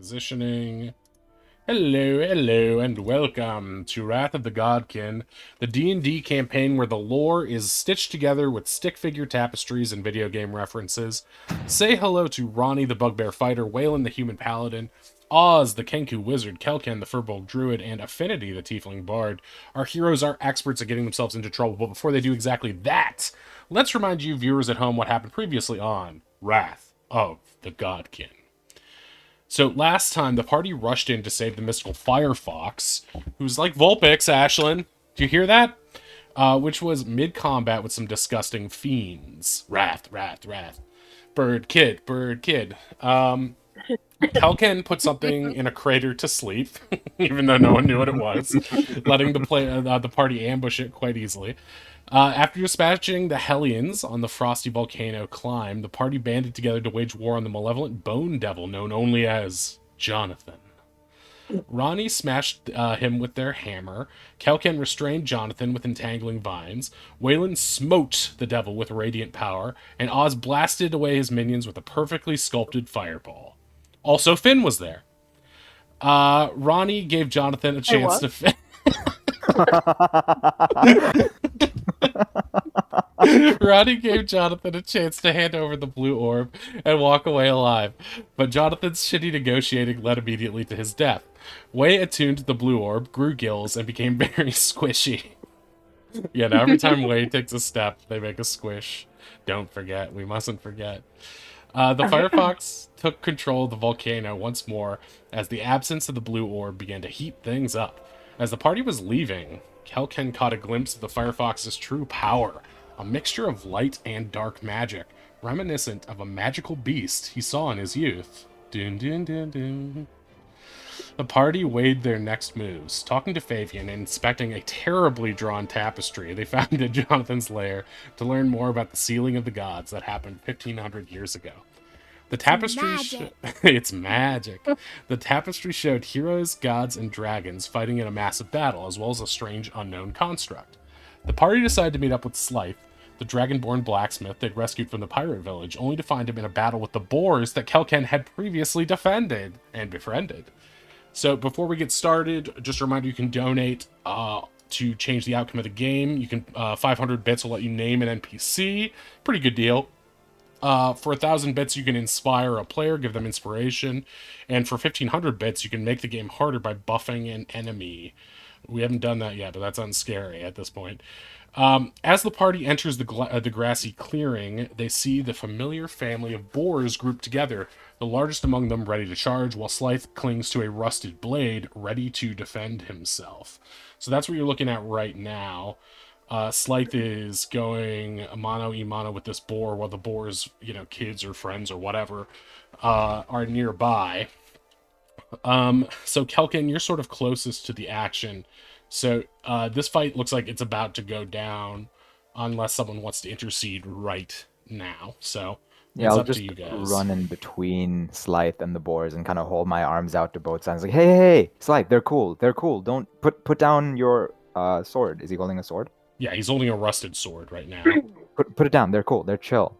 Positioning. Hello, and welcome to Wrath of the Godkin, the D&D campaign where the lore is stitched together with stick figure tapestries and video game references. Say hello to Ronnie the Bugbear Fighter, Waylon the Human Paladin, Oz the Kenku Wizard, Kelken the Furbolg Druid, and Affinity the Tiefling Bard. Our heroes are experts at getting themselves into trouble, but before they do exactly that, let's remind you viewers at home what happened previously on Wrath of the Godkin. So last time, the party rushed in to save the mystical Firefox, who's like Vulpix, Ashlyn. Do you hear that? Which was mid-combat with some disgusting fiends. Wrath. Bird kid. Kelken put something in a crater to sleep, even though no one knew what it was, letting the party ambush it quite easily. After dispatching the Hellions on the frosty volcano climb, the party banded together to wage war on the malevolent Bone Devil, known only as Jonathan. Ronnie smashed him with their hammer. Kelken restrained Jonathan with entangling vines. Waylon smote the devil with radiant power, and Oz blasted away his minions with a perfectly sculpted fireball. Also, Finn was there. Ronnie gave Jonathan a chance to... Ronnie gave Jonathan a chance to hand over the blue orb and walk away alive, but Jonathan's shitty negotiating led immediately to his death. Way attuned the blue orb, grew gills, and became very squishy. Yeah, now every time Way takes a step, they make a squish. Don't forget, we mustn't forget. The Firefox took control of the volcano once more as the absence of the blue orb began to heat things up. As the party was leaving, Kelken caught a glimpse of the Firefox's true power, a mixture of light and dark magic, reminiscent of a magical beast he saw in his youth. Dun dun dun dun. The party weighed their next moves. Talking to Fabian and inspecting a terribly drawn tapestry, they founded Jonathan's lair to learn more about the sealing of the gods that happened 1500 years ago. The tapestry... It's magic. The tapestry showed heroes, gods, and dragons fighting in a massive battle, as well as a strange unknown construct. The party decided to meet up with Slythe, the dragonborn blacksmith they'd rescued from the pirate village, only to find him in a battle with the boars that Kelken had previously defended and befriended. So before we get started, just a reminder, you can donate to change the outcome of the game. You can 500 bits will let you name an NPC. Pretty good deal. For 1,000 bits, you can inspire a player, give them inspiration. And for 1,500 bits, you can make the game harder by buffing an enemy. We haven't done that yet, but that sounds scary at this point. As the party enters the grassy clearing, they see the familiar family of boars grouped together, the largest among them ready to charge, while Slythe clings to a rusted blade, ready to defend himself. So that's what you're looking at right now. Slythe is going mano-a-mano with this boar, while the boar's, kids or friends or whatever, are nearby. So Kelken, you're sort of closest to the action. So this fight looks like it's about to go down, unless someone wants to intercede right now. So yeah, it's I'll up just to you guys. run in between Slythe and the boars and kind of hold my arms out to both sides, like, hey, Slythe, they're cool. Don't put down your sword. Is he holding a sword? Yeah, he's holding a rusted sword right now. Put it down. They're cool. They're chill.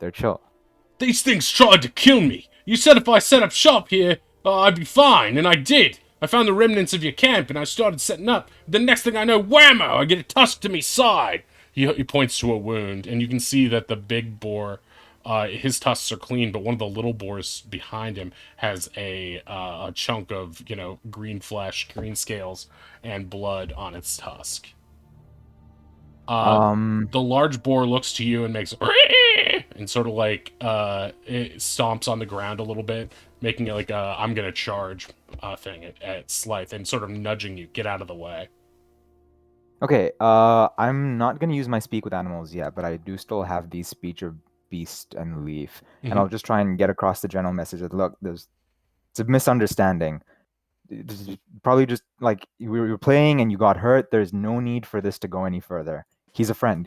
These things tried to kill me. You said if I set up shop here, I'd be fine, and I did. I found the remnants of your camp, and I started setting up. The next thing I know, whammo, I get a tusk to me side. He points to a wound, and you can see that the big boar, his tusks are clean, but one of the little boars behind him has a chunk of, green flesh, green scales, and blood on its tusk. The large boar looks to you and makes and sort of like it stomps on the ground a little bit, making it like a I'm gonna charge thing at Slythe, and sort of nudging you, get out of the way. Okay, I'm not gonna use my speak with animals yet, but I do still have the speech of beast and leaf, and I'll just try and get across the general message that, look, it's a misunderstanding. It's probably just like we were playing and you got hurt. There's no need for this to go any further. He's a friend.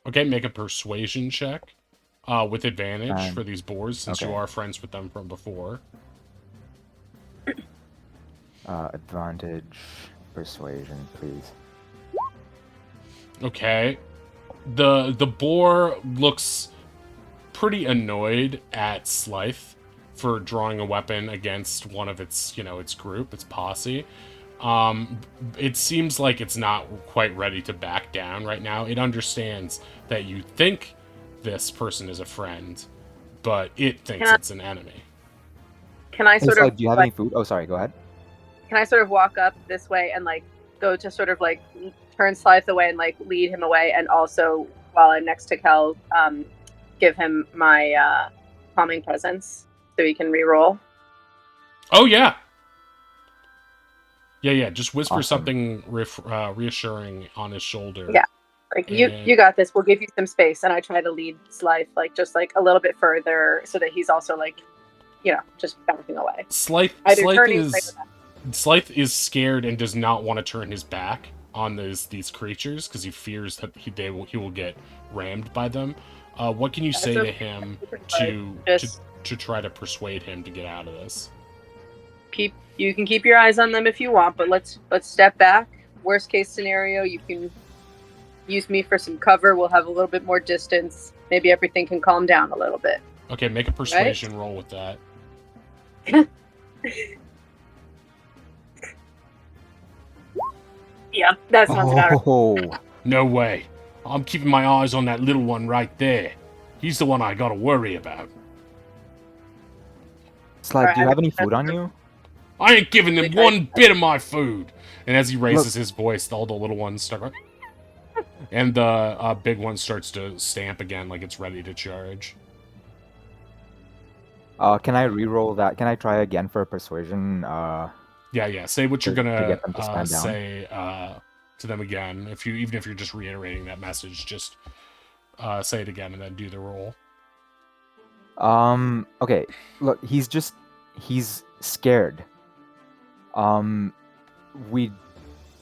Okay, make a persuasion check with advantage for these boars, since you are friends with them from before. Advantage, persuasion, please. Okay. The boar looks pretty annoyed at Slythe, for drawing a weapon against one of its, its group, its posse. It seems like it's not quite ready to back down right now. It understands that you think this person is a friend, but it thinks Can I, it's an enemy. can I Hey, sort Slide, of do you have like, any food? Oh, sorry, go ahead. can I sort of walk up this way and like go to sort of like turn Slythe away and like lead him away, and also while I'm next to Kel, give him my calming presence so he can re-roll. Oh yeah, yeah. Just whisper Awesome. something reassuring on his shoulder. Yeah. Like you got this. We'll give you some space, and I try to lead Slythe like just like a little bit further so that he's also like, just bouncing away. Slythe is scared and does not want to turn his back on these creatures because he fears that he will get rammed by them. What can you say to him to try to persuade him to get out of this? You can keep your eyes on them if you want, but let's step back. Worst case scenario, you can use me for some cover. We'll have a little bit more distance. Maybe everything can calm down a little bit. Okay, make a persuasion roll with that. Yeah, that sounds about right. No way. I'm keeping my eyes on that little one right there. He's the one I gotta worry about. Slide, do you have any food on you? I ain't giving them one bit of my food. And as he raises his voice, all the little ones start going, and the big one starts to stamp again like it's ready to charge. Can I re-roll that? Can I try again for a persuasion? Yeah. Say what you're gonna get them to stand down. say to them again. Even if you're just reiterating that message, just say it again and then do the roll. Okay. Look, he's scared. We're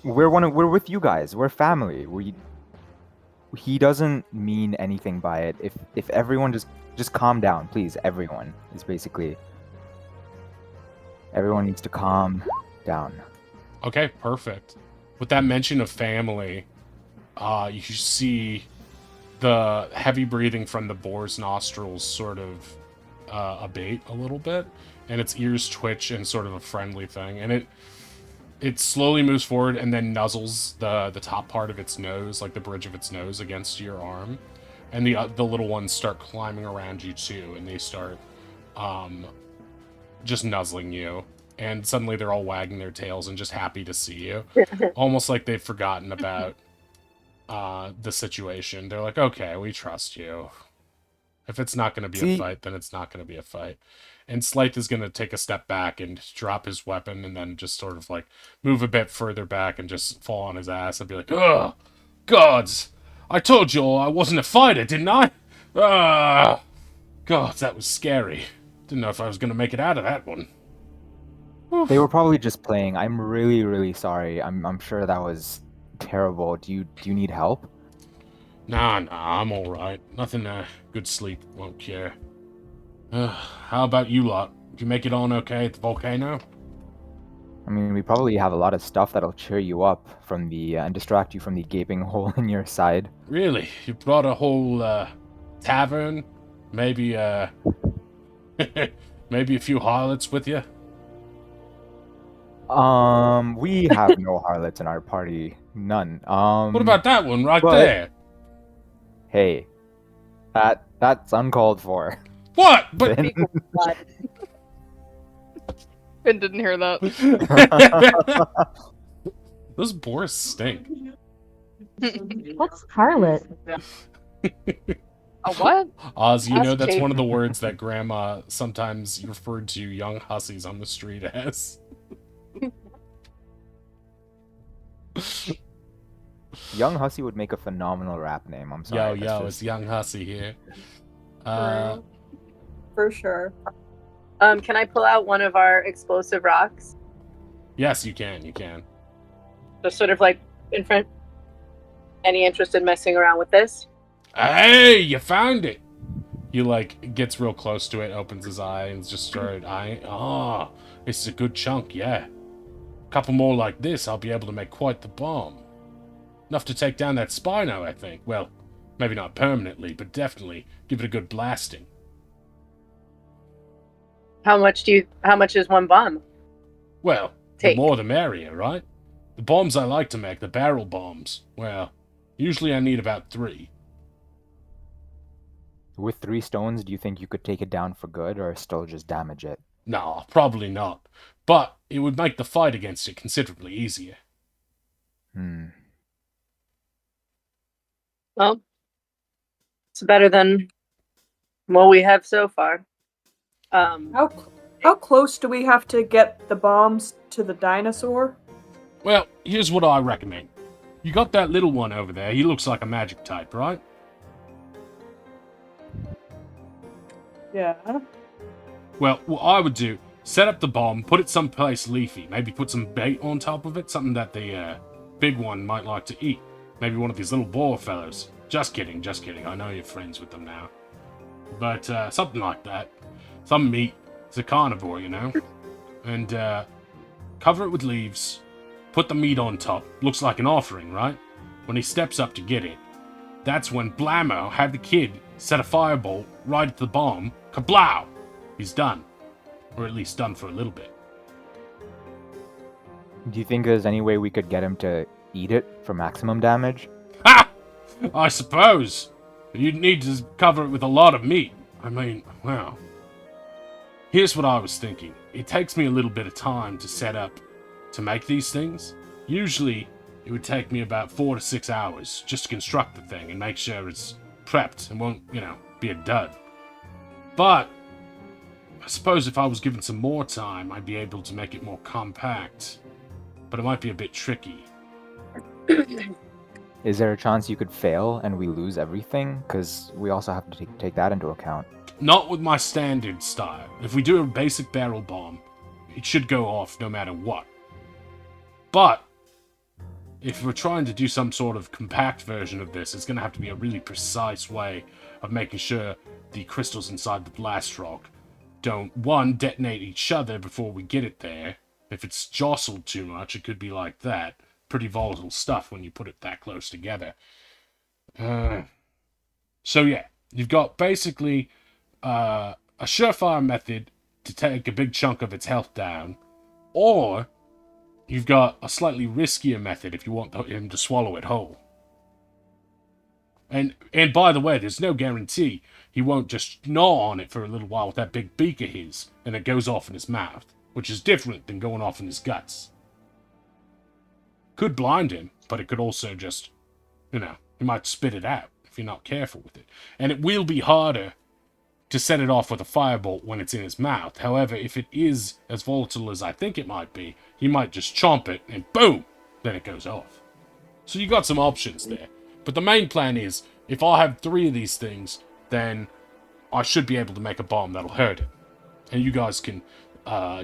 with you guys. We're family. He doesn't mean anything by it. If everyone just calm down, please. Everyone needs to calm down. Okay, perfect. With that mention of family, you see the heavy breathing from the boar's nostrils sort of abate a little bit, and its ears twitch in sort of a friendly thing, and it slowly moves forward and then nuzzles the top part of its nose, like the bridge of its nose, against your arm, and the little ones start climbing around you too, and they start just nuzzling you, and suddenly they're all wagging their tails and just happy to see you, almost like they've forgotten about the situation. They're like, okay, we trust you. If it's not going to be a fight, then it's not going to be a fight. And Slythe is going to take a step back and drop his weapon and then just sort of like move a bit further back and just fall on his ass and be like, ugh, gods, I told you I wasn't a fighter, didn't I? Gods, that was scary. Didn't know if I was going to make it out of that one. They were probably just playing. I'm really, really sorry. I'm sure that was terrible. Do you need help? Nah, I'm alright. Nothing good sleep won't cure. How about you lot? Did you make it on okay at the volcano? I mean, we probably have a lot of stuff that'll cheer you up from and distract you from the gaping hole in your side. Really? You brought a whole tavern? Maybe maybe a few harlots with you? We have no harlots in our party. None. What about that one right there? Hey, that's uncalled for. What? But Finn didn't hear that. Those boars stink. What's harlot? A what? Oz, you know that's one of the words that Grandma sometimes referred to young hussies on the street as. Young Hussy would make a phenomenal rap name. I'm sorry. Yo, it's Young Hussy here. For sure. Can I pull out one of our explosive rocks? Yes, you can. Just sort of like in front. Any interest in messing around with this? Hey, you found it! He like gets real close to it, opens his eye, and just started eyeing. Oh, this is a good chunk, yeah. A couple more like this, I'll be able to make quite the bomb. Enough to take down that Spino, I think. Well, maybe not permanently, but definitely give it a good blasting. How much is one bomb Well, the take? more the merrier, right? The bombs I like to make, the barrel bombs, well, usually I need about 3. With 3 stones, do you think you could take it down for good or still just damage it? Nah, probably not. But it would make the fight against it considerably easier. Well, it's better than what we have so far. How close do we have to get the bombs to the dinosaur? Well, here's what I recommend. You got that little one over there, he looks like a magic type, right? Yeah. Well, what I would do, set up the bomb, put it someplace leafy, maybe put some bait on top of it, something that the big one might like to eat. Maybe one of these little boar fellows. Just kidding, I know you're friends with them now. But something like that. Some meat. It's a carnivore, you know? And cover it with leaves, put the meat on top. Looks like an offering, right? When he steps up to get it, that's when Blammo had the kid set a firebolt right at the bomb. Kablow! He's done. Or at least done for a little bit. Do you think there's any way we could get him to eat it for maximum damage? Ha! I suppose. You'd need to cover it with a lot of meat. I mean, well. Here's what I was thinking. It takes me a little bit of time to set up to make these things. Usually, it would take me about 4 to 6 hours just to construct the thing and make sure it's prepped and won't, be a dud. But I suppose if I was given some more time, I'd be able to make it more compact. But it might be a bit tricky. Is there a chance you could fail and we lose everything? Because we also have to take that into account. Not with my standard style. If we do a basic barrel bomb, it should go off no matter what. But if we're trying to do some sort of compact version of this, it's going to have to be a really precise way of making sure the crystals inside the blast rock don't, one, detonate each other before we get it there. If it's jostled too much, it could be like that. Pretty volatile stuff when you put it that close together. So yeah, you've got basically a surefire method to take a big chunk of its health down, or you've got a slightly riskier method if you want him to swallow it whole. And by the way, there's no guarantee he won't just gnaw on it for a little while with that big beak of his, and it goes off in his mouth, which is different than going off in his guts. Could blind him, but it could also just, he might spit it out if you're not careful with it. And it will be harder to set it off with a firebolt when it's in his mouth. However, if it is as volatile as I think it might be, he might just chomp it and boom, then it goes off. So you got some options there. But the main plan is, if I have 3 of these things, then I should be able to make a bomb that'll hurt it. And you guys can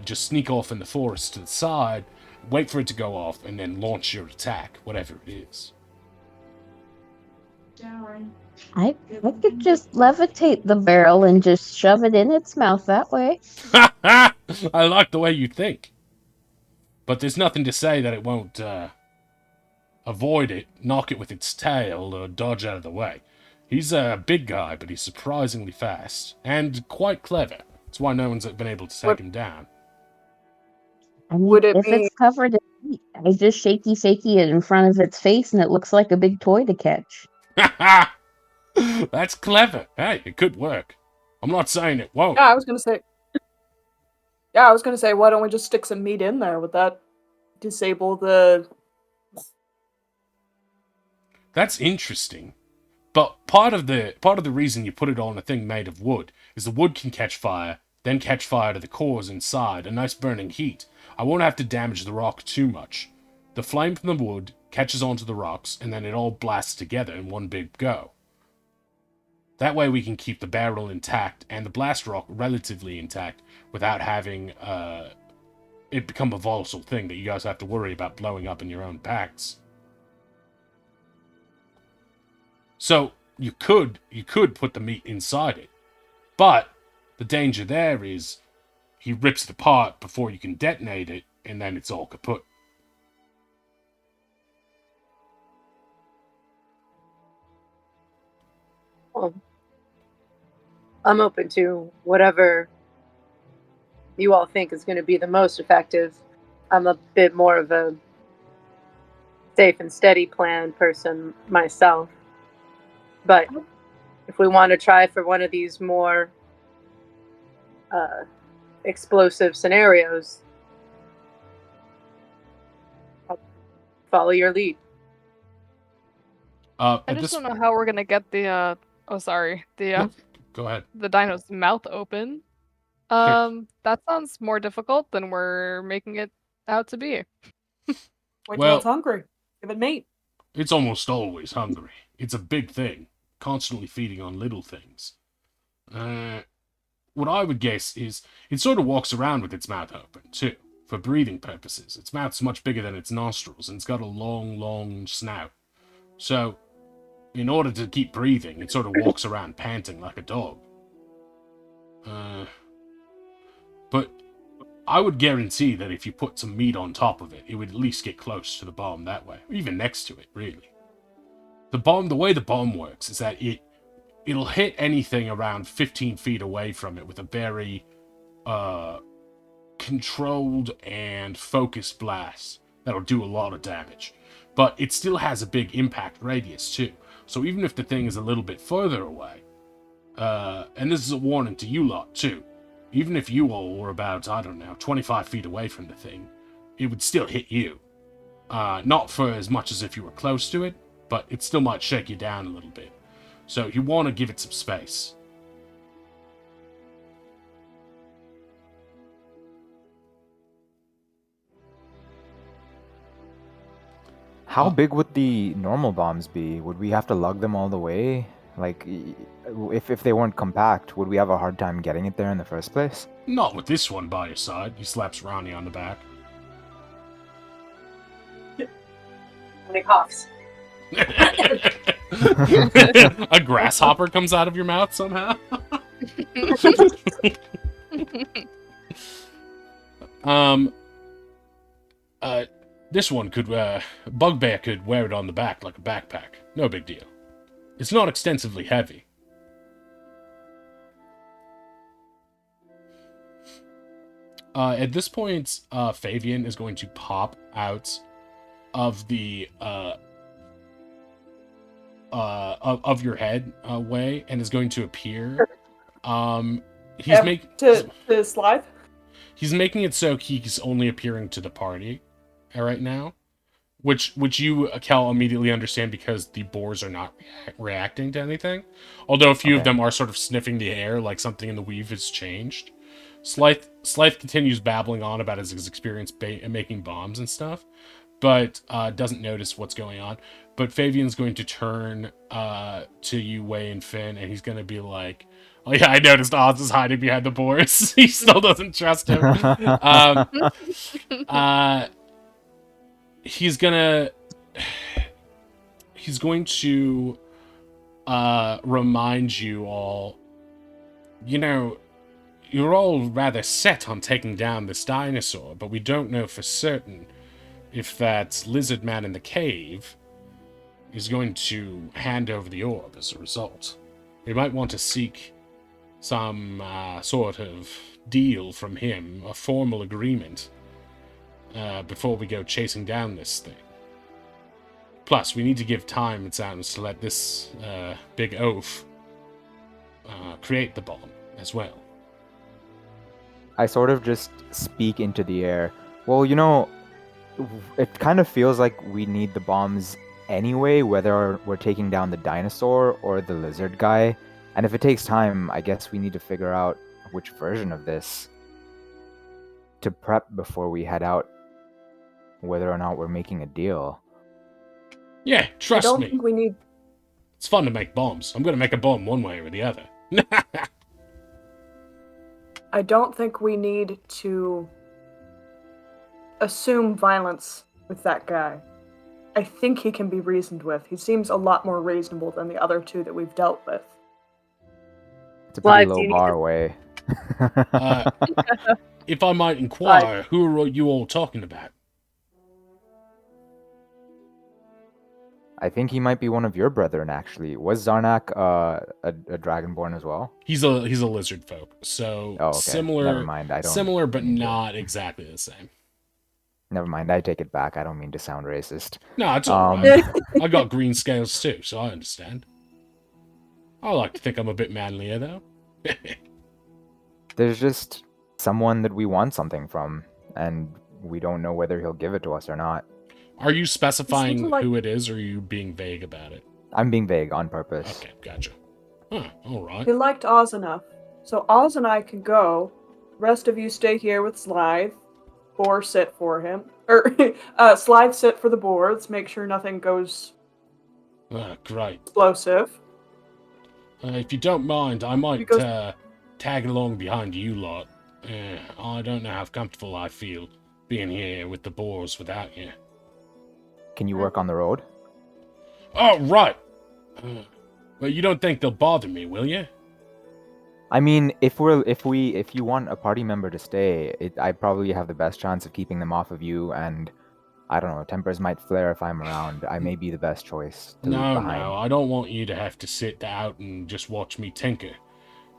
just sneak off in the forest to the side, wait for it to go off, and then launch your attack, whatever it is. I could just levitate the barrel and just shove it in its mouth that way. I like the way you think. But there's nothing to say that it won't avoid it, knock it with its tail, or dodge out of the way. He's a big guy, but he's surprisingly fast, and quite clever. That's why no one's been able to take him down. I mean, Would it if be- it's covered in meat, I just shaky it in front of its face and it looks like a big toy to catch. That's clever. Hey, it could work. I'm not saying it won't. Yeah, I was gonna say, why don't we just stick some meat in there? Would that disable the... That's interesting. But part of the reason you put it on a thing made of wood is the wood can catch fire, then catch fire to the cores inside, a nice burning heat. I won't have to damage the rock too much. The flame from the wood catches onto the rocks, and then it all blasts together in one big go. That way we can keep the barrel intact and the blast rock relatively intact without having it become a volatile thing that you guys have to worry about blowing up in your own packs. So you could put the meat inside it, but the danger there is he rips it apart before you can detonate it, and then it's all kaput. Well, I'm open to whatever you all think is going to be the most effective. I'm a bit more of a safe and steady plan person myself. But if we want to try for one of these more explosive scenarios, I'll follow your lead. I just don't know how we're gonna get the oh sorry, the Go ahead. the dino's mouth open. That sounds more difficult than we're making it out to be. Wait till Well- it's hungry. Give it meat. It's almost always hungry. It's a big thing, constantly feeding on little things. What I would guess is it sort of walks around with its mouth open, too, for breathing purposes. Its mouth's much bigger than its nostrils, and it's got a long, long snout. So, in order to keep breathing, it sort of walks around panting like a dog. But I would guarantee that if you put some meat on top of it, it would at least get close to the bomb that way, or even next to it, really. The way the bomb works is that it'll hit anything around 15 feet away from it with a very controlled and focused blast that'll do a lot of damage. But it still has a big impact radius too. So even if the thing is a little bit further away, and this is a warning to you lot too, even if you all were about, 25 feet away from the thing, it would still hit you. Not for as much as if you were close to it, but it still might shake you down a little bit. So you want to give it some space. How big would the normal bombs be? Would we have to lug them all the way? Like, if they weren't compact, would we have a hard time getting it there in the first place? Not with this one by your side. He slaps Ronnie on the back. When he coughs. A grasshopper comes out of your mouth somehow. This one could, Bugbear could wear it on the back like a backpack. No big deal. It's not extensively heavy. At this point, Fabian is going to pop out of the, of your head way, and is going to appear. He's to Slythe. He's making it so he's only appearing to the party right now, which you, Kel, immediately understand because the boars are not reacting to anything. Although a few of them are sort of sniffing the air, like something in the weave has changed. Slythe continues babbling on about his experience making bombs and stuff, but doesn't notice what's going on. But Fabian's going to turn to you, Wei and Finn, and he's going to be like, "Oh yeah, I noticed Oz is hiding behind the boards." He still doesn't trust him. He's going to remind you all, you're all rather set on taking down this dinosaur, but we don't know for certain if that lizard man in the cave is going to hand over the orb as a result. We might want to seek some sort of deal from him, a formal agreement, before we go chasing down this thing. Plus, we need to give time, it sounds, to let this big oaf create the bomb as well. I sort of just speak into the air. Well, it kind of feels like we need the bombs anyway, whether we're taking down the dinosaur or the lizard guy. And if it takes time, I guess we need to figure out which version of this to prep before we head out, whether or not we're making a deal. Yeah, trust I don't me. think we need. It's fun to make bombs. I'm going to make a bomb one way or the other. I don't think we need to assume violence with that guy. I think he can be reasoned with. He seems a lot more reasonable than the other two that we've dealt with. It's a pretty Slythe, do you low need bar to- way. If I might inquire, who are you all talking about? I think he might be one of your brethren, actually. Was Zarnak a dragonborn as well? He's a lizard folk, so Oh, okay. Never similar, mind. I don't similar, but mean to. not exactly the same. Never mind. I take it back. I don't mean to sound racist. No, it's Um, alright. I got green scales too, so I understand. I like to think I'm a bit manlier, though. There's just someone that we want something from, and we don't know whether he'll give it to us or not. Are you specifying like- who it is, or are you being vague about it? I'm being vague on purpose. Okay, gotcha. Huh, alright. He liked Oz enough. So Oz and I can go. Rest of you stay here with Slythe. Boar sit for him. Or Slythe sit for the boards. Make sure nothing goes Great. explosive. If you don't mind, I might Because- tag along behind you lot. I don't know how comfortable I feel being here with the boars without you. Can you work on the road? Oh, right! Well, you don't think they'll bother me, will you? I mean, if you want a party member to stay, I probably have the best chance of keeping them off of you, and I don't know, tempers might flare if I'm around. I may be the best choice to leave No, behind. I don't want you to have to sit out and just watch me tinker.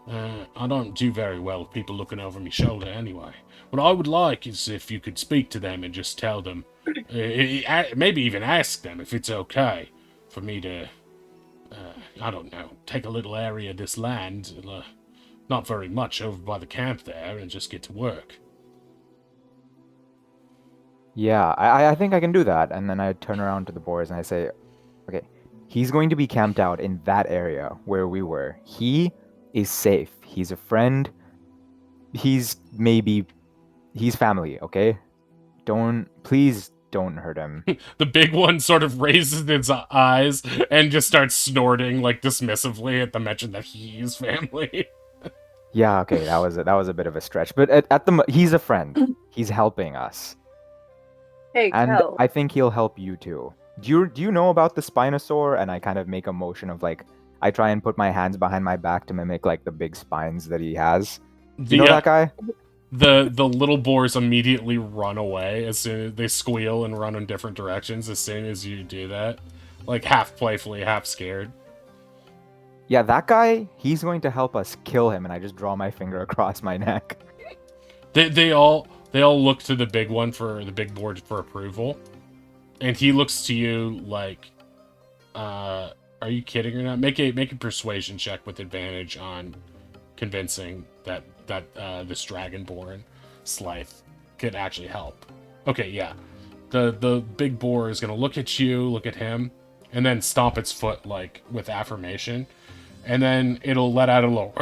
I don't do very well with people looking over my shoulder anyway. What I would like is if you could speak to them and just tell them, maybe even ask them if it's okay for me to, I don't know, take a little area of this land, not very much, over by the camp there, and just get to work. Yeah, I think I can do that. And then I turn around to the boys and I say, okay, he's going to be camped out in that area where we were. He is safe. He's a friend. He's family, okay? Please don't hurt him. The big one sort of raises its eyes and just starts snorting, like, dismissively at the mention that he's family. Yeah, okay, that was a bit of a stretch, but he's a friend. He's helping us. Hey, And Kel. I think he'll help you too. Do you know about the Spinosaur? And I kind of make a motion of like, I try and put my hands behind my back to mimic like the big spines that he has. Do you know that guy? The little boars immediately run away as soon as they squeal and run in different directions as soon as you do that. Like half playfully, half scared. Yeah, that guy, he's going to help us kill him, and I just draw my finger across my neck. They all look to the big one for the big board for approval. And he looks to you like, are you kidding or not? Make a persuasion check with advantage on convincing that this dragonborn Slythe could actually help. Okay, yeah. The big boar is gonna look at you, look at him, and then stomp its foot like with affirmation, and then it'll let out a little,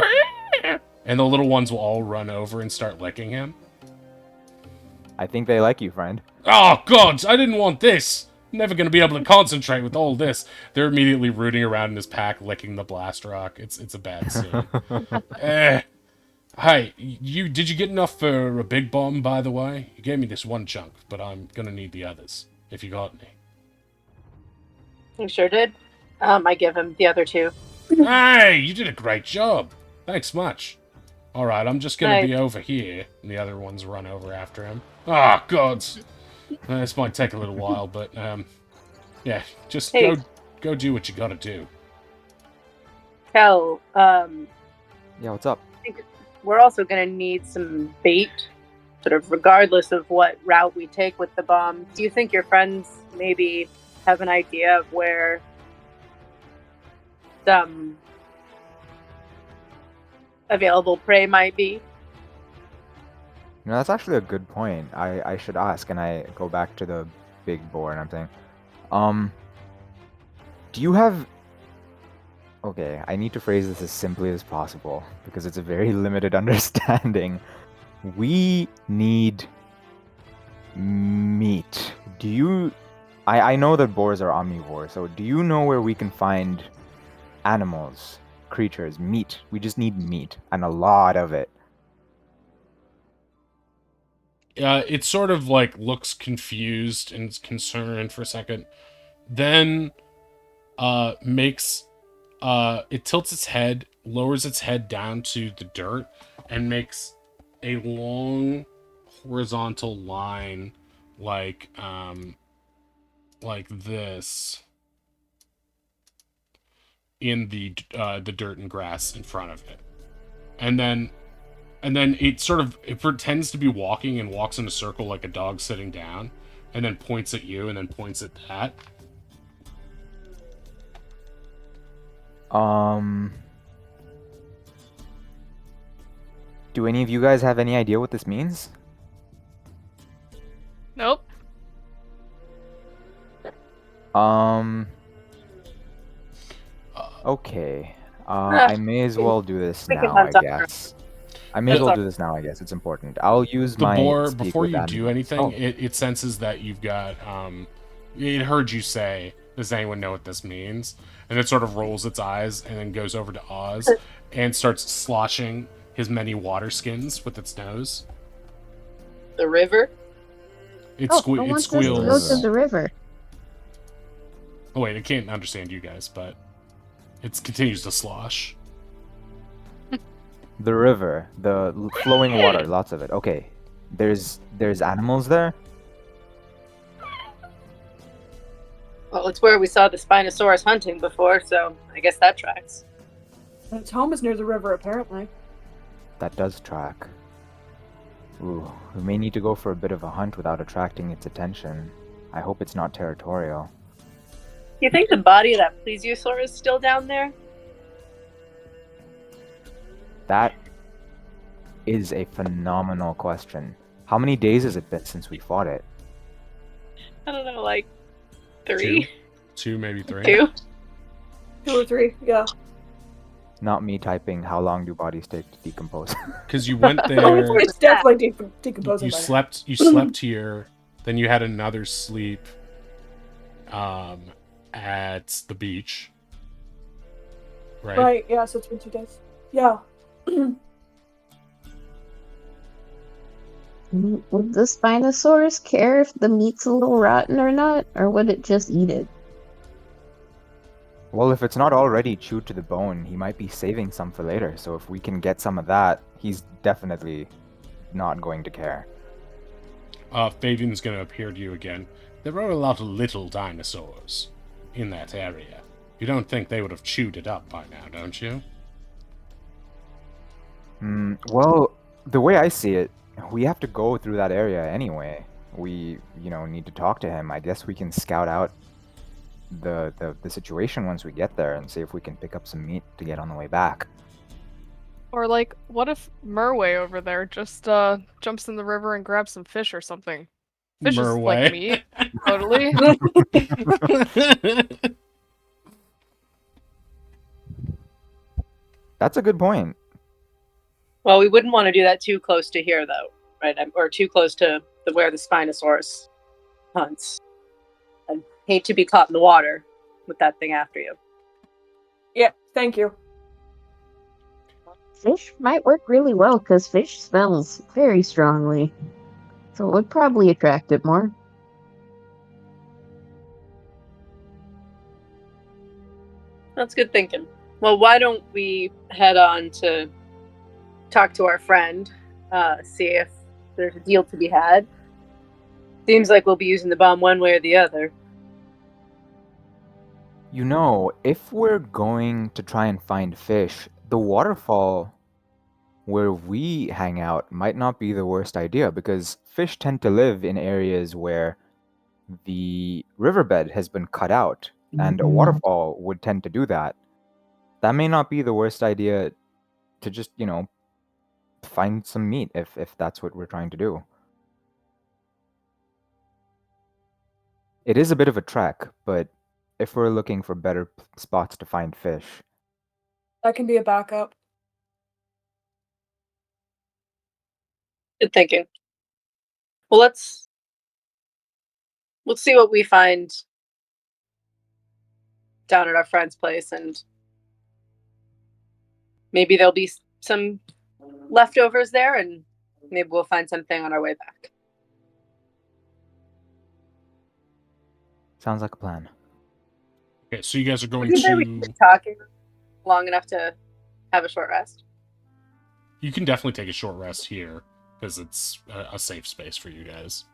and the little ones will all run over and start licking him. I think they like you, friend. Oh God, I didn't want this. Never gonna be able to concentrate with all this. They're immediately rooting around in his pack, licking the blast rock. It's a bad scene. Hey, did you get enough for a big bomb, by the way? You gave me this one chunk, but I'm gonna need the others, if you got any. You sure did. I give him the other two. Hey, you did a great job. Thanks much. Alright, I'm just gonna Right. be over here, and the other ones run over after him. Ah, God. This might take a little while, but, yeah, just Hey. go do what you gotta do. Kel, Yeah, what's up? we're also gonna need some bait, sort of regardless of what route we take with the bomb. Do you think your friends maybe have an idea of where some available prey might be? No, that's actually a good point. I should ask, and I go back to the big boar, and I'm saying, do you have... Okay, I need to phrase this as simply as possible, because it's a very limited understanding. We need meat. Do you... I know that boars are omnivores, so do you know where we can find animals, creatures, meat? We just need meat, and a lot of it. It sort of, like, looks confused and concerned for a second. Then, it tilts its head, lowers its head down to the dirt, and makes a long horizontal line like this. in the dirt and grass in front of it, and then it pretends to be walking and walks in a circle like a dog sitting down, and then points at you and then points at that. Do any of you guys have any idea what this means? Nope. Okay. I may as well do this We can now, I hunt on guess. I may as well do this now, I guess. It's important. I'll use The my boar, speak before with you animals. do anything, Oh, it senses that you've got, it heard you say, does anyone know what this means? And it sort of rolls its eyes and then goes over to Oz and starts sloshing his many water skins with its nose. The river? It, Oh, sque- I it want us to go squeals. to the river. Oh wait, it can't understand you guys, but it continues to slosh. the river, the flowing water, lots of it. Okay. There's animals there? Well, it's where we saw the Spinosaurus hunting before, so I guess that tracks. And its home is near the river, apparently. That does track. Ooh, we may need to go for a bit of a hunt without attracting its attention. I hope it's not territorial. You think the body of that plesiosaur is still down there? That is a phenomenal question. How many days has it been since we fought it? I don't know, like 3? Two, maybe 3. 2? 2 or 3, yeah. Not me typing how long do bodies take to decompose. Because you went there, It's definitely decomposing. you by now. slept here, then you had another sleep at the beach. Right? Right, yeah, so it's been 2 days. Yeah. Would the Spinosaurus care if the meat's a little rotten or not? Or would it just eat it? Well, if it's not already chewed to the bone, he might be saving some for later. So if we can get some of that, he's definitely not going to care. Fabian's going to appear to you again. There are a lot of little dinosaurs in that area. You don't think they would have chewed it up by now, don't you? Well, the way I see it, we have to go through that area anyway. We, need to talk to him. I guess we can scout out the situation once we get there and see if we can pick up some meat to get on the way back. Or like, what if Merway over there just jumps in the river and grabs some fish or something? Fish is like meat, totally. That's a good point. Well, we wouldn't want to do that too close to here, though, right? Or too close to where the Spinosaurus hunts. I'd hate to be caught in the water with that thing after you. Yeah, thank you. Fish might work really well because fish smells very strongly. So it would probably attract it more. That's good thinking. Well, why don't we head on to talk to our friend, see if there's a deal to be had. Seems like we'll be using the bomb one way or the other. If we're going to try and find fish, the waterfall where we hang out might not be the worst idea because fish tend to live in areas where the riverbed has been cut out, and a waterfall would tend to do that. That may not be the worst idea to just, find some meat if that's what we're trying to do. It is a bit of a trek, but if we're looking for better spots to find fish, That can be a backup. Good thinking. Well, let's see what we find down at our friend's place, and maybe there'll be some leftovers there, and maybe we'll find something on our way back. sounds like a plan. Okay, so you guys are going Would you say we to... keep talking long enough to have a short rest? You can definitely take a short rest here, because it's a safe space for you guys.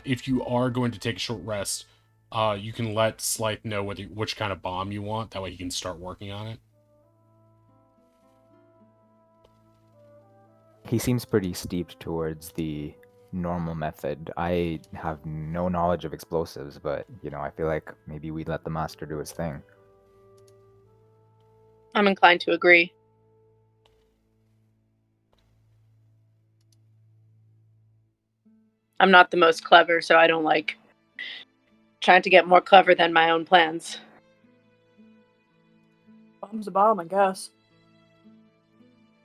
If you are going to take a short rest, you can let Slythe know which kind of bomb you want. That way he can start working on it. He seems pretty steeped towards the normal method. I have no knowledge of explosives, but, I feel like maybe we let the master do his thing. I'm inclined to agree. I'm not the most clever, so I don't like trying to get more clever than my own plans. Bomb's a bomb, I guess.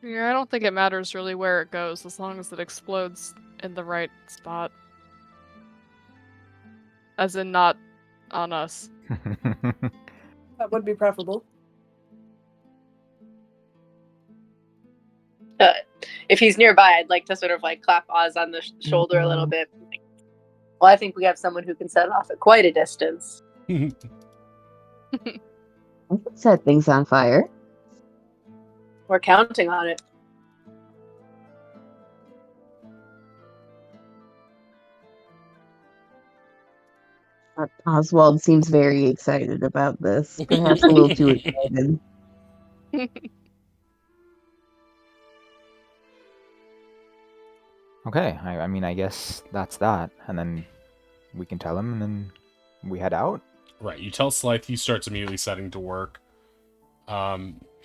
Yeah, I don't think it matters really where it goes, as long as it explodes in the right spot. As in, not on us. That would be preferable. If he's nearby, I'd like to sort of like clap Oz on the shoulder a little bit. Well, I think we have someone who can set it off at quite a distance. I can set things on fire. We're counting on it. Oswald seems very excited about this. Perhaps a little too excited. Okay, I mean, I guess that's that. And then we can tell him, and then we head out. Right, you tell Slythe, he starts immediately setting to work.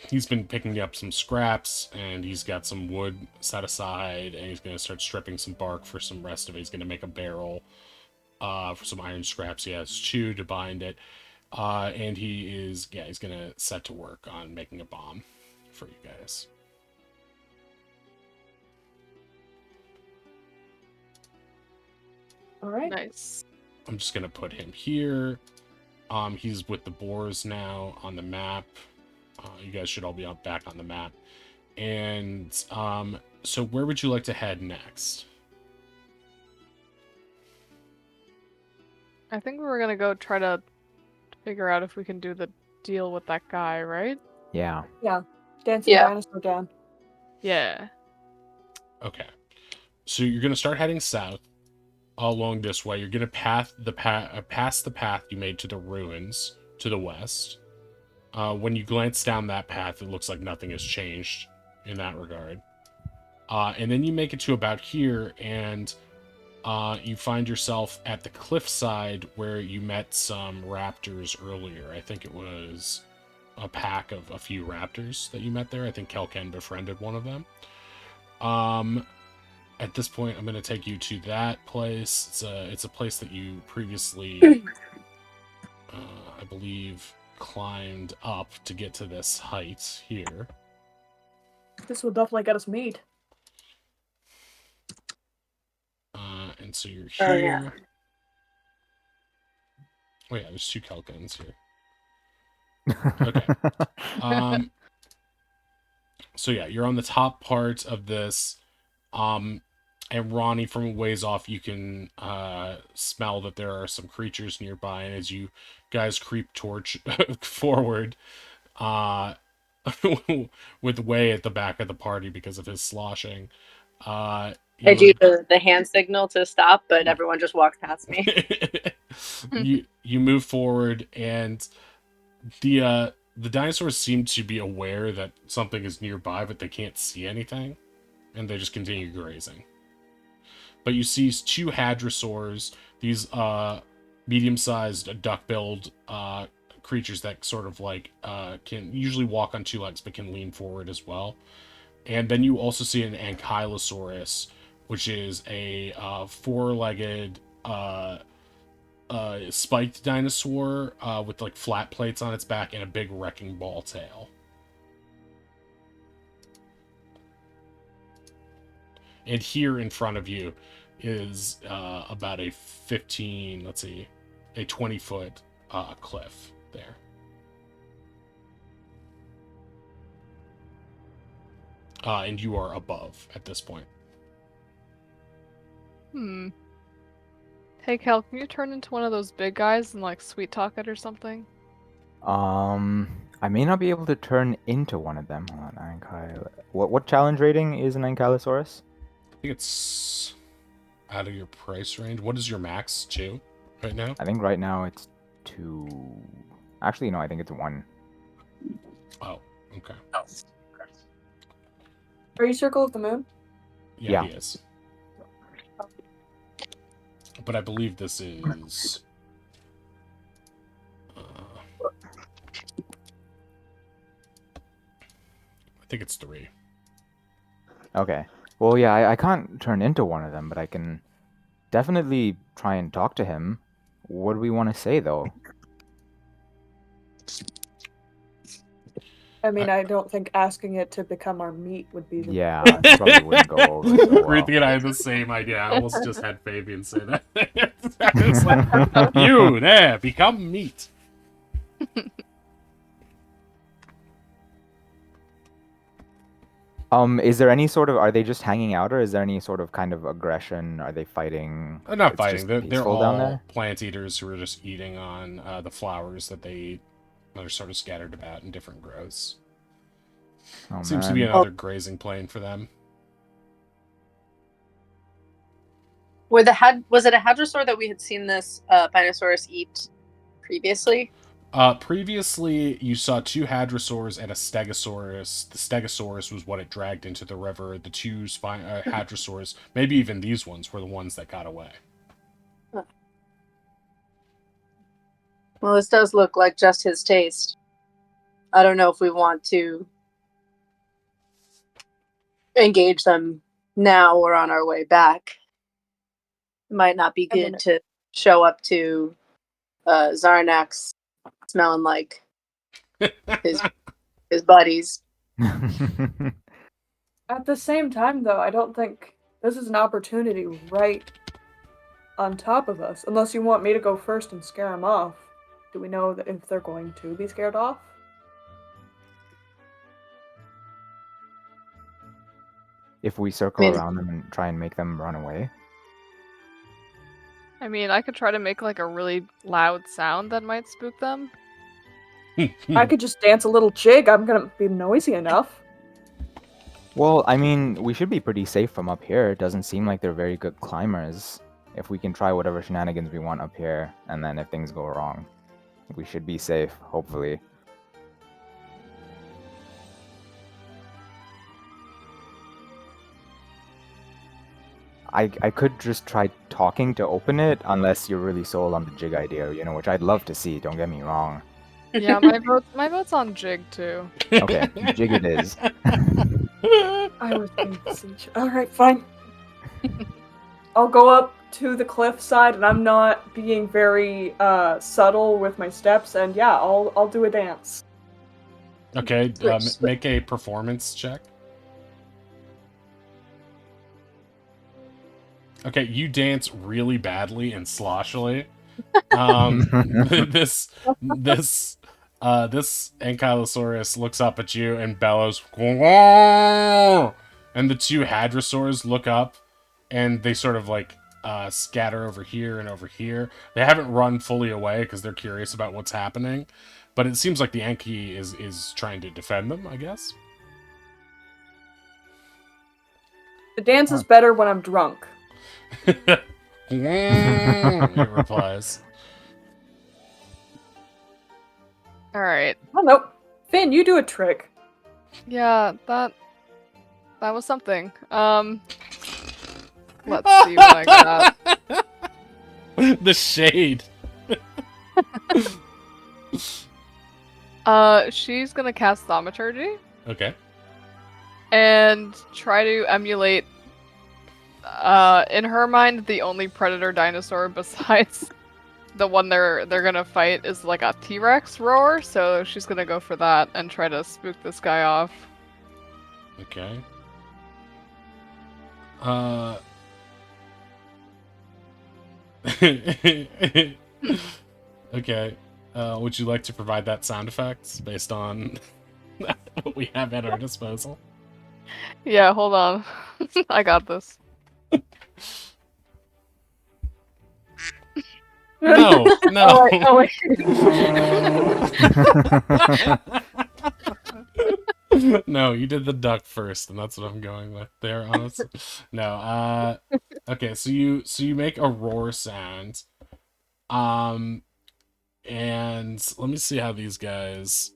He's been picking up some scraps, and he's got some wood set aside, and he's going to start stripping some bark for some rest of it. He's going to make a barrel for some iron scraps he has to bind it. And he's going to set to work on making a bomb for you guys. All right. Nice. I'm just going to put him here. He's with the boars now on the map. You guys should all be back on the map. And so where would you like to head next? I think we were gonna go try to figure out if we can do the deal with that guy, right? Yeah. Dancing dinosaur down. Yeah. Okay. So you're going to start heading south along this way. You're going to pass the path you made to the ruins to the west. When you glance down that path, it looks like nothing has changed in that regard. And then you make it to about here, and you find yourself at the cliffside where you met some raptors earlier. I think it was a pack of a few raptors that you met there. I think Kelken befriended one of them. At this point, I'm going to take you to that place. It's a place that you previously, I believe, climbed up to get to this height here. This will definitely get us meat. And so you're Oh, here. yeah. Oh yeah, there's two Kelkens here. Okay. So yeah, you're on the top part of this. And Ronnie, from a ways off, you can smell that there are some creatures nearby. And as you guys creep forward, with Way at the back of the party because of his sloshing, I do the hand signal to stop, but everyone just walks past me. you move forward, and the dinosaurs seem to be aware that something is nearby, but they can't see anything, and they just continue grazing. But you see two hadrosaurs, these medium-sized duck-billed creatures that sort of like can usually walk on two legs, but can lean forward as well. And then you also see an ankylosaurus, which is a four-legged spiked dinosaur with like flat plates on its back and a big wrecking ball tail. And here in front of you is about a 20-foot cliff there. And you are above at this point. Hey, Kel, can you turn into one of those big guys and like sweet talk it or something? I may not be able to turn into one of them. Hold on, what challenge rating is an ankylosaurus? I think it's... out of your price range. What is your max 2 right now? I think right now it's 2. Actually, no, I think it's 1. Oh, okay. Are you Circle of the Moon? Yeah, Yeah. he is. But I believe this is... I think it's 3. Okay. Well, yeah, I can't turn into one of them, but I can definitely try and talk to him. What do we want to say, though? I mean, I don't think asking it to become our meat would be the Yeah, best. it probably wouldn't go over so well. Ruthie and I had the same idea. I almost just had Fabian say that. It's like, you, there, become meat. Is there any sort of, are they just hanging out, or is there any sort of kind of aggression? Are they fighting? They're not It's fighting. just They're peaceful down all there? plant eaters who are just eating on the flowers that they eat. That are sort of scattered about in different growths. Oh, Seems to be man. another grazing plain for them. Was it a hadrosaur that we had seen this Spinosaurus eat previously? Previously, you saw 2 hadrosaurs and a stegosaurus. The stegosaurus was what it dragged into the river. The 2 hadrosaurs, maybe even these ones, were the ones that got away. Well, this does look like just his taste. I don't know if we want to engage them now or on our way back. It might not be good to show up to Zarnax smelling like his buddies. At the same time, though, I don't think this is an opportunity right on top of us. Unless you want me to go first and scare them off. Do we know that if they're going to be scared off? If we circle around them and try and make them run away? I mean, I could try to make like a really loud sound that might spook them. I could just dance a little jig. I'm gonna be noisy enough. Well, I mean, we should be pretty safe from up here. It doesn't seem like they're very good climbers. If we can try whatever shenanigans we want up here, and then if things go wrong, we should be safe, hopefully. I could just try talking to open it, unless you're really sold on the jig idea, you know, which I'd love to see, don't get me wrong. Yeah, my vote's on Jig too. Okay, jig it is. I was being facetious. Alright, fine. I'll go up to the cliff side, and I'm not being very subtle with my steps, and yeah, I'll do a dance. Okay, make a performance check. Okay, you dance really badly and sloshily. This Ankylosaurus looks up at you and bellows, and the 2 hadrosaurs look up, and they sort of like scatter over here and over here. They haven't run fully away because they're curious about what's happening, but it seems like the Anky is trying to defend them, I guess. The dance is better when I'm drunk. It replies. Alright. Oh no. Finn, you do a trick. Yeah, that was something. Let's see what I got. The shade. She's gonna cast Thaumaturgy Okay. and try to emulate in her mind the only predator dinosaur besides the one they're gonna fight is like a T-Rex roar, so she's gonna go for that and try to spook this guy off. Okay. Okay. Would you like to provide that sound effect based on what we have at our disposal? Yeah, hold on. I got this. No, no. Oh, wait. No, you did the duck first, and that's what I'm going with there, honestly. No, Okay, so you make a roar sound. And let me see how these guys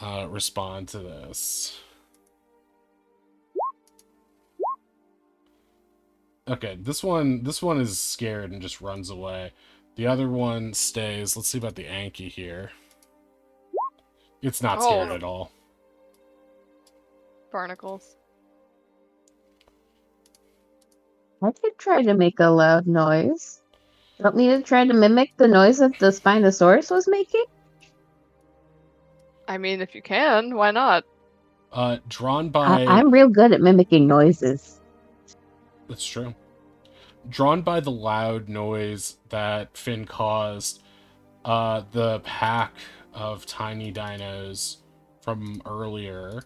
respond to this. Okay, this one is scared and just runs away. The other one stays. Let's see about the Anki here. It's not scared at all. Barnacles. I could try to make a loud noise. Want me to try to mimic the noise that the Spinosaurus was making? I mean, if you can, why not? Drawn by... I'm real good at mimicking noises. That's true. Drawn by the loud noise that Finn caused, the pack of tiny dinos from earlier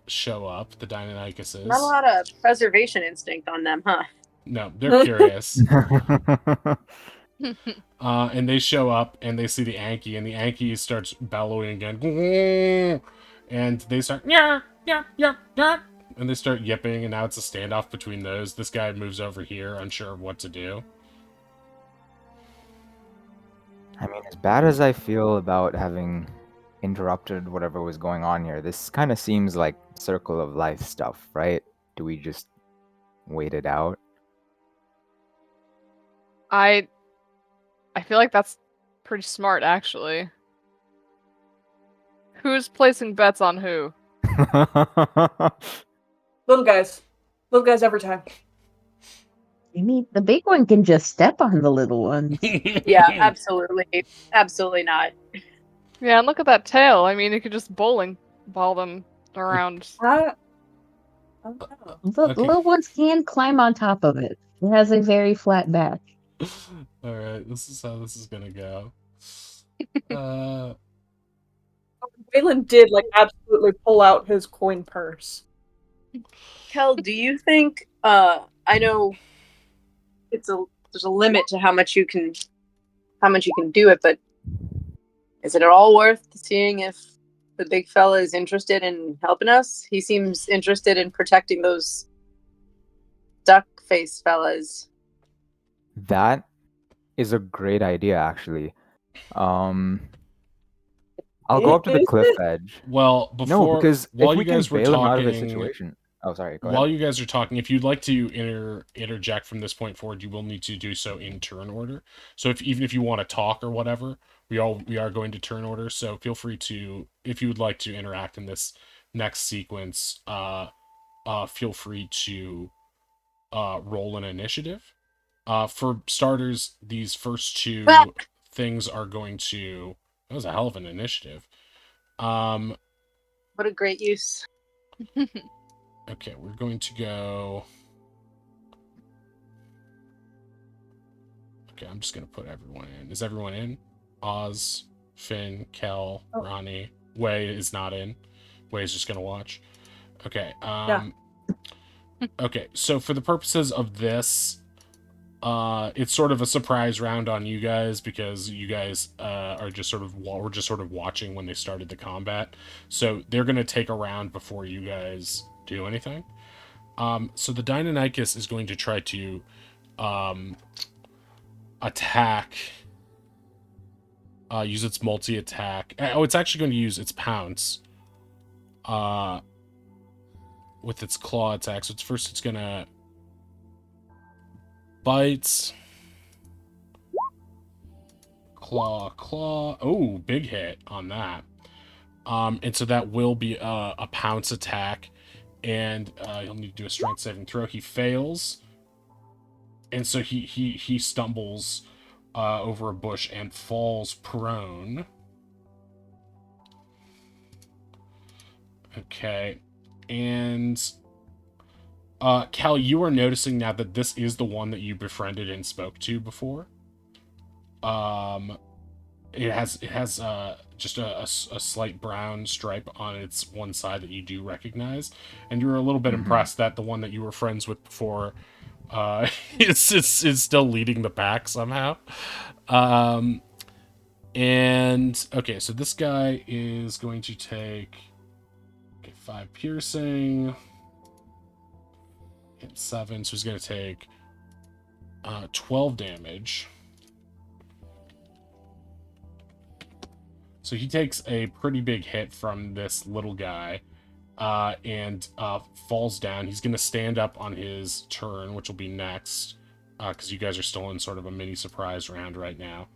show up, the Deinonychuses. Not a lot of preservation instinct on them, huh? No, they're curious. And they show up and they see the Anki, and the Anki starts bellowing again. And they start, yeah, yeah, yeah, yeah. And they start yipping, and now it's a standoff between those. This guy moves over here, unsure of what to do. I mean, as bad as I feel about having interrupted whatever was going on here, this kind of seems like circle of life stuff, right? Do we just wait it out? I feel like that's pretty smart, actually. Who's placing bets on who? Little guys every time. I mean, the big one can just step on the little ones. Yeah, absolutely not. Yeah, and look at that tail. I mean, you could just bowling ball them around. I don't know. The Okay. little ones can climb on top of it. It has a very flat back. Alright, this is how this is gonna go. Waylon did absolutely pull out his coin purse. Kel, do you think I know there's a limit to how much you can do it, but is it at all worth seeing if the big fella is interested in helping us? He seems interested in protecting those duck face fellas. That is a great idea, actually. I'll go up to the Is cliff it? edge. Well, before... No, because while if we you guys can were bail him out of his talking... situation. Oh, sorry. Go While ahead. you guys are talking, if you'd like to interject from this point forward, you will need to do so in turn order. So even if you want to talk or whatever, we are going to turn order. So feel free to, if you would like to interact in this next sequence, feel free to roll an initiative. For starters, these first two things are going to... That was a hell of an initiative. What a great use. Okay, we're going to go... Okay, I'm just going to put everyone in. Is everyone in? Oz, Finn, Kel, Ronnie. Wei is not in. Wei is just going to watch. Okay, Yeah. Okay, so for the purposes of this, it's sort of a surprise round on you guys because you guys are just sort of... We're just sort of watching when they started the combat. So they're going to take a round before you guys do anything. So the Deinonychus is going to try to attack, use its multi-attack. Oh, it's actually going to use its pounce with its claw attack. So it's going to bite, claw. Oh, big hit on that. And so that will be a pounce attack. And he'll need to do a strength saving throw. He fails, and so he stumbles over a bush and falls prone. Okay, and Cal, you are noticing now that this is the one that you befriended and spoke to before. It has just a slight brown stripe on its one side that you do recognize, and you're a little bit impressed that the one that you were friends with before is still leading the pack somehow. And okay, so this guy is going to take 5 piercing hit 7, so he's going to take 12 damage. So he takes a pretty big hit from this little guy and falls down. He's going to stand up on his turn, which will be next, because you guys are still in sort of a mini surprise round right now.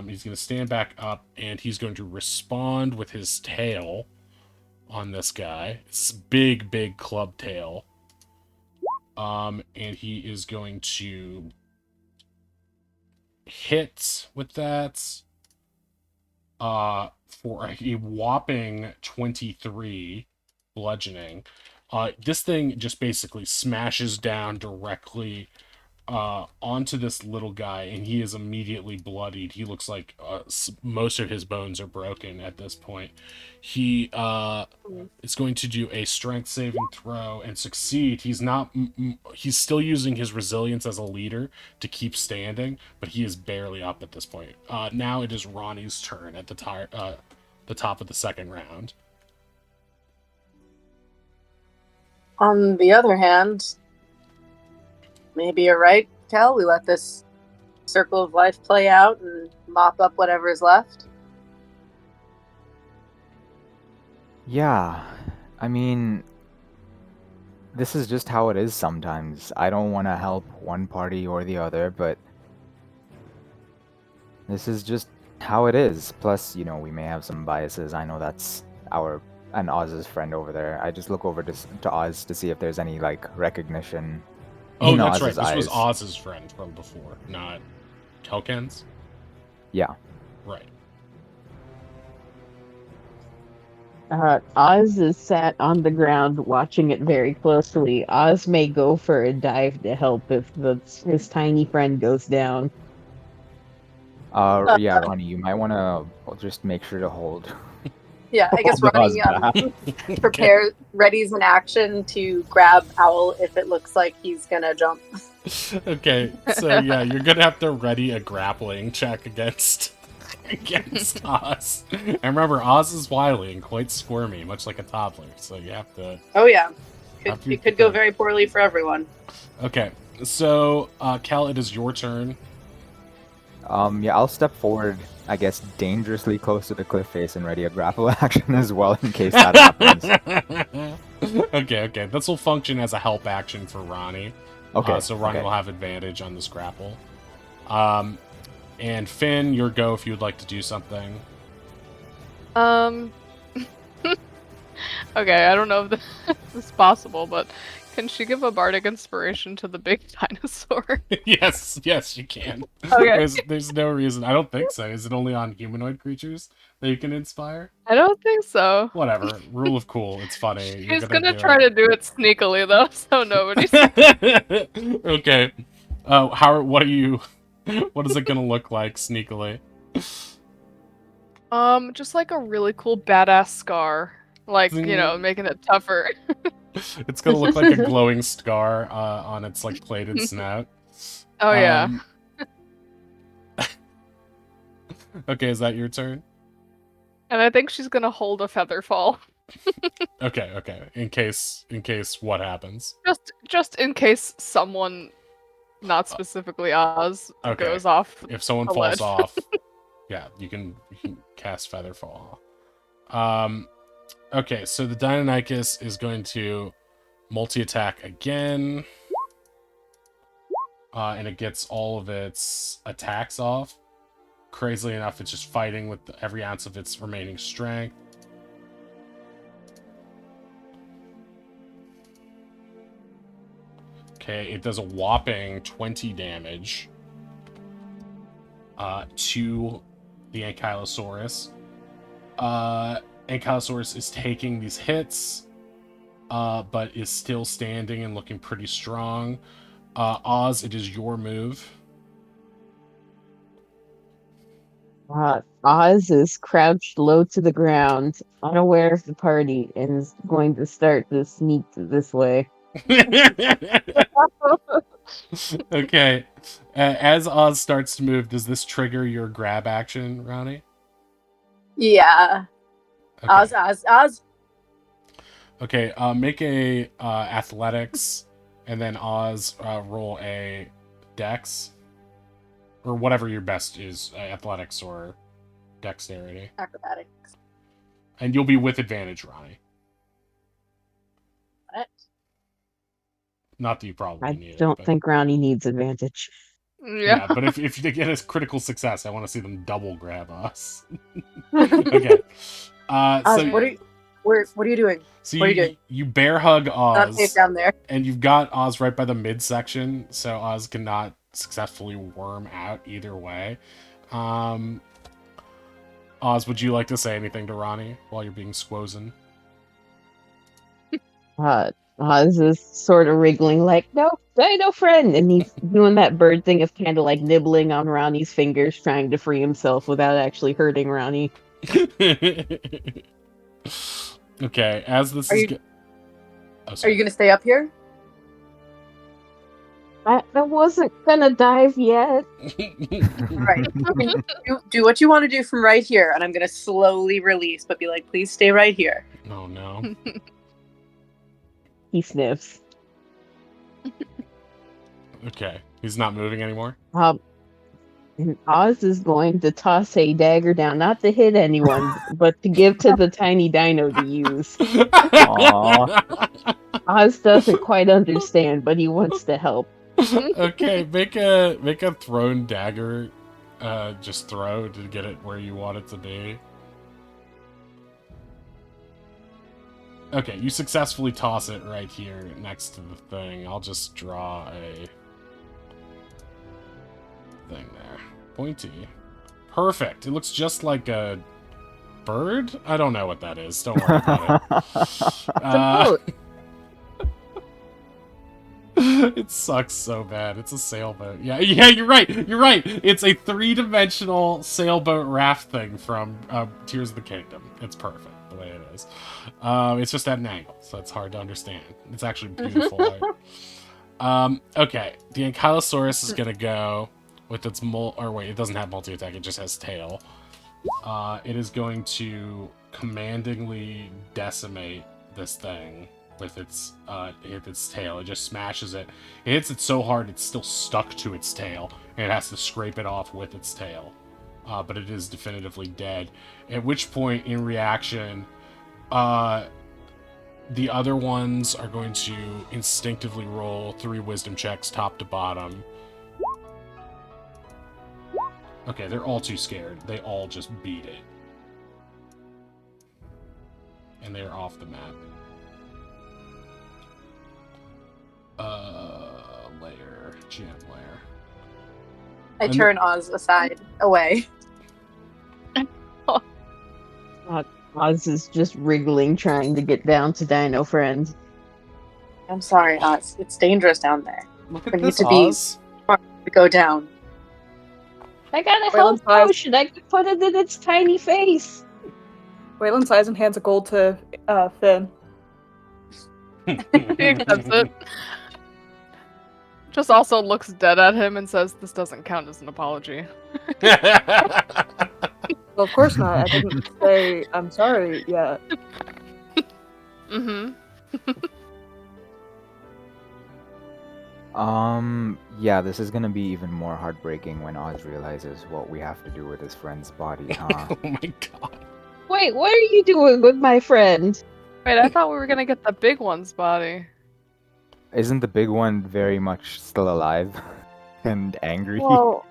He's going to stand back up, and he's going to respond with his tail on this guy. It's big, big club tail. And he is going to hit with that for a whopping 23 bludgeoning. This thing just basically smashes down directly onto this little guy, and he is immediately bloodied. He looks like most of his bones are broken at this point. He is going to do a strength saving throw and succeed. He's not. He's still using his resilience as a leader to keep standing, but he is barely up at this point. Now it is Ronnie's turn at the top of the second round. On the other hand, maybe you're right, Kel. We let this circle of life play out and mop up whatever is left. Yeah, I mean, this is just how it is sometimes. I don't want to help one party or the other, but this is just how it is. Plus, we may have some biases. I know that's and Oz's friend over there. I just look over to Oz to see if there's any, recognition. Oh, in that's Oz's right. This was eyes. Oz's friend from before, not Kelken's. Yeah. Right. Oz is sat on the ground watching it very closely. Oz may go for a dive to help if his tiny friend goes down. Yeah, Ronnie, you might want to just make sure to hold. Yeah, I guess hold Ronnie Oz back. readies an action to grab Owl if it looks like he's gonna jump. Okay, so yeah, you're gonna have to ready a grappling check against Oz. And remember, Oz is wily and quite squirmy, much like a toddler. So you have to. Oh yeah, Have it could go very poorly for everyone. Okay, so Cal, it is your turn. Yeah, I'll step forward, I guess, dangerously close to the cliff face and ready a grapple action as well in case that happens. Okay. This will function as a help action for Ronnie. Okay. So Ronnie will have advantage on this grapple. And Finn, your go if you'd like to do something. Okay, I don't know if this is possible, but can she give a bardic inspiration to the big dinosaur? Yes, you can. Okay. There's no reason. I don't think so. Is it only on humanoid creatures that you can inspire? I don't think so. Whatever. Rule of cool. It's funny. She's gonna try to do it sneakily though, so nobody's. Okay. What is it gonna look like sneakily? Just like a really cool badass scar. Like, making it tougher. It's gonna look like a glowing scar on its plated snout. Oh yeah. Okay, is that your turn? And I think she's gonna hold a feather fall. Okay. In case what happens? Just in case someone, not specifically Oz, goes off. If someone a falls ledge. off, yeah, you can cast feather fall. Okay, so the Deinonychus is going to multi-attack again. And it gets all of its attacks off. Crazily enough, it's just fighting with every ounce of its remaining strength. Okay, it does a whopping 20 damage to the Ankylosaurus. Ankylosaurus is taking these hits, but is still standing and looking pretty strong. Oz, it is your move. Oz is crouched low to the ground, unaware of the party, and is going to start to sneak this way. Okay. As Oz starts to move, does this trigger your grab action, Ronnie? Yeah. Okay. Oz. Okay, make a athletics And then Oz, roll a dex. Or whatever your best is, athletics or dexterity. Acrobatics. And you'll be with advantage, Ronnie. What? Not that you probably I need it. don't But... think Ronnie needs advantage. Yeah, but if they get a critical success, I want to see them double grab us. Okay. Oz, So what are you doing? So What are you doing? you bear hug Not safe Oz, down there. and you've got Oz right by the midsection, so Oz cannot successfully worm out either way. Oz, would you like to say anything to Ronnie while you're being squozen? Oz is sort of wriggling like, no, no friend. And he's doing that bird thing of kind of like nibbling on Ronnie's fingers, trying to free himself without actually hurting Ronnie. Okay, as this Are is... you- Oh, Are sorry. you gonna stay up here? I wasn't gonna dive yet. Right. Do what you want to do from right here, and I'm gonna slowly release, but be like, please stay right here. Oh, no. He sniffs. Okay, he's not moving anymore? And Oz is going to toss a dagger down, not to hit anyone, but to give to the tiny dino to use. Aw. Oz doesn't quite understand, but he wants to help. Okay, make a thrown dagger, just throw to get it where you want it to be. Okay, you successfully toss it right here next to the thing. I'll just draw a thing there. Pointy. Perfect. It looks just like a bird? I don't know what that is. Don't worry about it. It sucks so bad. It's a sailboat. Yeah, you're right. You're right. It's a 3-dimensional sailboat raft thing from Tears of the Kingdom. It's perfect the way it is. It's just at an angle, so it's hard to understand. It's actually beautiful art. Okay, the Ankylosaurus is gonna go with its it doesn't have multi-attack. It just has tail. It is going to commandingly decimate this thing with its tail. It just smashes it. It hits it so hard it's still stuck to its tail, and it has to scrape it off with its tail. But it is definitively dead. At which point, in reaction, the other ones are going to instinctively roll 3 wisdom checks top to bottom. Okay, they're all too scared. They all just beat it. And they are off the map. Layer. Jam layer. I turn Oz aside, away. Oz is just wriggling, trying to get down to Dino Friend. I'm sorry, Oz. It's dangerous down there. Look We at need this, to be Oz. smart to go down. I got a Wayland's health potion. I can put it in its tiny face. Wayland sighs and hands a gold to Finn. He accepts it. Just also looks dead at him and says, "This doesn't count as an apology." Well, of course not. I didn't say I'm sorry yet. Mm-hmm. Yeah, this is gonna be even more heartbreaking when Oz realizes what we have to do with his friend's body, huh? Oh my god. Wait, what are you doing with my friend? Wait, I thought we were gonna get the big one's body. Isn't the big one very much still alive and angry? Well,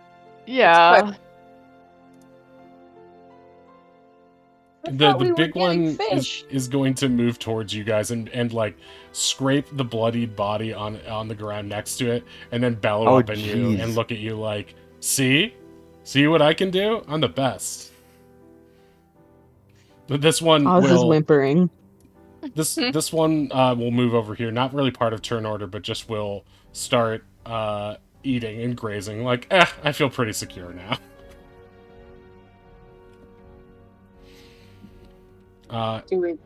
yeah. The we were big getting one fish. is going to move towards you guys and like scrape the bloodied body on the ground next to it, and then bellow Oh, up at you jeez. and look at you like, see what I can do? I'm the best. But this one Oz is will whimpering. this one will move over here. Not really part of turn order, but just will start eating and grazing. Like, I feel pretty secure now. Do we?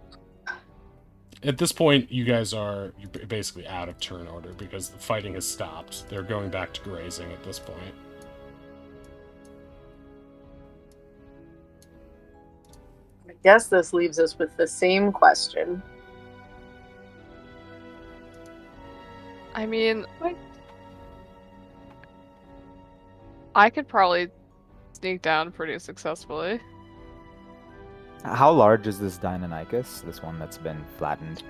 At this point, you're basically out of turn order because the fighting has stopped. They're going back to grazing at this point. I guess this leaves us with the same question. I mean, I could probably sneak down pretty successfully. How large is this Deinonychus? This one that's been flattened.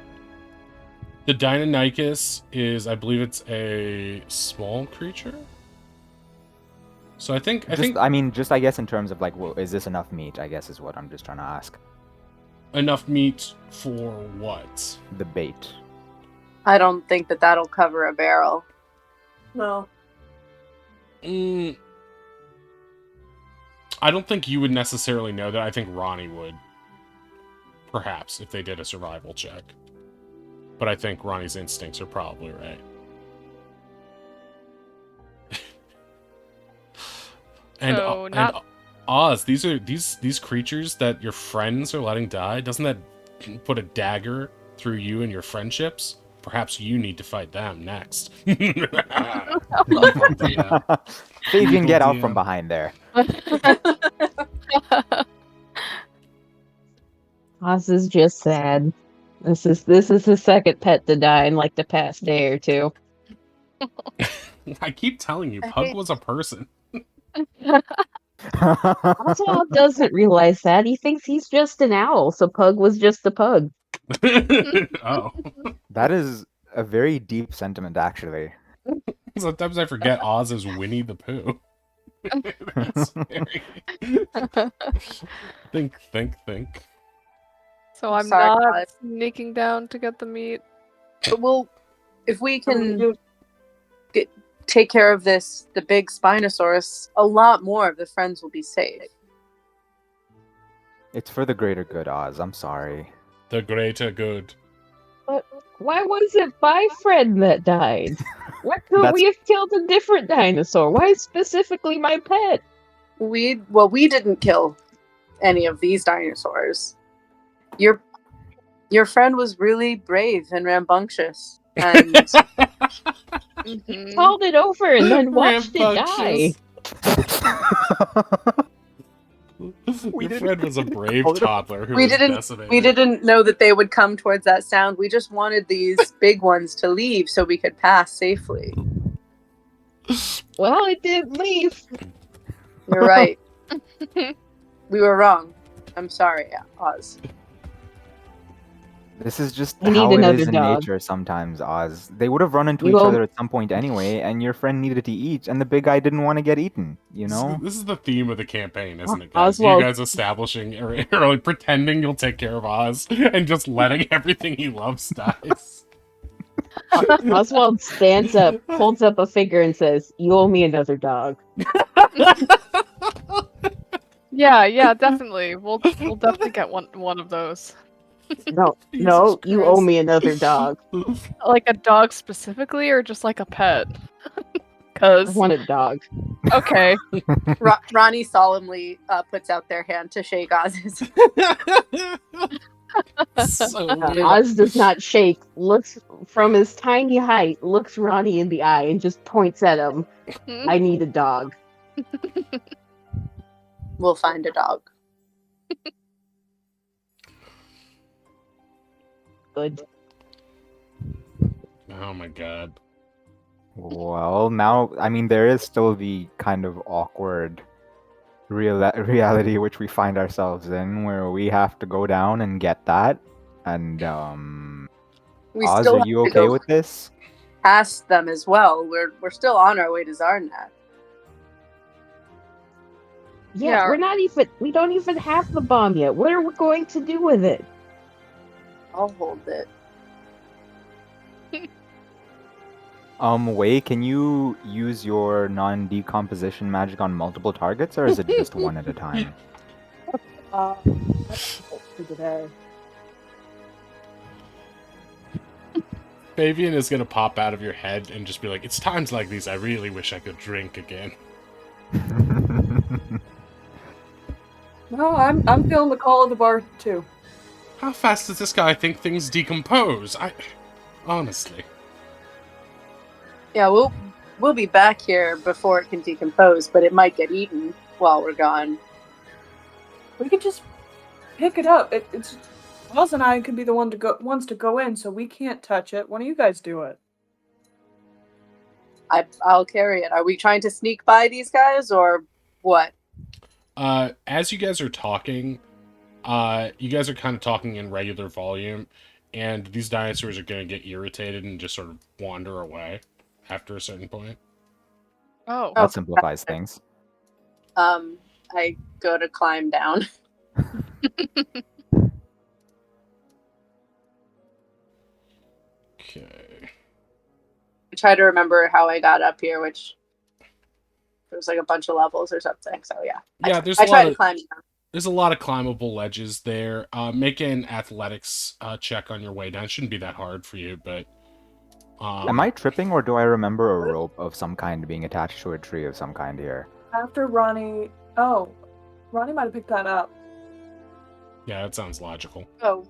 The Deinonychus is, I believe, it's a small creature. So I think I guess in terms of like, well, is this enough meat? I guess is what I'm just trying to ask. enough meat for what? The bait. I don't think that that'll cover a barrel. No. I don't think you would necessarily know that. I think Ronnie would. Perhaps, if they did a survival check. But I think Ronnie's instincts are probably right. And Oz, these creatures that your friends are letting die, doesn't that put a dagger through you and your friendships? Perhaps you need to fight them next. Fabian, get out from behind there. Oz is just sad. This is his second pet to die in like the past day or two. I keep telling you, Pug was a person. Oswald doesn't realize that. He thinks he's just an owl, so Pug was just a pug. Oh. That is a very deep sentiment, actually. Sometimes I forget Oz is Winnie the Pooh. That's very... Think. So I'm Sorry, not guys. sneaking down to get the meat. But if we can take care of the big Spinosaurus, a lot more of the friends will be safe. It's for the greater good, Oz. I'm sorry. The greater good. But why was it my friend that died? Why couldn't we have killed a different dinosaur? Why specifically my pet? We didn't kill any of these dinosaurs. Your friend was really brave and rambunctious, and Called it over and then watched it die. Your friend was a brave toddler who we was didn't decimated. we didn't know that they would come towards that sound. We just wanted these big ones to leave so we could pass safely. Well, it didn't leave. You're right. We were wrong. I'm sorry, Oz. This is just I need how it another is in dog. nature sometimes, Oz. They would have run into You each know- other at some point anyway, and your friend needed to eat, and the big guy didn't want to get eaten, you know? This is the theme of the campaign, isn't it, guys? Oswald- You guys establishing or like pretending you'll take care of Oz and just letting everything he loves dies. Oswald stands up, holds up a finger, and says, "You owe me another dog." Yeah, definitely. We'll definitely get one of those. No, Jesus you Christ. owe me another dog. Like a dog specifically, or just like a pet? I Cause want a dog. okay, Ronnie solemnly puts out their hand to shake Oz's. So weird. Oz does not shake. Looks from his tiny height. Looks Ronnie in the eye and just points at him. I need a dog. We'll find a dog. Good. Oh my god. Well, now, I mean, there is still the kind of awkward reality which we find ourselves in, where we have to go down and get that. And, We Oz, still are have you to okay go with this? past them as well. We're still on our way to Zarnak. Yeah, Yeah. we don't even have the bomb yet. What are we going to do with it? I'll hold it. Wei, can you use your non-decomposition magic on multiple targets, or is it just one at a time? For today. Fabian is gonna pop out of your head and just be like, "It's times like these I really wish I could drink again." No, I'm feeling the call of the bar too. How fast does this guy think things decompose? Honestly. Yeah, we'll be back here before it can decompose, but it might get eaten while we're gone. We could just pick it up. It's Oz and I could be the ones to go in, so we can't touch it. Why don't you guys do it? I'll carry it. Are we trying to sneak by these guys or what? As you guys are talking, you guys are kind of talking in regular volume, and these dinosaurs are going to get irritated and just sort of wander away after a certain point. Oh. That simplifies things. I go to climb down. Okay. I try to remember how I got up here, which there was like a bunch of levels or something. So yeah. Yeah, I try to climb down. There's a lot of climbable ledges there. Make an athletics check on your way down. It shouldn't be that hard for you, but... Am I tripping, or do I remember a rope of some kind being attached to a tree of some kind here? After Ronnie... Oh, Ronnie might have picked that up. Yeah, that sounds logical. Oh,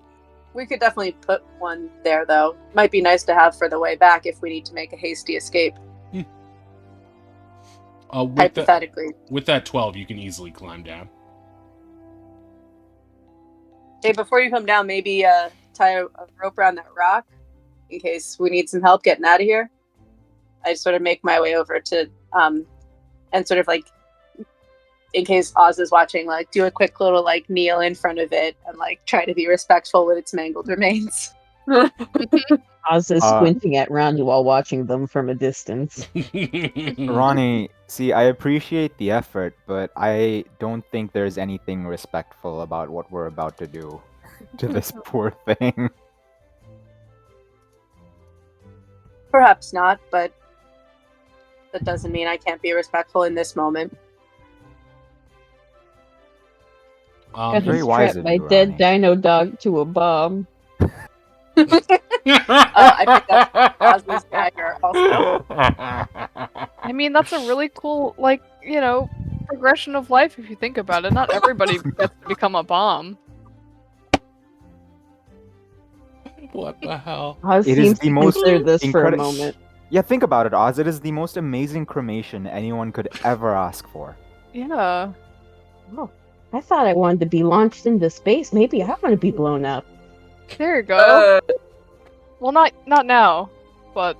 we could definitely put one there, though. Might be nice to have for the way back if we need to make a hasty escape. Hypothetically. With that 12, you can easily climb down. Hey, before you come down, maybe tie a rope around that rock in case we need some help getting out of here. I sort of make my way over to, and sort of like, in case Oz is watching, like do a quick little like kneel in front of it and like try to be respectful with its mangled remains. Oz is squinting at Ronnie while watching them from a distance. Ronnie, see, I appreciate the effort, but I don't think there's anything respectful about what we're about to do to this poor thing. Perhaps not, but that doesn't mean I can't be respectful in this moment. Very wise of my you, dead Ronnie. dino dog to a bomb. I picked up Oz's dagger also. I mean, that's a really cool, like, you know, progression of life if you think about it. Not everybody gets to become a bomb. What the hell? Oz It is seems the to most consider this for a incredi- moment. Yeah, think about it, Oz. It is the most amazing cremation anyone could ever ask for. Yeah. Oh, I thought I wanted to be launched into space. Maybe I want to be blown up. There you go. Well, not now, but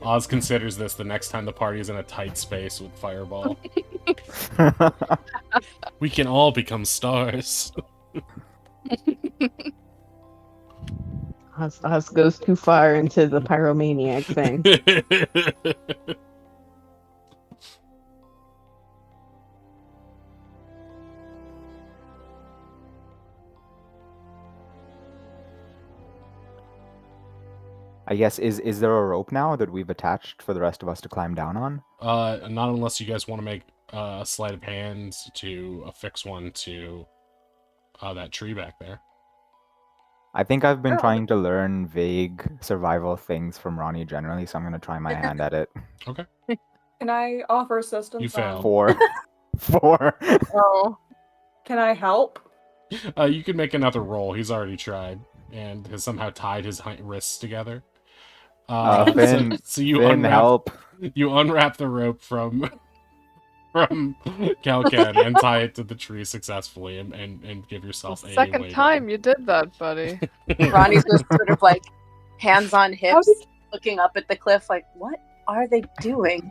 Oz considers this the next time the party is in a tight space with Fireball. We can all become stars. Oz goes too far into the pyromaniac thing. I guess, is there a rope now that we've attached for the rest of us to climb down on? Not unless you guys want to make a sleight of hand to affix one to that tree back there. I think I've been Oh. trying to learn vague survival things from Ronnie generally, so I'm going to try my hand at it. Okay. Can I offer assistance? You failed. 4. 4. oh, Can I help? You can make another roll. He's already tried and has somehow tied his wrists together. Finn, so you Finn, unwrap help. you unwrap the rope from Calcan and tie it to the tree successfully and give yourself the a second way time you did that, buddy. Ronnie's just sort of like hands on How hips, did, looking up at the cliff, like, what are they doing?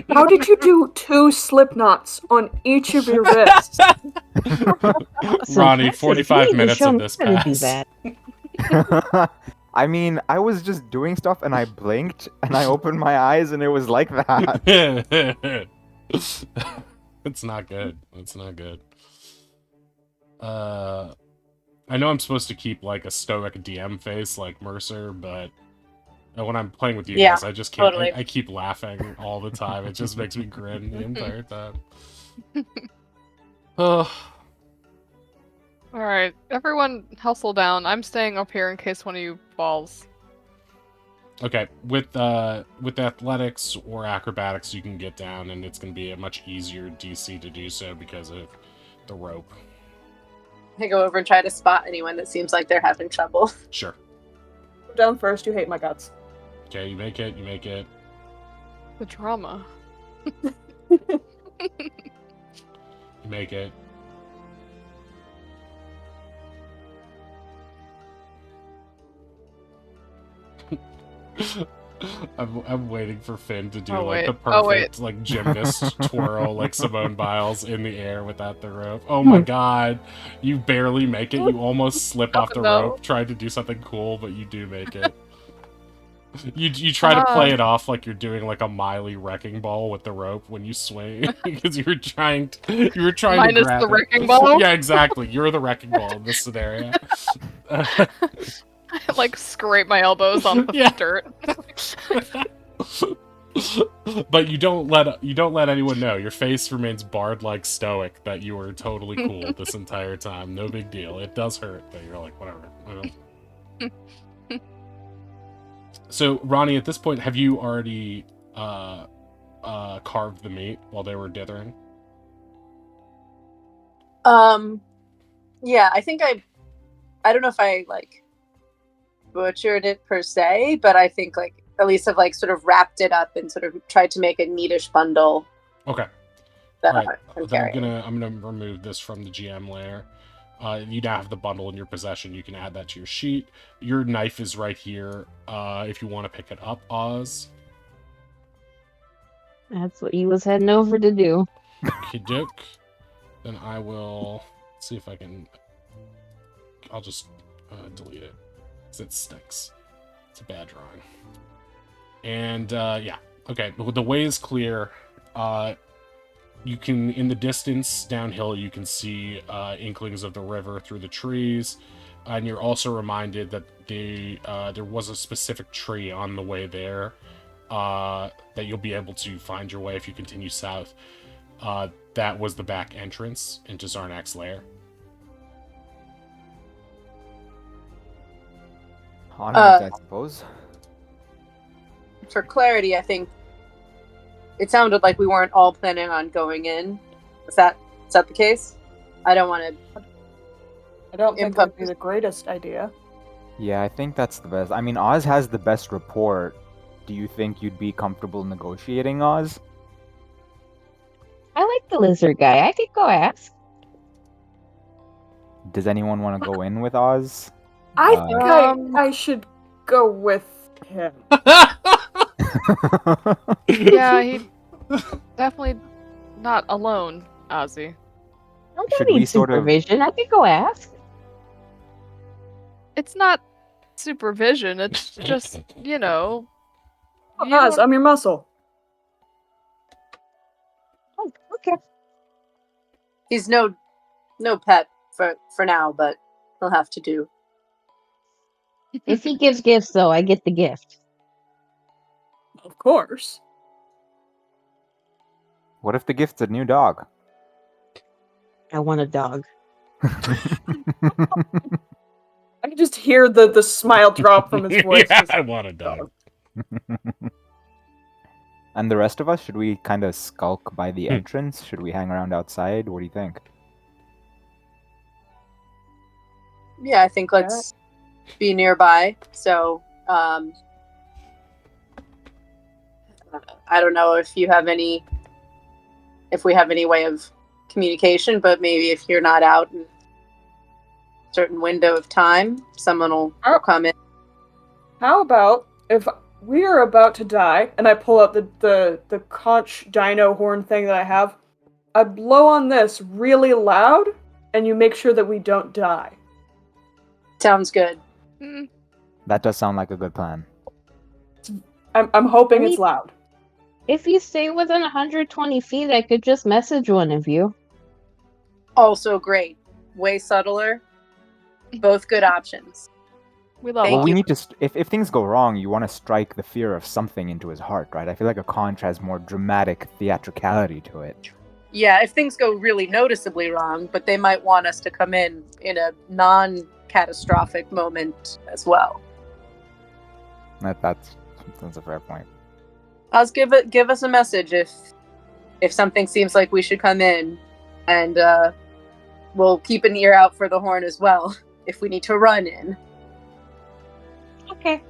how did you do 2 slip knots on each of your wrists? Ronnie, Impressive. 45 You need to minutes show of me this how to do pass. that. I mean, I was just doing stuff and I blinked and I opened my eyes and it was like that. It's not good. It's not good. I know I'm supposed to keep like a stoic DM face like Mercer, but when I'm playing with you Yeah, guys, I just can't. totally. I keep laughing all the time. It just makes me grin the entire time. Oh, Alright, everyone hustle down. I'm staying up here in case one of you falls. okay. With athletics or acrobatics, you can get down, and it's going to be a much easier DC to do so because of the rope. I go over and try to spot anyone that seems like they're having trouble. Sure. Go down first, you hate my guts. Okay, you make it. You make it. The drama. You make it. I'm waiting for Finn to do Oh, like the wait. Oh, wait. perfect like gymnast twirl like Simone Biles in the air without the rope. Oh my god. You barely make it. You almost slip off the no. rope trying to do something cool, but you do make it. You try to play it off like you're doing like a Miley wrecking ball with the rope when you swing because you were trying to Minus grab the it. wrecking ball? Yeah, exactly. You're the wrecking ball in this scenario. I like scrape my elbows on the Yeah. dirt. But you don't let anyone know. Your face remains barred like stoic that you were totally cool this entire time. No big deal. It does hurt, but you're like, whatever. So, Ronnie, at this point, have you already carved the meat while they were dithering? Yeah, I think I don't know if I like butchered it per se, but I think like at least I've like sort of wrapped it up and sort of tried to make a neatish bundle. Okay. That All right. I'm Then carrying. I'm gonna remove this from the GM layer. You now have the bundle in your possession. You can add that to your sheet. Your knife is right here. If you want to pick it up, Oz. That's what he was heading over to do. Kiduk. Then I will see if I can. I'll just delete it because it stinks. It's a bad drawing. And yeah, okay. The way is clear. You can, in the distance downhill, you can see inklings of the river through the trees, and you're also reminded that there was a specific tree on the way there that you'll be able to find your way if you continue south. That was the back entrance into Zarnak's lair. Onwards, I suppose. For clarity, I think it sounded like we weren't all planning on going in. Is that the case? I don't want to. I don't think that'd be the greatest idea. Yeah, I think that's the best. I mean, Oz has the best report. Do you think you'd be comfortable negotiating, Oz? I like the lizard guy. I could go ask. Does anyone want to go in with Oz? I think I should go with him. Yeah, he definitely not alone, Ozzy. I Should don't we need sort of- supervision. I could go ask. It's not supervision. It's just, you know. you Oz, don't- I'm your muscle. Oh, okay. He's no pet for now, but he'll have to do. If he gives gifts, though, I get the gift. Of course. What if the gift's a new dog? I want a dog. I can just hear the smile drop from his voice. Yeah, Just- I want a dog. And the rest of us, should we kind of skulk by the entrance? Should we hang around outside? What do you think? Yeah, I think let's be nearby. So, I don't know if you have if we have any way of communication, but maybe if you're not out in a certain window of time, someone will come in. How about if we are about to die, and I pull out the conch dino horn thing that I have, I blow on this really loud, and you make sure that we don't die. Sounds good. Mm, That does sound like a good plan. I'm hoping it's loud. If you stay within 120 feet, I could just message one of you. Also great. Way subtler. Both good options. we love Thank Well, we you. need to. If things go wrong, you want to strike the fear of something into his heart, right? I feel like a conch has more dramatic theatricality to it. Yeah, if things go really noticeably wrong, but they might want us to come in a non-catastrophic moment as well. That's a fair point. I'll give us a message if something seems like we should come in, and we'll keep an ear out for the horn as well if we need to run in. Okay.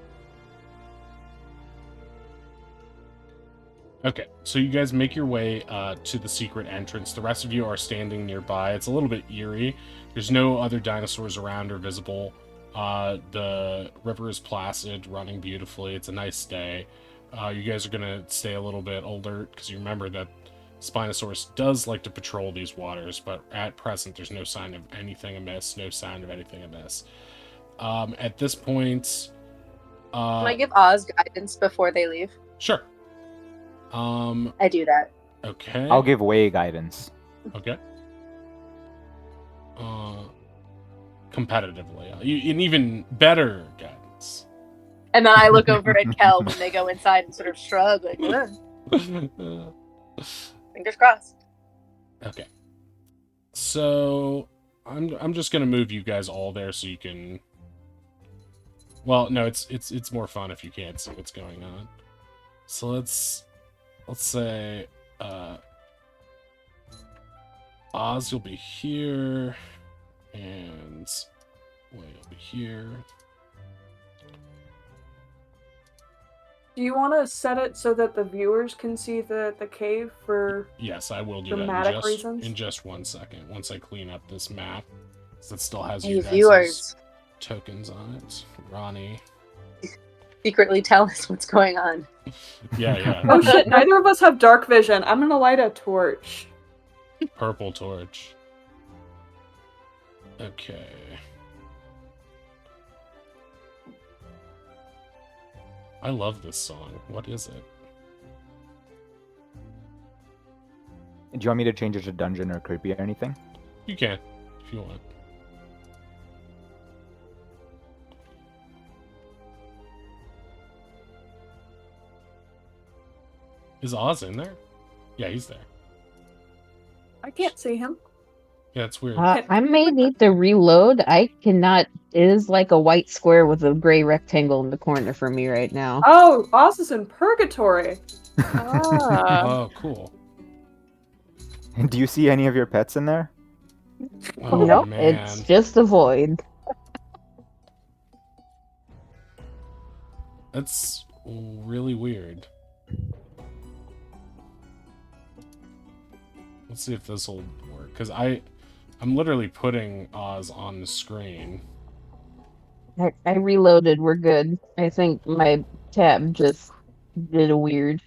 Okay, so you guys make your way to the secret entrance. The rest of you are standing nearby. It's a little bit eerie. There's no other dinosaurs around or visible. The river is placid, running beautifully. It's a nice day. You guys are gonna stay a little bit alert because you remember that Spinosaurus does like to patrol these waters, but at present there's no sign of anything amiss, no sign of anything amiss. At this point, Can I give Oz guidance before they leave? sure. I do that. Okay. I'll give Way guidance. Okay. Competitively, an even better guidance. And then I look over at Kel when they go inside and sort of shrug, like, "Ugh, fingers crossed." Okay. So I'm just gonna move you guys all there so you can. Well, no, it's more fun if you can't see what's going on. So let's say Oz, you'll be here, and Way, you'll be here. Do you want to set it so that the viewers can see the cave for... Yes, I will do dramatic that reasons? in just 1 second. Once I clean up this map, so it still has Hey, you guys' viewers, tokens on it. Ronnie. secretly tell us what's going on. Yeah. Oh shit, neither of us have dark vision. I'm gonna light a torch. Purple torch. Okay. I love this song. What is it? Do you want me to change it to dungeon or creepy or anything? You can, if you want. Is Oz in there? Yeah, he's there. I can't see him. Yeah, it's weird. I may need to reload. I cannot. It is like a white square with a gray rectangle in the corner for me right now. Oh, Oz is in purgatory. Ah. Oh, cool. And do you see any of your pets in there? Oh, Nope, man. it's just a void. That's really weird. Let's see if this will work, because I'm literally putting Oz on the screen. I reloaded. We're good. I think my tab just did a weird.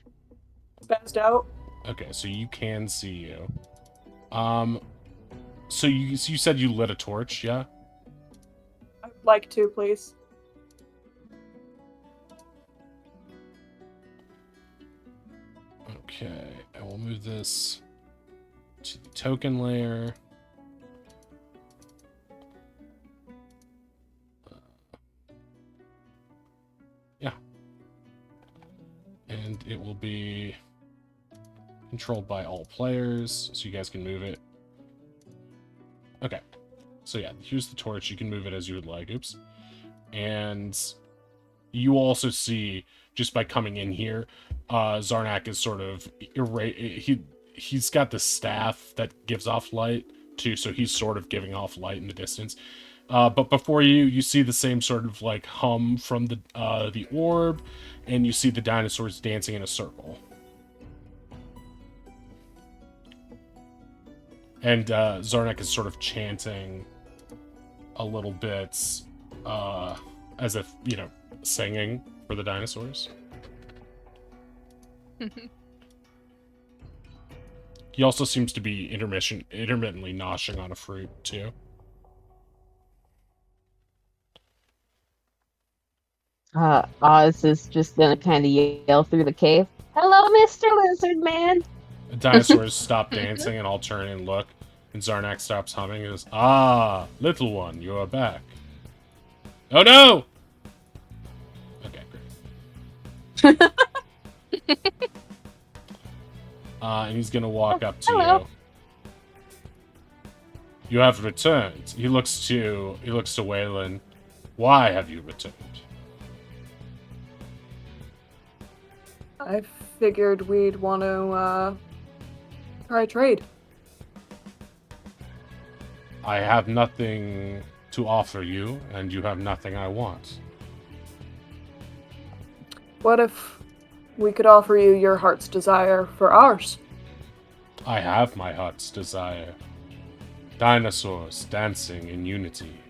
Spazzed out. Okay, so you can see you. So you said you lit a torch, yeah? I'd like to, please. Okay, I will move this to the token layer. Yeah. And it will be controlled by all players, so you guys can move it. Okay. So yeah, here's the torch. You can move it as you would like. Oops. And you also see, just by coming in here, Zarnak is sort of he's got the staff that gives off light too, so he's sort of giving off light in the distance. But before you see the same sort of like hum from the orb, and you see the dinosaurs dancing in a circle. And Zarnak is sort of chanting a little bit, as if, singing for the dinosaurs. He also seems to be intermittently noshing on a fruit, too. Oz is just gonna kind of yell through the cave. Hello, Mr. Lizard Man. The dinosaurs stop dancing and all turn and look. And Zarnak stops humming and goes, "Ah, little one, you are back." Oh no! Okay, great. And he's gonna walk up to hello. you. You have returned. He looks to Waylon. Why have you returned? I figured we'd want to try trade. I have nothing to offer you, and you have nothing I want. What if we could offer you your heart's desire for ours? I have my heart's desire. Dinosaurs dancing in unity.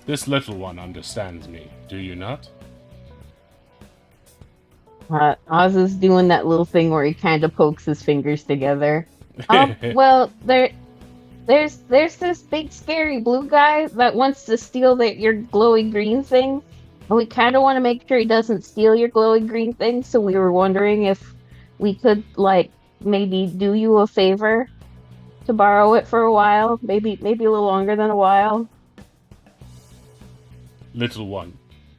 This little one understands me, do you not? Oz is doing that little thing where he kind of pokes his fingers together. Well, there's this big scary blue guy that wants to steal your glowy green thing. And we kind of want to make sure he doesn't steal your glowy green thing, so we were wondering if we could, like, maybe do you a favor to borrow it for a while, maybe a little longer than a while. Little one,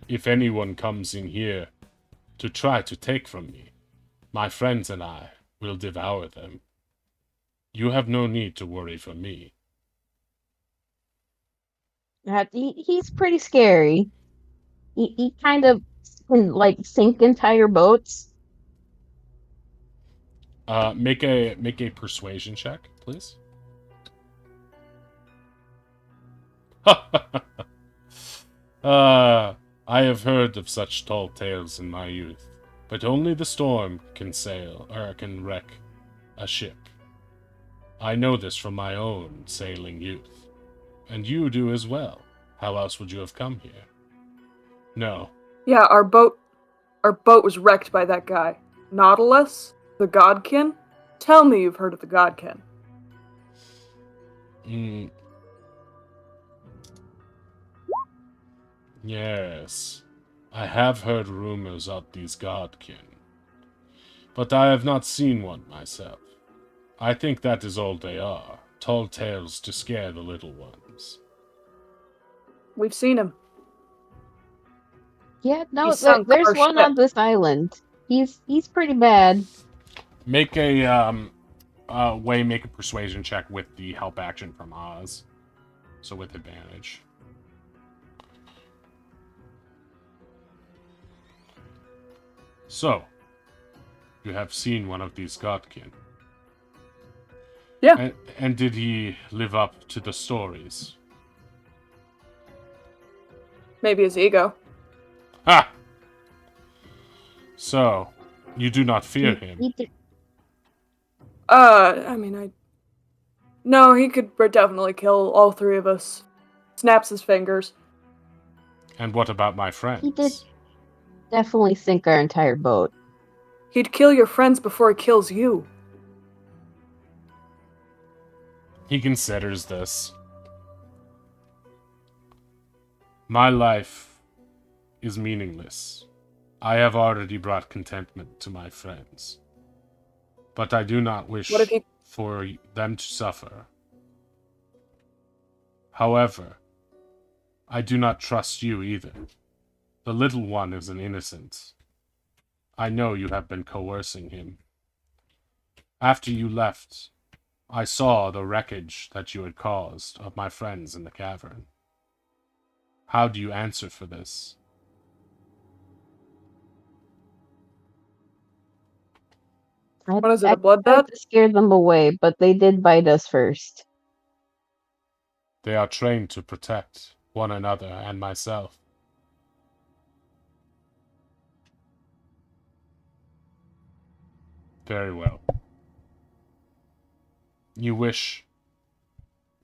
if anyone comes in here to try to take from me, my friends and I will devour them. You have no need to worry for me. He's pretty scary. He kind of can, like, sink entire boats. Make a persuasion check, please. I have heard of such tall tales in my youth, but only the storm can can wreck a ship. I know this from my own sailing youth, and you do as well. How else would you have come here? No. Yeah, our boat was wrecked by that guy. Nautilus? The Godkin? Tell me you've heard of the Godkin. Yes, I have heard rumors of these Godkin, but I have not seen one myself. I think that is all they are, tall tales to scare the little ones. We've seen him. Yeah, no, He sunk there's our one ship. on this island. He's pretty bad. Make a make a persuasion check with the help action from Oz, so with advantage. So, you have seen one of these Godkin. Yeah. And did he live up to the stories? Maybe his ego. Ha! So, you do not fear him? No, he could definitely kill all three of us. Snaps his fingers. And what about my friends? He did definitely sink our entire boat. He'd kill your friends before he kills you. He considers this. My life is meaningless. I have already brought contentment to my friends. But I do not wish for them to suffer. However, I do not trust you either. The little one is an innocent. I know you have been coercing him. After you left, I saw the wreckage that you had caused of my friends in the cavern. How do you answer for this? What is it, a I bloodbath? tried to scare them away, but they did bite us first. They are trained to protect one another and myself. Very well. You wish...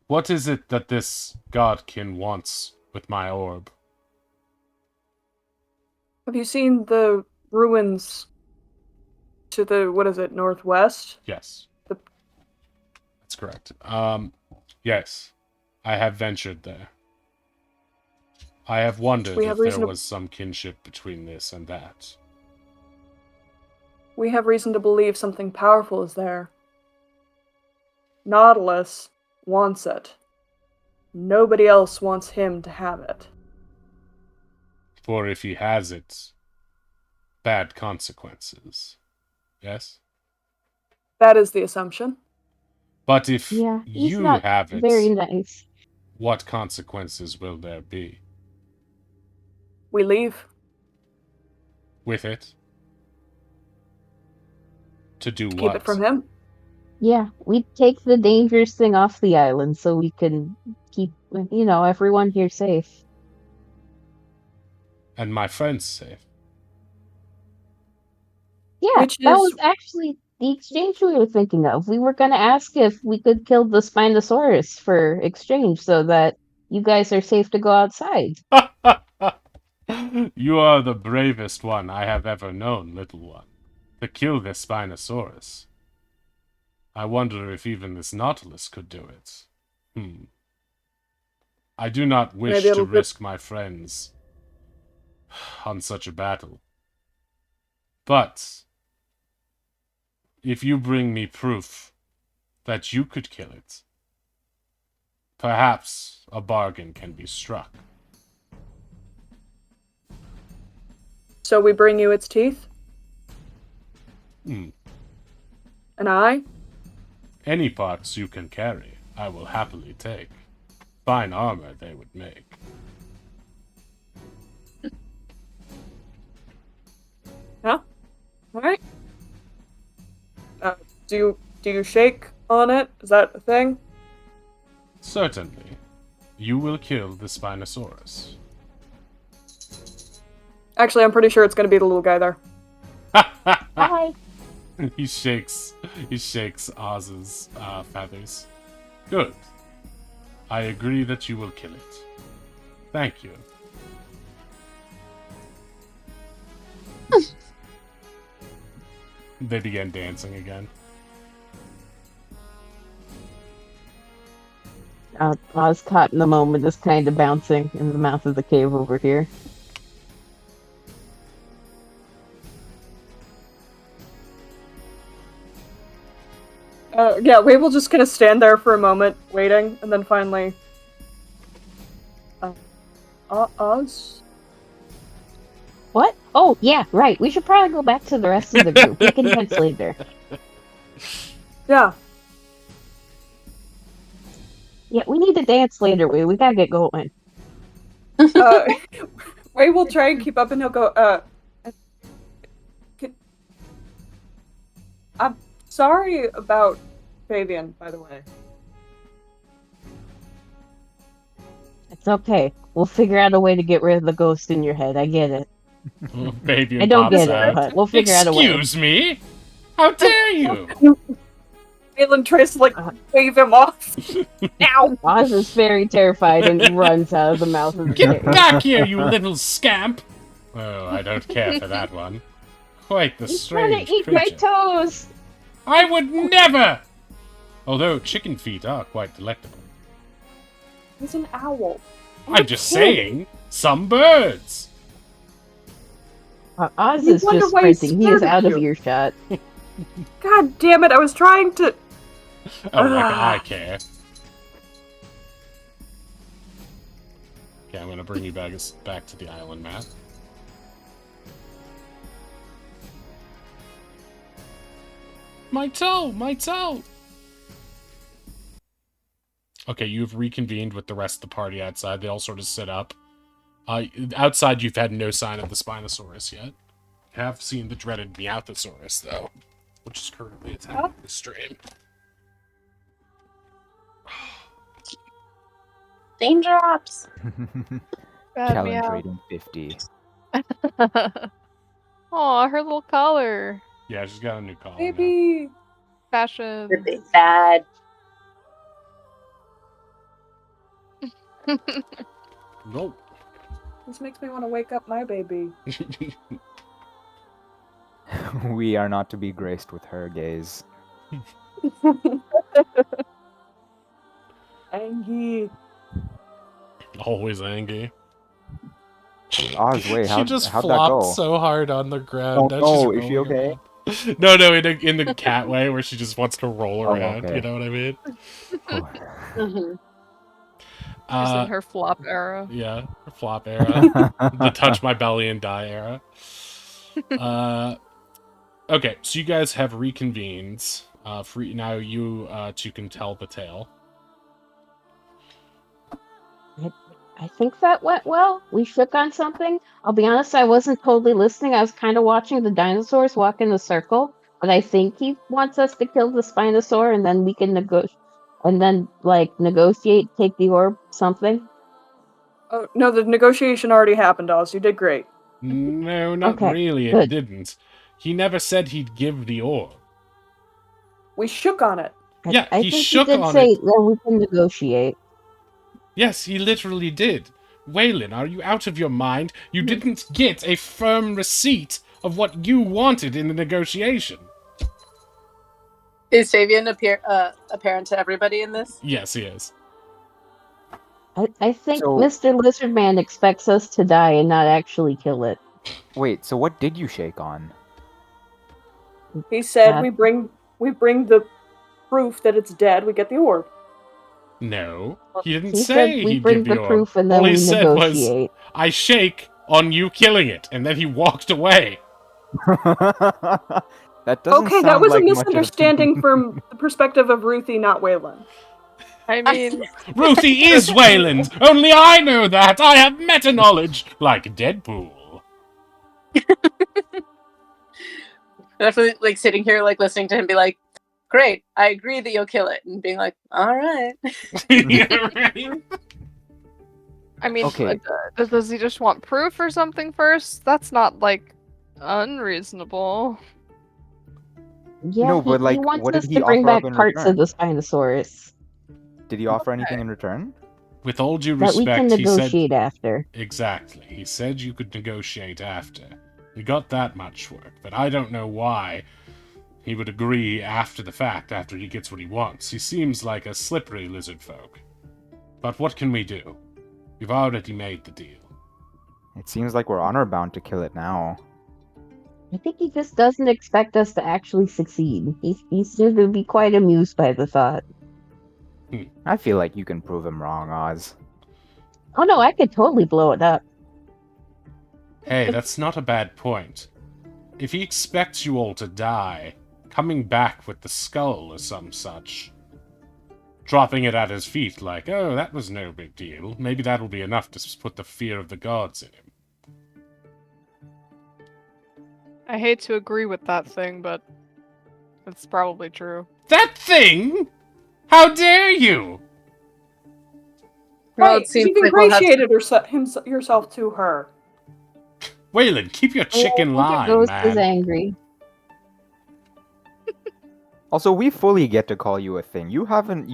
What is it that this Godkin wants with my orb? Have you seen the ruins to the, northwest? Yes. That's correct. Yes. I have ventured there. I have wondered if there was some kinship between this and that. We have reason to believe something powerful is there. Nautilus wants it. Nobody else wants him to have it. For if he has it, bad consequences. Yes? That is the assumption. But if he's you not have it, very nice. What consequences will there be? We leave. With it? To do what? Keep it from him. Yeah, we take the dangerous thing off the island so we can keep, everyone here safe. And my friends safe. Yeah, that was actually the exchange we were thinking of. We were going to ask if we could kill the Spinosaurus for exchange so that, you guys are safe to go outside. You are the bravest one I have ever known, little one. To kill this Spinosaurus. I wonder if even this Nautilus could do it. I do not wish Maybe to it'll risk my friends on such a battle. But if you bring me proof that you could kill it, perhaps a bargain can be struck. So we bring you its teeth? Hmm. An eye? Any parts you can carry, I will happily take. Fine armor they would make. Huh? Alright. Do you shake on it? Is that a thing? Certainly. You will kill the Spinosaurus. Actually, I'm pretty sure it's gonna be the little guy there. Hi. He shakes Oz's feathers. Good. I agree that you will kill it. Thank you. They began dancing again. Oz caught in the moment is kind of bouncing in the mouth of the cave over here. Yeah, we will just kind of stand there for a moment, waiting, and then finally... Oz? What? Oh, yeah, right. We should probably go back to the rest of the group. We can dance later. Yeah. Yeah, we need to dance later. We gotta get going. Wei will try and keep up, and he'll go, I'm sorry about Fabian, by the way. It's okay. We'll figure out a way to get rid of the ghost in your head. I get it. Baby I don't pops get out. it, but we'll figure out a way. Excuse me? How dare you? Aelin tries to, wave him off. Ow! Oz is very terrified and runs out of the mouth of the Get cave. back here, you little scamp! Oh, I don't care for that one. Quite the He's trying strange to eat my creature. toes! I would never! Although chicken feet are quite delectable. He's an owl. I'm just saying, some birds! Oz You is wonder just why he's sprinting. He is scared of out of you. earshot. God damn it, I was trying to... Oh, like I care. Okay, I'm gonna bring you back to the island map. My toe! My toe! Okay, you've reconvened with the rest of the party outside. They all sort of sit up. Outside, you've had no sign of the Spinosaurus yet. You have seen the dreaded Meowthosaurus, though, which is currently attacking the stream. Raindrops. Bad Challenge meow. rating 50. Aw, her little collar. Yeah, she's got a new collar now. Baby! Fashion. Really bad. Nope. This makes me want to wake up my baby. We are not to be graced with her gaze. Angie. Always angry. Oz, wait, She just how'd that flopped go? so hard on the ground. Oh, Now she's no, is she rolling okay? around. No, in the cat way where she just wants to roll Oh, around. okay. You know what I mean? Oh. Mhm. She's in her flop era. Yeah, her flop era. The touch my belly and die era. Okay, so you guys have reconvened. Now you two can tell the tale. I think that went well. We shook on something. I'll be honest, I wasn't totally listening. I was kind of watching the dinosaurs walk in a circle. But I think he wants us to kill the Spinosaur, and then we can negotiate. And then, negotiate, take the orb, something. Oh, no, the negotiation already happened, Oz. You did great. No, not Okay, really. It good. didn't. He never said he'd give the orb. We shook on it. Yeah, I he think shook he did on say it. then we can negotiate. Yes, he literally did. Waylon, are you out of your mind? You didn't get a firm receipt of what you wanted in the negotiation. Is Fabian apparent to everybody in this? Yes, he is. I think So- Mr. Lizardman expects us to die and not actually kill it. Wait, so what did you shake on? He said Uh, we bring the proof that it's dead, we get the orb. No, he didn't He say said we he'd bring give the the orb. proof and then All he we said was, negotiate. I shake on you killing it, and then he walked away. That doesn't Okay, sound that was like a much of- misunderstanding from the perspective of Ruthie, not Waylon. I mean, Ruthie is Wayland! Only I know that! I have meta-knowledge! Like Deadpool. Definitely like sitting here like listening to him be like, great, I agree that you'll kill it, and being like, all right. Yeah, right? I mean, Okay. does he just want proof or something first? That's not like unreasonable. Yeah, No, but, he like, wants what us did he to bring offer up back in parts of return? the Spinosaurus Did he offer anything in return? With all due that we can respect, he said... negotiate after. Exactly. He said you could negotiate after. You got that much work, but I don't know why he would agree after the fact, after he gets what he wants. He seems like a slippery lizard folk. But what can we do? We've already made the deal. It seems like we're honor bound to kill it now. I think he just doesn't expect us to actually succeed. He seems to be quite amused by the thought. I feel like you can prove him wrong, Oz. Oh no, I could totally blow it up. Hey, that's not a bad point. If he expects you all to die, coming back with the skull or some such, dropping it at his feet like, oh, that was no big deal, maybe that'll be enough to put the fear of the gods in him. I hate to agree with that thing, but it's probably true. That thing? How dare you? Well, Right, it seems you've like we'll have to- ingratiated yourself to her. Wayland, keep your chick in line, Ghost is man. angry. Also, we fully get to call you a thing. You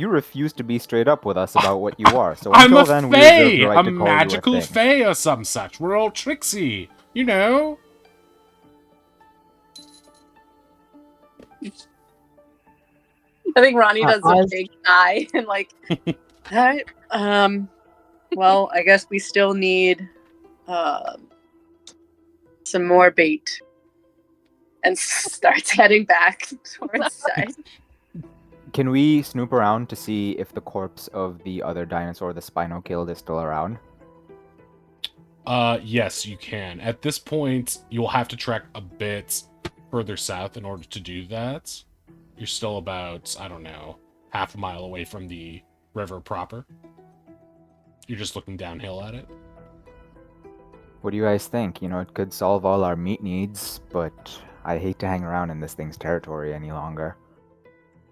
refuse to be straight up with us about what you are. So I'm until a then, we reserve fae! the right A to call magical you a thing. fae or some such. We're all tricksy. You know? I think Ronnie does a Oz- big eye and like, all right, well, I guess we still need some more bait, and starts heading back towards side. Can we snoop around to see if the corpse of the other dinosaur the Spino killed is still around? Yes, you can. At this point, you'll have to trek a bit further south in order to do that. You're still about, I don't know, half a mile away from the river proper. You're just looking downhill at it. What do you guys think? You know, it could solve all our meat needs, but I hate to hang around in this thing's territory any longer.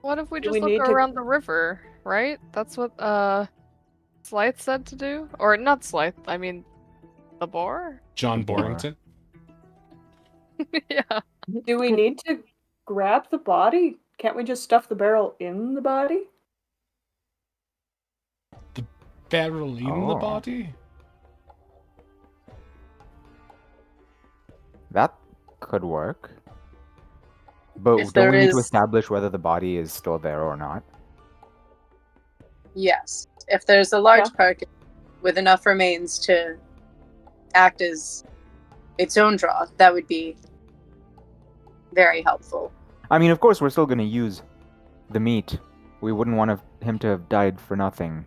What if we Do just we look need to- around the river, right? That's what Slythe said to do? Or not Slythe, I mean the boar? John Boar. Borrington? Yeah. Do we need to grab the body? Can't we just stuff the barrel in the body? Barrel in the Oh. body? That could work. But If don't we there need to is- establish whether the body is still there or not? Yes, if there's a large Yeah. carcass with enough remains to act as its own draw, that would be very helpful. I mean, of course, we're still going to use the meat. We wouldn't want him to have died for nothing.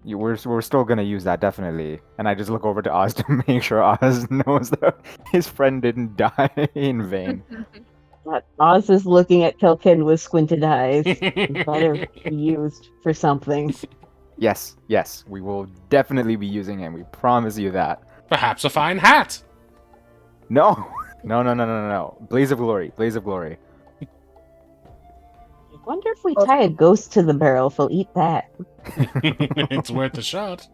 We're still going to use that, definitely. And I just look over to Oz to make sure Oz knows that his friend didn't die in vain. Oz is looking at Kelkin with squinted eyes. Better be used for something. Yes, we will definitely be using it. We promise you that. Perhaps a fine hat! No. Blaze of glory. I wonder if we tie a ghost to the barrel if he'll eat that. It's worth a shot.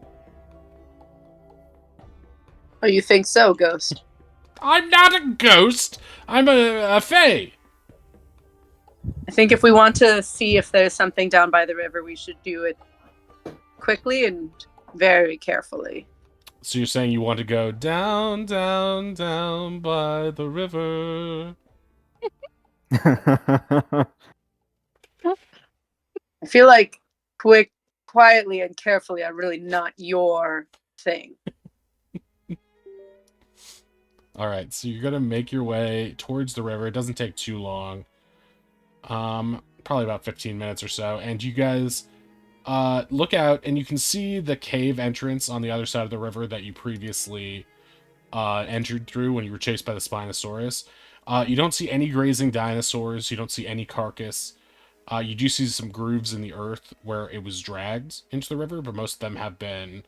Oh, you think so, Ghost? I'm not a ghost! I'm a fae! I think if we want to see if there's something down by the river, we should do it quickly and very carefully. So you're saying you want to go down, down, down by the river. I feel like quietly and carefully are really not your thing. All right, so you're gonna make your way towards the river. It doesn't take too long. Probably about 15 minutes or so. And you guys look out, and you can see the cave entrance on the other side of the river that you previously entered through when you were chased by the Spinosaurus. You don't see any grazing dinosaurs. You don't see any carcass. You do see some grooves in the earth where it was dragged into the river, but most of them have been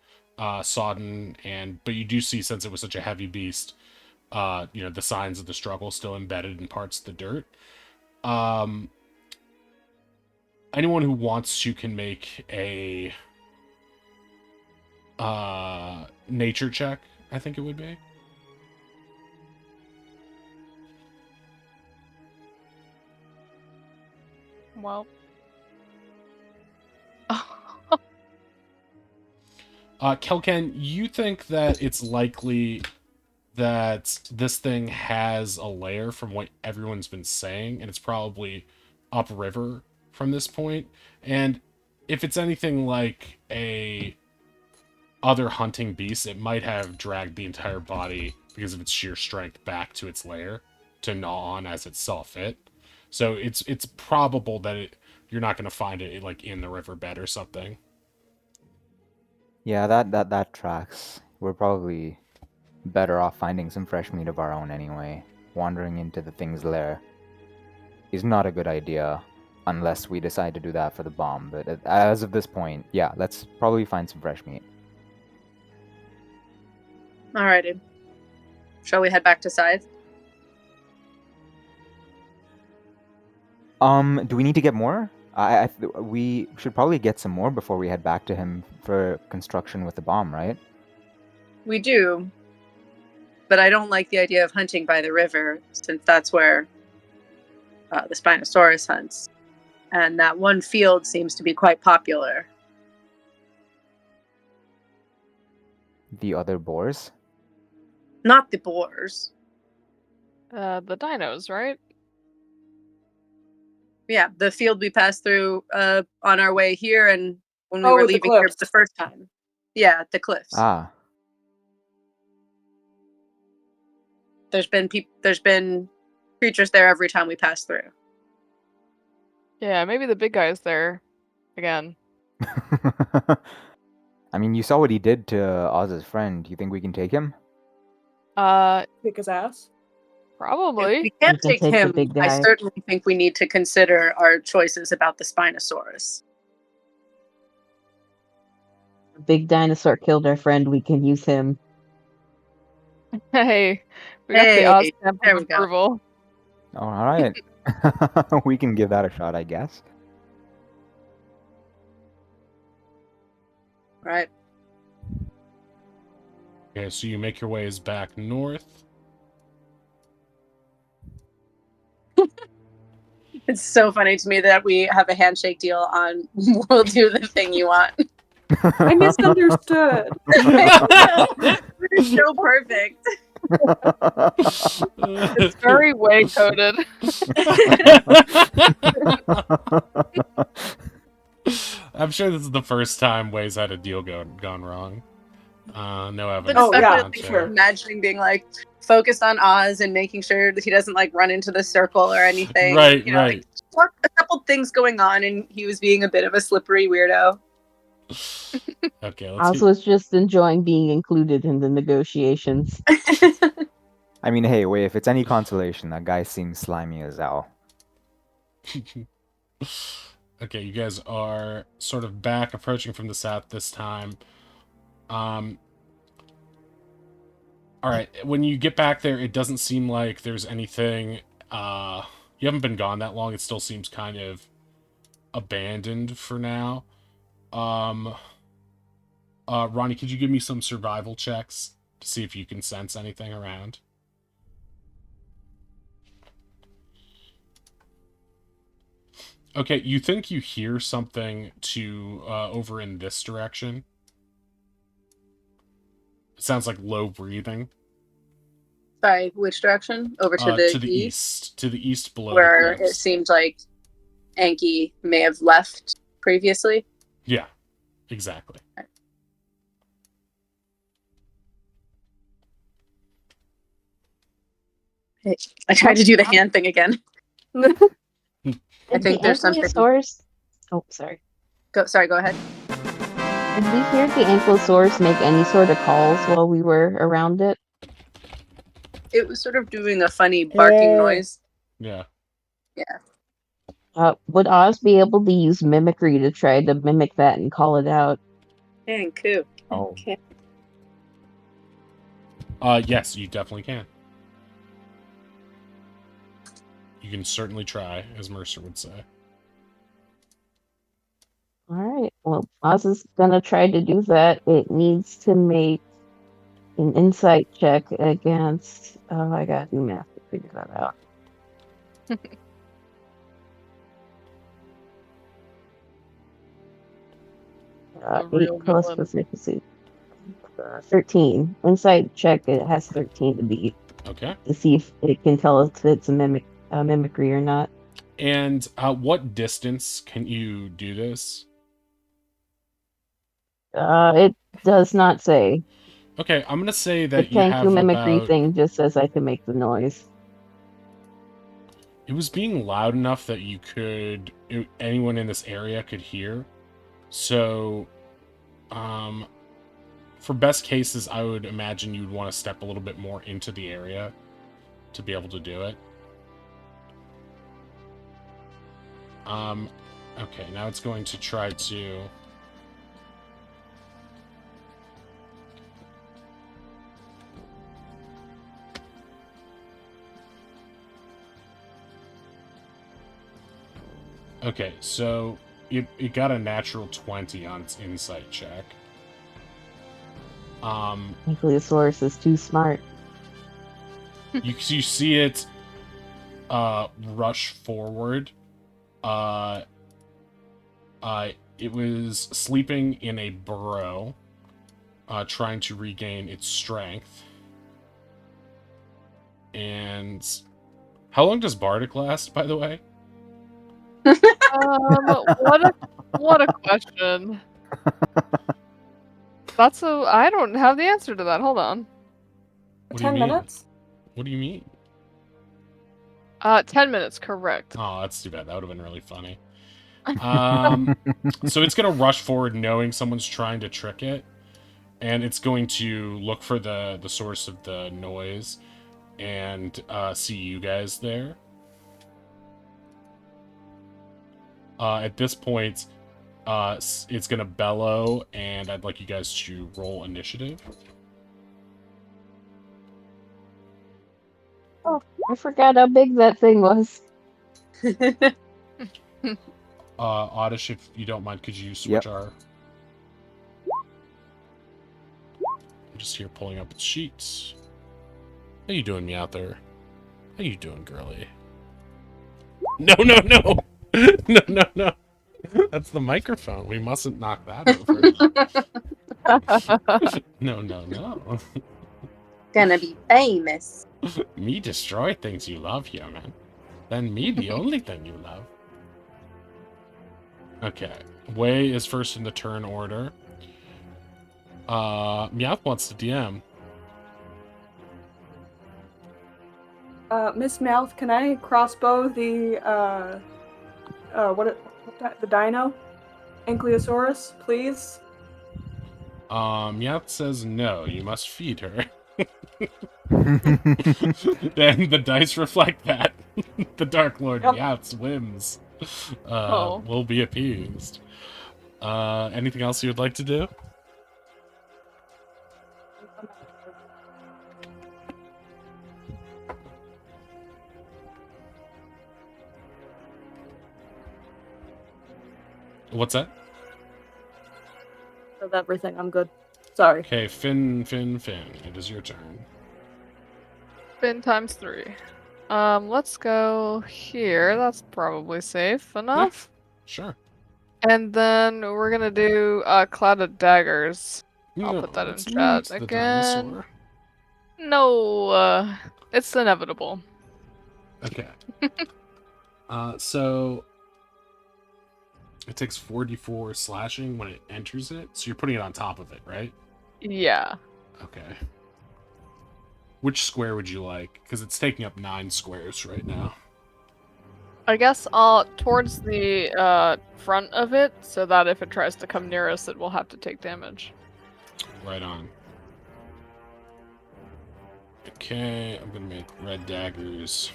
sodden. But you do see, since it was such a heavy beast, the signs of the struggle still embedded in parts of the dirt. Anyone who wants to can make a nature check, I think it would be. Well. Kelken, you think that it's likely that this thing has a lair from what everyone's been saying, and it's probably upriver from this point. And if it's anything like a other hunting beast, it might have dragged the entire body because of its sheer strength back to its lair to gnaw on as it saw fit. So it's probable that you're not going to find it like in the riverbed or something. Yeah, that tracks. We're probably better off finding some fresh meat of our own anyway. Wandering into the thing's lair is not a good idea unless we decide to do that for the bomb. But as of this point, yeah, let's probably find some fresh meat. Alrighty. Shall we head back to Scythe? Do we need to get more? We should probably get some more before we head back to him for construction with the bomb, right? We do. But I don't like the idea of hunting by the river, since that's where the Spinosaurus hunts. And that one field seems to be quite popular. The other boars? Not the boars. The dinos, right? Yeah, the field we passed through on our way here and when we Oh, were with the leaving here cliffs. the first time. Yeah, the cliffs. Ah, There's been creatures there every time we pass through. Yeah, maybe the big guy's there again. I mean, you saw what he did to Oz's friend. You think we can take him? Kick his ass. If Probably. we can't We can take take the him, big I guy. certainly think we need to consider our choices about the Spinosaurus. A big dinosaur killed our friend. We can use him. Hey, we got the Hey, Oz stamp there of we go. approval. Oh, all right. We can give that a shot, I guess. Right. Okay, so you make your ways back north. It's so funny to me that we have a handshake deal on we'll do the thing you want. I misunderstood. We're so perfect. It's very way coded. I'm sure this is the first time Waze had a deal gone wrong. No evidence. But Oh, yeah, especially sure. imagining being like focused on Oz and making sure that he doesn't like run into the circle or anything. Right, you know, right. Like, a couple things going on, and he was being a bit of a slippery weirdo. Okay, let's Oz was just enjoying being included in the negotiations. I mean, hey, wait, if it's any consolation, that guy seems slimy as hell. Okay, you guys are sort of back, approaching from the south this time. Alright, when you get back there, it doesn't seem like there's anything, you haven't been gone that long, it still seems kind of abandoned for now. Ronnie, could you give me some survival checks to see if you can sense anything around? Okay, you think you hear something to over in this direction. It sounds like low breathing. Sorry, which direction? Over to the east. To the east below where the cliffs. it seemed like Anki may have left previously. Yeah, exactly. I tried to do the hand thing again. I Did think the there's something. ankylosaurus... Oh, sorry. Go ahead. Did we hear the ankylosaurus make any sort of calls while we were around it? It was sort of doing a funny barking noise. Yeah. Yeah. Would Oz be able to use mimicry to try to mimic that and call it out? Anku. Oh. Okay. Yes, you definitely can. You can certainly try, as Mercer would say. Alright, well, Oz is gonna try to do that. It needs to make an insight check against... Oh, I gotta do math to figure that out. The 8 real plus villain. proficiency. 13. Insight check, it has 13 to beat. Okay. To see if it can tell if it's a mimicry or not. And what distance can you do this? It does not say. Okay, I'm gonna say The that you have Kenku mimicry about... thing just says I can make the noise. It was being loud enough that you could... anyone in this area could hear. So, for best cases, I would imagine you'd want to step a little bit more into the area to be able to do it. Okay, now it's going to try to... Okay, so it got a natural 20 on its insight check. Ankylosaurus is too smart. You see it rush forward. It was sleeping in a burrow, trying to regain its strength. And how long does Bardic last, by the way? What a question. I don't have the answer to that. Hold on. What do you 10 mean? minutes? What do you mean? 10 minutes, correct. Oh, that's too bad. That would have been really funny. So it's going to rush forward knowing someone's trying to trick it. And it's going to look for the source of the noise and see you guys there. At this point, it's going to bellow, and I'd like you guys to roll initiative. Oh, I forgot how big that thing was. Oddish, if you don't mind, could you switch our... I'm just here pulling up its sheets. How you doing, me out there? How you doing, girly? No! No. That's the microphone. We mustn't knock that over. No. Gonna be famous. Me destroy things you love, human. Then me the only thing you love. Okay. Wei is first in the turn order. Meowth wants to DM. Miss Mouth, can I crossbow the the dino? Ankylosaurus, please? Meowth says no, you must feed her. Then the dice reflect that. The Dark Lord Meowth's whims will be appeased. Anything else you would like to do? What's that? Of everything, I'm good. Sorry. Okay, Finn. It is your turn. Finn times 3. Let's go here. That's probably safe enough. Sure. And then we're gonna do Cloud of Daggers. I'll put that in let's chat meet the again. dinosaur. No, it's inevitable. Okay. So it takes 4d4 slashing when it enters it. So you're putting it on top of it, right? Yeah. Okay. Which square would you like? Because it's taking up 9 squares right now. I guess towards the front of it, so that if it tries to come near us, it will have to take damage. Right on. Okay, I'm gonna make red daggers.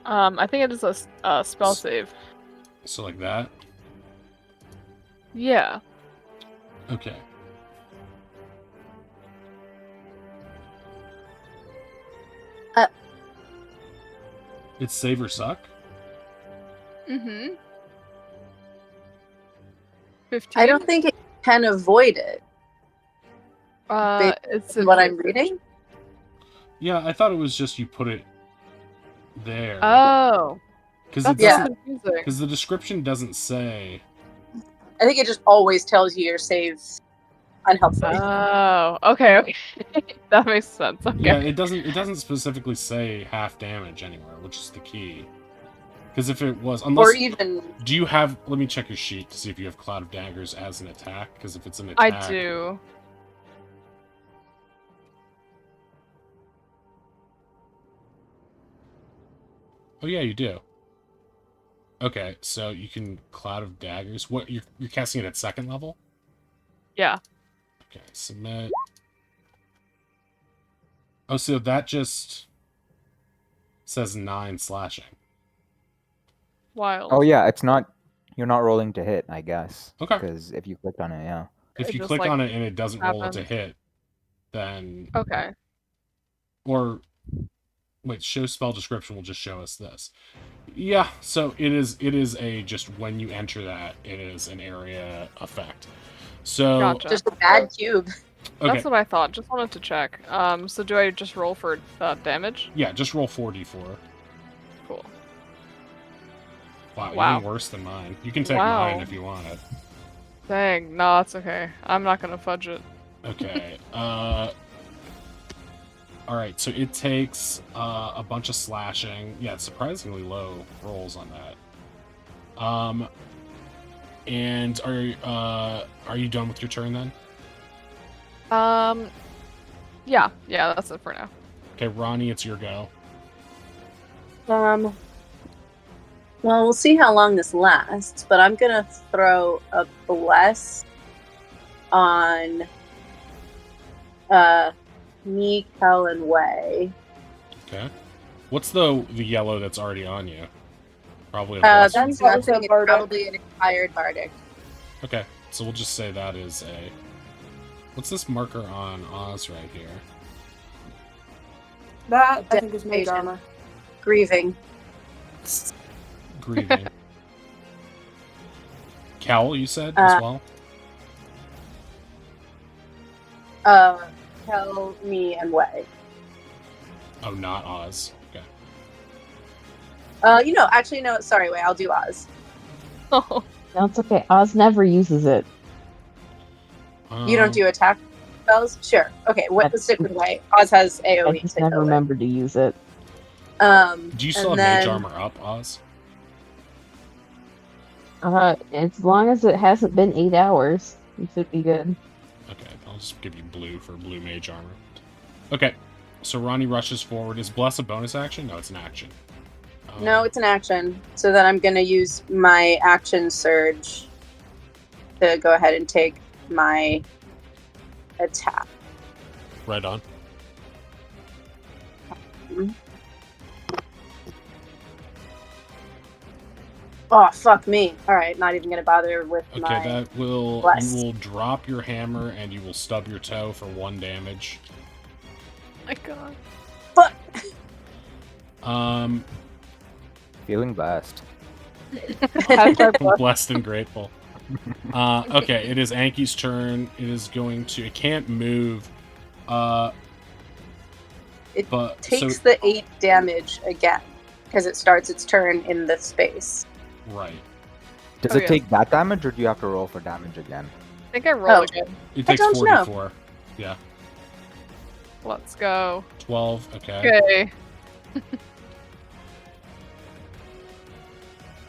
I think it is a spell save. So like that? Yeah. Okay. It's save or suck? Mm-hmm. 15? I don't think it can avoid it. It's What I'm reading? Yeah, I thought it was just you put it there. Oh. Because That's Yeah. so confusing. Because the description doesn't say. I think it just always tells you your saves unhelpfully. Oh, okay. That makes sense. Okay. Yeah, it doesn't specifically say half damage anywhere, which is the key. Because if it was, unless or even do you have? Let me check your sheet to see if you have Cloud of Daggers as an attack. Because if it's an attack, I do. Oh yeah, you do. Okay, so you can Cloud of Daggers. What you're casting it at 2nd level? Yeah. Okay, submit. Oh, so that just says 9 slashing. Wild. Oh yeah, it's not. You're not rolling to hit, I guess. Okay. Because if you clicked on it, yeah. If It you just, click like, on it and it doesn't roll it to happens. hit, then Okay. or wait, show spell description will just show us this. Yeah, so it is a just when you enter that, it is an area effect. So Gotcha. just a bad cube. okay, That's what I thought. Just wanted to check. So do I just roll for damage? yeah, just roll 4d4. Cool. Wow, even worse than mine. You can take Wow. mine if you want it. Dang, no, that's okay. I'm not gonna fudge it. Okay. Alright, so it takes a bunch of slashing. Yeah, it's surprisingly low rolls on that. And are you done with your turn then? Yeah, that's it for now. Okay, Ronnie, it's your go. Well, we'll see how long this lasts, but I'm gonna throw a bless on me, Kel, and Way. Okay. What's the yellow that's already on you? Probably a That's bless. nothing. It's Bardic. probably an expired bardic. Okay, so we'll just say that is a... What's this marker on Oz right here? That, I think, is mage Devastation. armor. Grieving. Grieving. Cowl, you said, as well? Kel, me, and Way. Oh, not Oz. Okay. Actually, no, sorry, Way, I'll do Oz. Oh, No, it's okay. Oz never uses it. You don't do attack spells? Sure. Okay, let's stick with Way. Oz has I AoE. just to never kill it. remember to use it. Do you still have and mage then- armor up, Oz? As long as it hasn't been 8 hours, you should be good. Okay, I'll just give you blue for blue mage armor. Okay, so Ronnie rushes forward. Is Bless a bonus action? No, it's an action. No, it's an action. So then I'm going to use my action surge to go ahead and take my attack. Right on. Oh, fuck me. Alright, not even going to bother with Okay, my... that will... bless. You will drop your hammer and you will stub your toe for 1 damage. my god. Fuck! Feeling blessed. Blessed and grateful. Okay, it is Anki's turn. It is going to... It can't move. It But takes so, the 8 damage again, because it starts its turn in the space. right. Does Oh, it yeah. take that damage, or do you have to roll for damage again? I think I rolled Oh. again. It I takes don't know. 44. Yeah. Let's go. 12. Okay.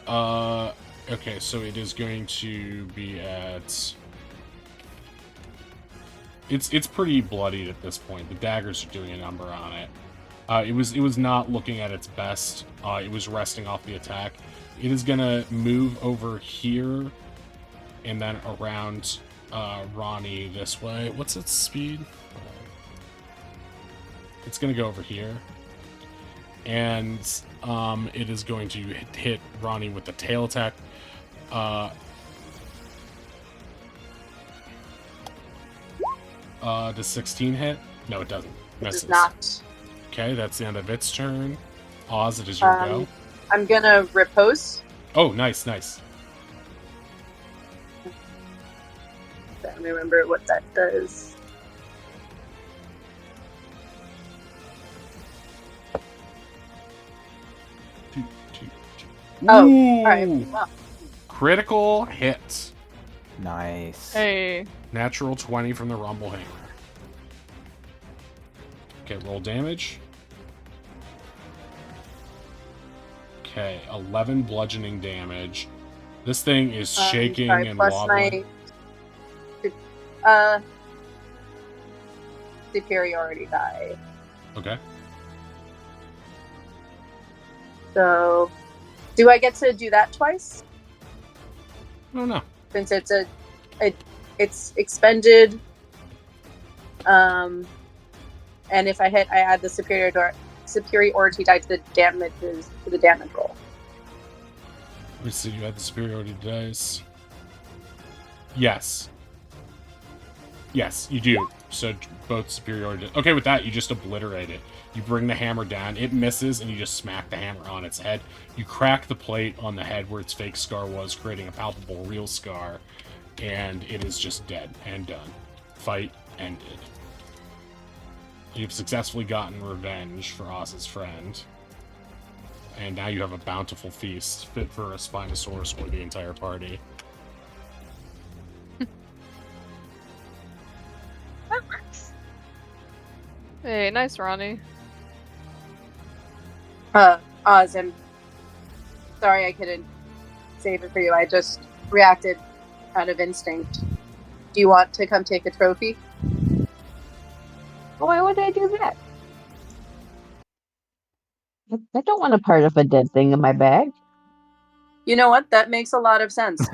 Okay. Okay, so it is going to be at... It's pretty bloodied at this point. The daggers are doing a number on it. It was not looking at its best. It was resting off the attack. It is gonna move over here and then around Ronnie this way. What's its speed? It's gonna go over here. And it is going to hit Ronnie with the tail attack. Does 16 hit? No, it doesn't. It Misses. does not. Okay, that's the end of its turn. Oz, it is your go. I'm gonna repose. Oh, nice, nice. Let me remember what that does. Oh, all right. Wow. Critical hit. Nice. Hey. Natural 20 from the Rumble Hammer. Okay, roll damage. Okay, 11 bludgeoning damage. This thing is shaking sorry, and plus wobbling. my superiority die. Okay. So, do I get to do that twice? I don't know. Since it's expended. And if I hit, I add the superiority die to the damage roll. Let me see, you had the superiority dice. Yes. Yes, you do. So both superiority. Okay, with that, you just obliterate it. You bring the hammer down. It misses, and you just smack the hammer on its head. You crack the plate on the head where its fake scar was, creating a palpable real scar. And it is just dead and done. Fight ended. You've successfully gotten revenge for Oz's friend. And now you have a bountiful feast, fit for a Spinosaurus or the entire party. That works. Hey, nice, Ronnie. Oz, I'm sorry I couldn't save it for you. I just reacted out of instinct. Do you want to come take a trophy? Why would I do that? I don't want a part of a dead thing in my bag. You know what? That makes a lot of sense.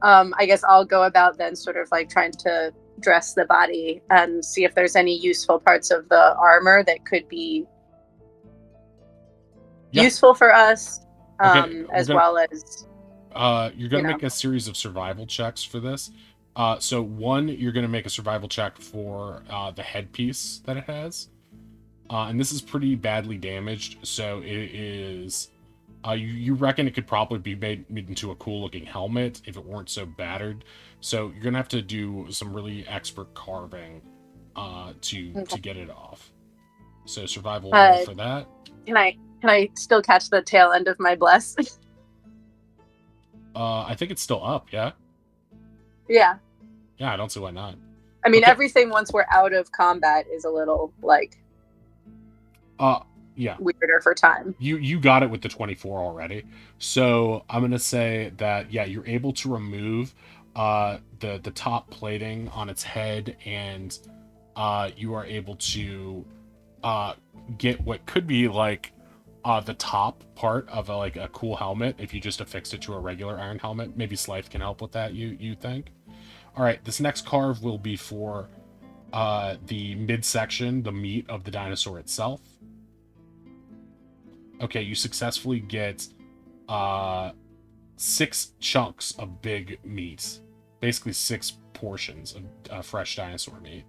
I guess I'll go about then sort of like trying to dress the body and see if there's any useful parts of the armor that could be useful for us, Okay, as well as... you're going to make a series of survival checks for this. So one, you're going to make a survival check for the headpiece that it has. And this is pretty badly damaged, so it is... you reckon it could probably be made into a cool-looking helmet if it weren't so battered. So you're going to have to do some really expert carving to get it off. So survival roll for that. Can I still catch the tail end of my bless? I think it's still up, yeah? Yeah. Yeah, I don't see why not. I mean, Okay. everything once we're out of combat is a little, like... Yeah. weirder for time. You got it with the 24 already. So I'm going to say that, yeah, you're able to remove the top plating on its head, and you are able to get what could be like the top part of a cool helmet if you just affixed it to a regular iron helmet. Maybe Slythe can help with that, you think? All right, this next carve will be for the midsection, the meat of the dinosaur itself. Okay, you successfully get 6 chunks of big meat. Basically 6 portions of fresh dinosaur meat.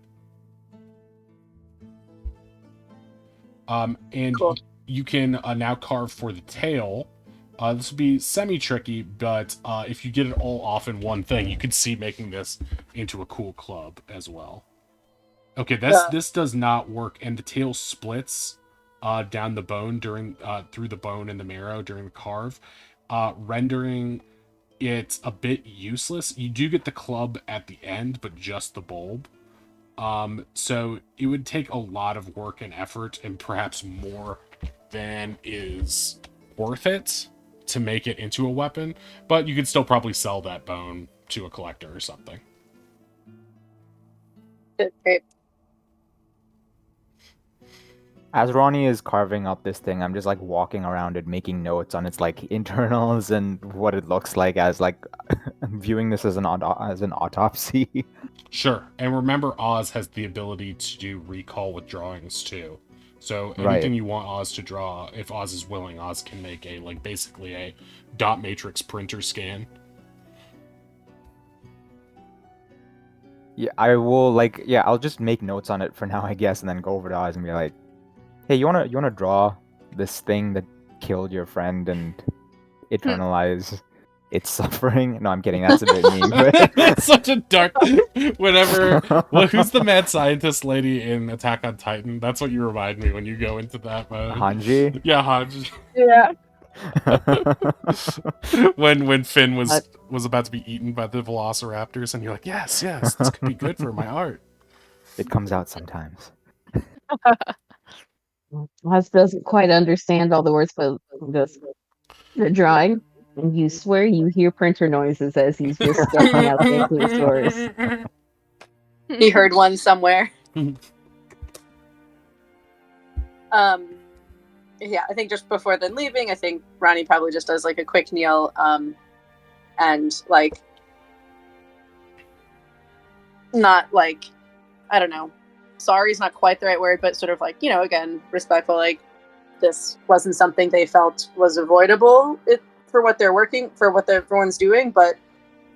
And Cool. you can now carve for the tail. This would be semi-tricky, but if you get it all off in one thing, you could see making this into a cool club as well. Okay, this does not work, and the tail splits down the bone through the bone and the marrow during the carve. rendering it a bit useless. You do get the club at the end, but just the bulb. So it would take a lot of work and effort, and perhaps more than is worth it to make it into a weapon, but you could still probably sell that bone to a collector or something. Great. As Ronnie is carving up this thing, I'm just like walking around it, making notes on its like internals and what it looks like as like viewing this as an autopsy. Sure. And remember, Oz has the ability to do recall with drawings too. So anything Right. you want Oz to draw, if Oz is willing, Oz can make a like basically a dot matrix printer scan. Yeah, I will like I'll just make notes on it for now, I guess, and then go over to Oz and be like, "Hey, you wanna draw this thing that killed your friend and eternalize its suffering?" No, I'm kidding. That's a bit mean. But... That's such a dark. Whenever, well, who's the mad scientist lady in Attack on Titan? That's what you remind me when you go into that mode. Hanji. Yeah, Hanji. Yeah. when Finn was about to be eaten by the velociraptors, and you're like, yes, this could be good for my art. It comes out sometimes. Oz doesn't quite understand all the words, but goes, "The drawing." And you swear you hear printer noises as he's just sketching out the clue source. He heard one somewhere. Yeah, I think just before then leaving, I think Ronnie probably just does like a quick kneel, and like not like, I don't know, sorry's not quite the right word, but sort of like, again, respectful, like this wasn't something they felt was avoidable for what everyone's doing, but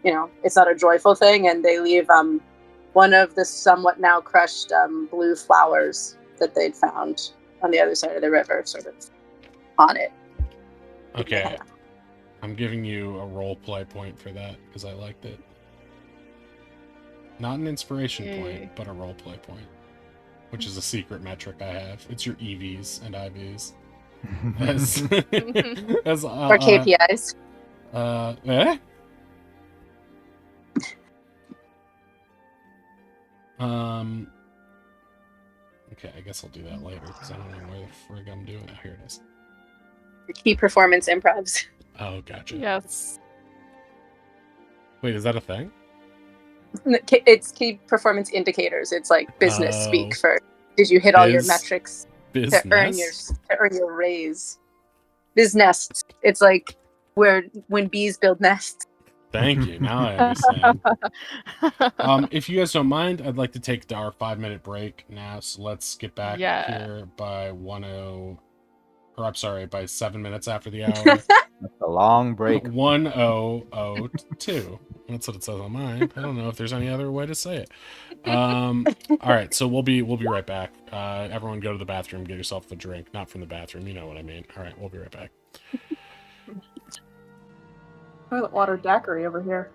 it's not a joyful thing, and they leave one of the somewhat now crushed blue flowers that they'd found on the other side of the river, sort of on it. Okay. I'm giving you a role play point for that because I liked it. Not an inspiration point, but a role play point, which is a secret metric I have. It's your EVs and IVs. Or KPIs. Eh? Okay, I guess I'll do that later because I don't know where the frig I'm doing it. Here it is. Key performance improvs. Oh, gotcha. Yes. Wait, is that a thing? It's key performance indicators. It's like business speak for did you hit all your metrics to earn your raise. Biz nests. It's like when bees build nests. Thank you. Now I understand. If you guys don't mind, I'd like to take our 5-minute break now. So let's get back here by by 7 minutes after the hour. That's a long break. 10:02. That's what it says on mine. I don't know if there's any other way to say it. All right, so we'll be right back. Everyone go to the bathroom, get yourself a drink. Not from the bathroom, you know what I mean. All right, we'll be right back. Toilet water daiquiri over here.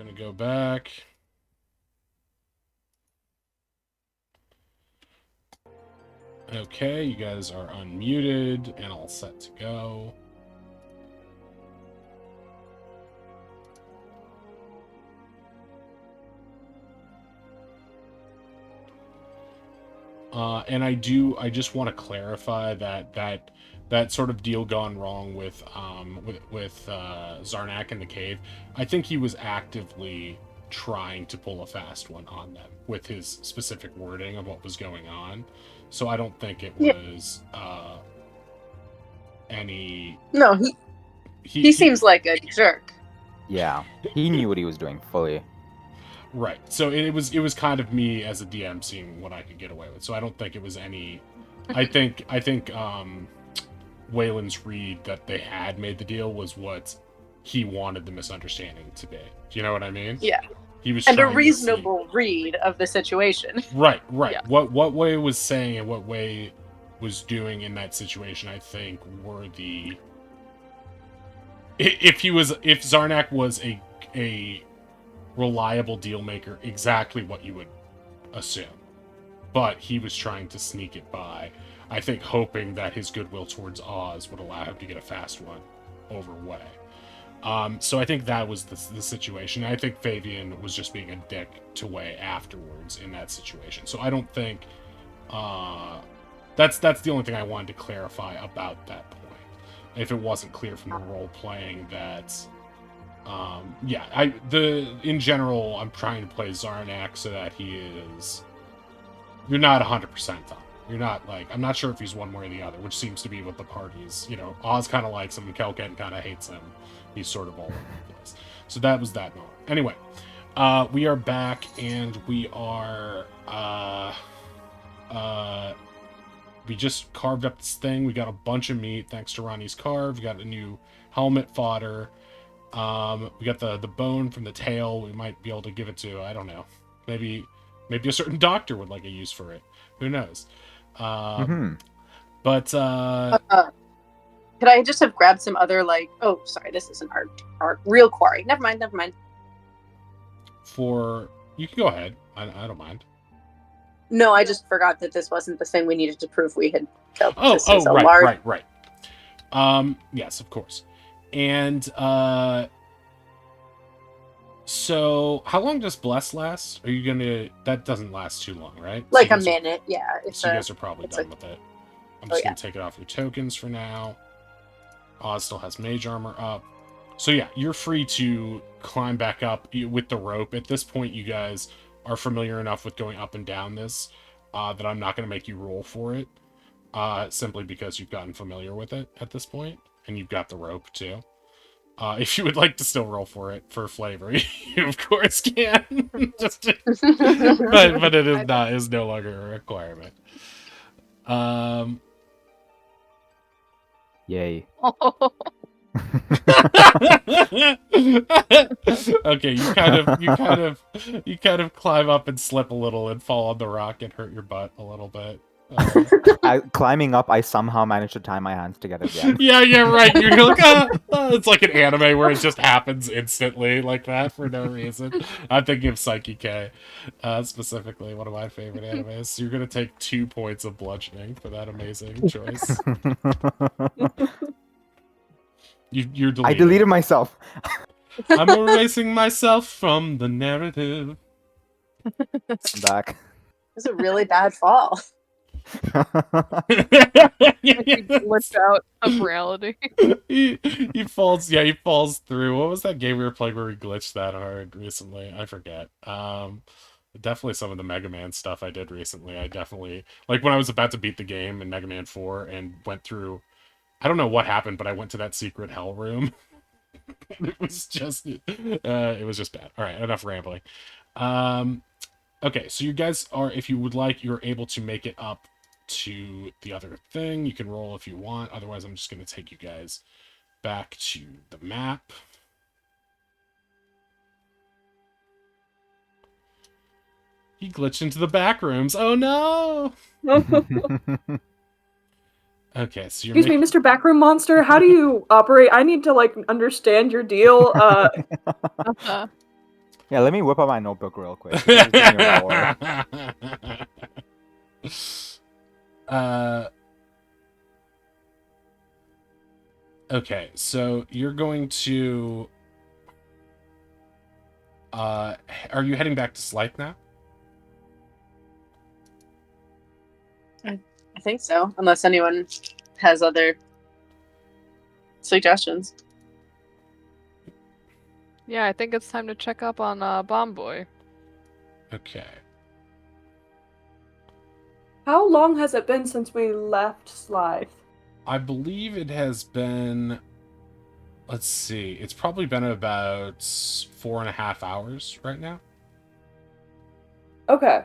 gonna go back. Okay, you guys are unmuted and all set to go. And I just want to clarify that sort of deal gone wrong with Zarnak in the cave. I think he was actively trying to pull a fast one on them with his specific wording of what was going on. So I don't think it was any. No, he seems like a jerk. Yeah, he knew what he was doing fully. Right. So it was kind of me as a DM seeing what I could get away with. So I don't think it was any. I think Waylon's read that they had made the deal was what he wanted the misunderstanding to be. Do you know what I mean? Yeah. He was and a trying to reasonable read of the situation. Right. Yeah. What Way was saying and what Way was doing in that situation, I think, were the. If Zarnak was a reliable deal maker, exactly what you would assume, but he was trying to sneak it by, I think, hoping that his goodwill towards Oz would allow him to get a fast one over Way. So I think that was the situation. I think Fabian was just being a dick to Way afterwards in that situation. So I don't think that's the only thing I wanted to clarify about that point. If it wasn't clear from the role playing that in general, I'm trying to play Zarnak so that he is. You're not 100% on. You're not like, I'm not sure if he's one way or the other, which seems to be what the parties. Oz kind of likes him, and Kelken kind of hates him. He's sort of all over the place. So that was that moment. Anyway, we are back, and we are. We just carved up this thing. We got a bunch of meat thanks to Ronnie's carve. We got a new helmet fodder. We got the bone from the tail. We might be able to give it to, I don't know, maybe a certain doctor would like a use for it. Who knows? But could I just have grabbed some other oh, sorry, this isn't our real quarry. Never mind. You can go ahead. I don't mind. No, I just forgot that this wasn't the thing we needed to prove we had killed. Right. Yes, of course. And so how long does Bless last? Are you gonna? That doesn't last too long, right? Like a minute, yeah. So you guys are probably done with it. I'm just gonna take it off your tokens for now. Oz still has mage armor up. So yeah, you're free to climb back up with the rope. At this point, you guys are familiar enough with going up and down this that I'm not gonna make you roll for it. Simply because you've gotten familiar with it at this point. And you've got the rope, too. If you would like to still roll for it for flavor, you of course can. But it is no longer a requirement. Yay. Okay, you kind of climb up and slip a little and fall on the rock and hurt your butt a little bit. Climbing up, I somehow managed to tie my hands together again. Yeah, right. You're like, it's like an anime where it just happens instantly like that for no reason. I'm thinking of Psyche K, specifically, one of my favorite animes. You're gonna take 2 points of bludgeoning for that amazing choice. You're deleting. I deleted myself. I'm erasing myself from the narrative. I'm back. It was a really bad fall. Glitched out of reality. he falls. Yeah, he falls through. What was that game we were playing where we glitched that hard recently? I forget. Definitely some of the Mega Man stuff I did recently. I definitely like when I was about to beat the game in Mega Man 4 and went through. I don't know what happened, but I went to that secret hell room. It was just bad. All right, enough rambling. Okay, so you guys are, if you would like, you're able to make it up to the other thing. You can roll if you want. Otherwise, I'm just going to take you guys back to the map. He glitched into the back rooms. Oh, no! Okay, so you're Excuse me, Mr. Backroom Monster, how do you operate? I need to, understand your deal. Yeah, let me whip out my notebook real quick. Just give me a roar. Okay, so you're going to are you heading back to Slythe now? I think so, unless anyone has other suggestions. Yeah, I think it's time to check up on Bomb Boy. Okay. How long has it been since we left Slythe? I believe it has been, let's see, it's probably been about 4.5 hours right now. Okay.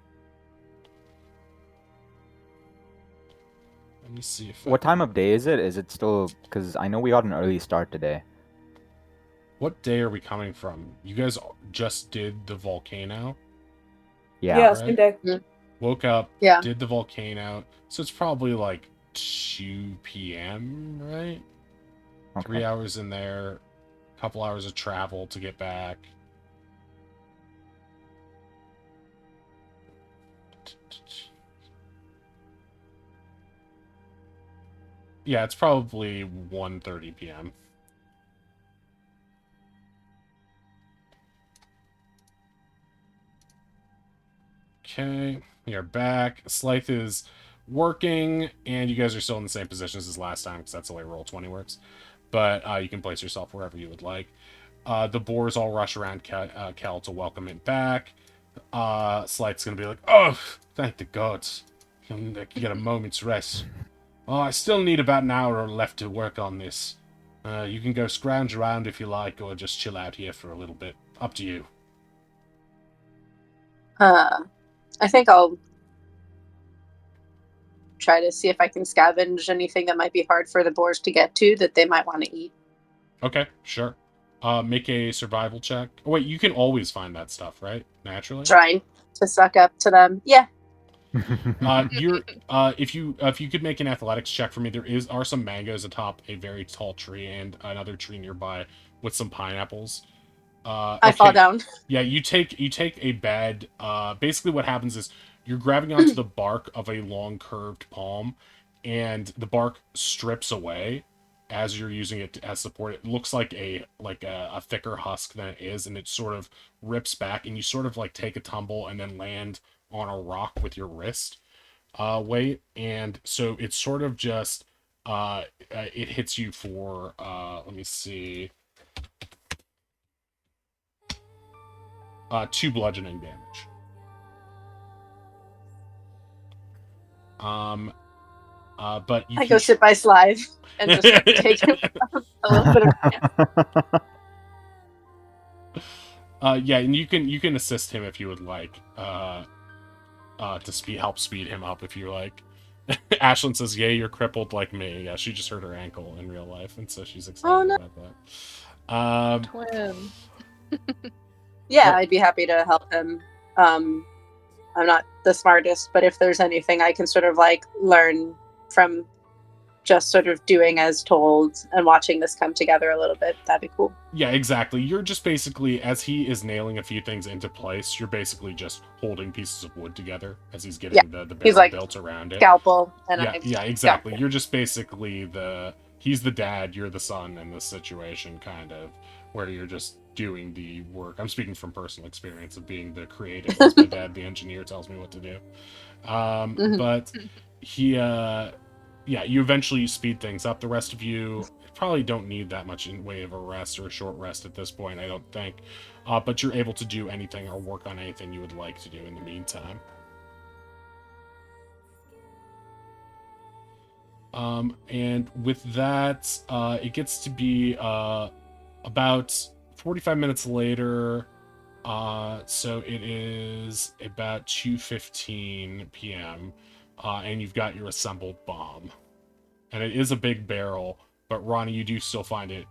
Let me see if What time of day is it? Is it still... Because I know we got an early start today. What day are we coming from? You guys just did the volcano. Yeah, right? same day. Woke up, Yeah. did the volcano, so it's probably like 2 p.m., right? Okay. 3 hours in there, a couple hours of travel to get back. Yeah, it's probably 1:30 p.m. Okay, we are back. Slythe is working, and you guys are still in the same positions as last time, because that's the way Roll20 works. But you can place yourself wherever you would like. The boars all rush around Kel to welcome it back. Slythe's gonna be like, "Oh, thank the gods. I can get a moment's rest. Oh, I still need about an hour left to work on this. You can go scrounge around if you like, or just chill out here for a little bit. Up to you." I think I'll try to see if I can scavenge anything that might be hard for the boars to get to that they might want to eat. Okay, sure. Make a survival check. Oh, wait, you can always find that stuff, right? Naturally. Trying to suck up to them. Yeah. If you could make an athletics check for me, are some mangoes atop a very tall tree and another tree nearby with some pineapples. I fall down. Yeah, you take a bad. Basically, what happens is you're grabbing onto the bark of a long curved palm, and the bark strips away as you're using it as support. It looks like a thicker husk than it is, and it sort of rips back, and you sort of like take a tumble and then land on a rock with your wrist weight, and so it's sort of just it hits you for let me see. 2 bludgeoning damage. But you I go sit by Slythe and just take a little bit of. Yeah, and you can assist him if you would like. To help speed him up if you like. Ashlyn says, "Yay, you're crippled like me." Yeah, she just hurt her ankle in real life, and so she's excited about that. Twin. Yeah, I'd be happy to help him. I'm not the smartest, but if there's anything I can sort of like learn from just sort of doing as told and watching this come together a little bit, that'd be cool. Yeah, exactly. You're just basically, as he is nailing a few things into place, you're basically just holding pieces of wood together as he's getting the barrel like, built around it. Scalpel and yeah, exactly. You're just basically he's the dad, you're the son in this situation, kind of, where you're just doing the work. I'm speaking from personal experience of being the creative, as my dad, the engineer, tells me what to do. But he, yeah, you eventually speed things up. The rest of you probably don't need that much in way of a rest or a short rest at this point, I don't think. But you're able to do anything or work on anything you would like to do in the meantime. And with that, it gets to be about 45 minutes later. So it is about 2:15 p.m. And you've got your assembled bomb. And it is a big barrel, but Ronnie, you do still find it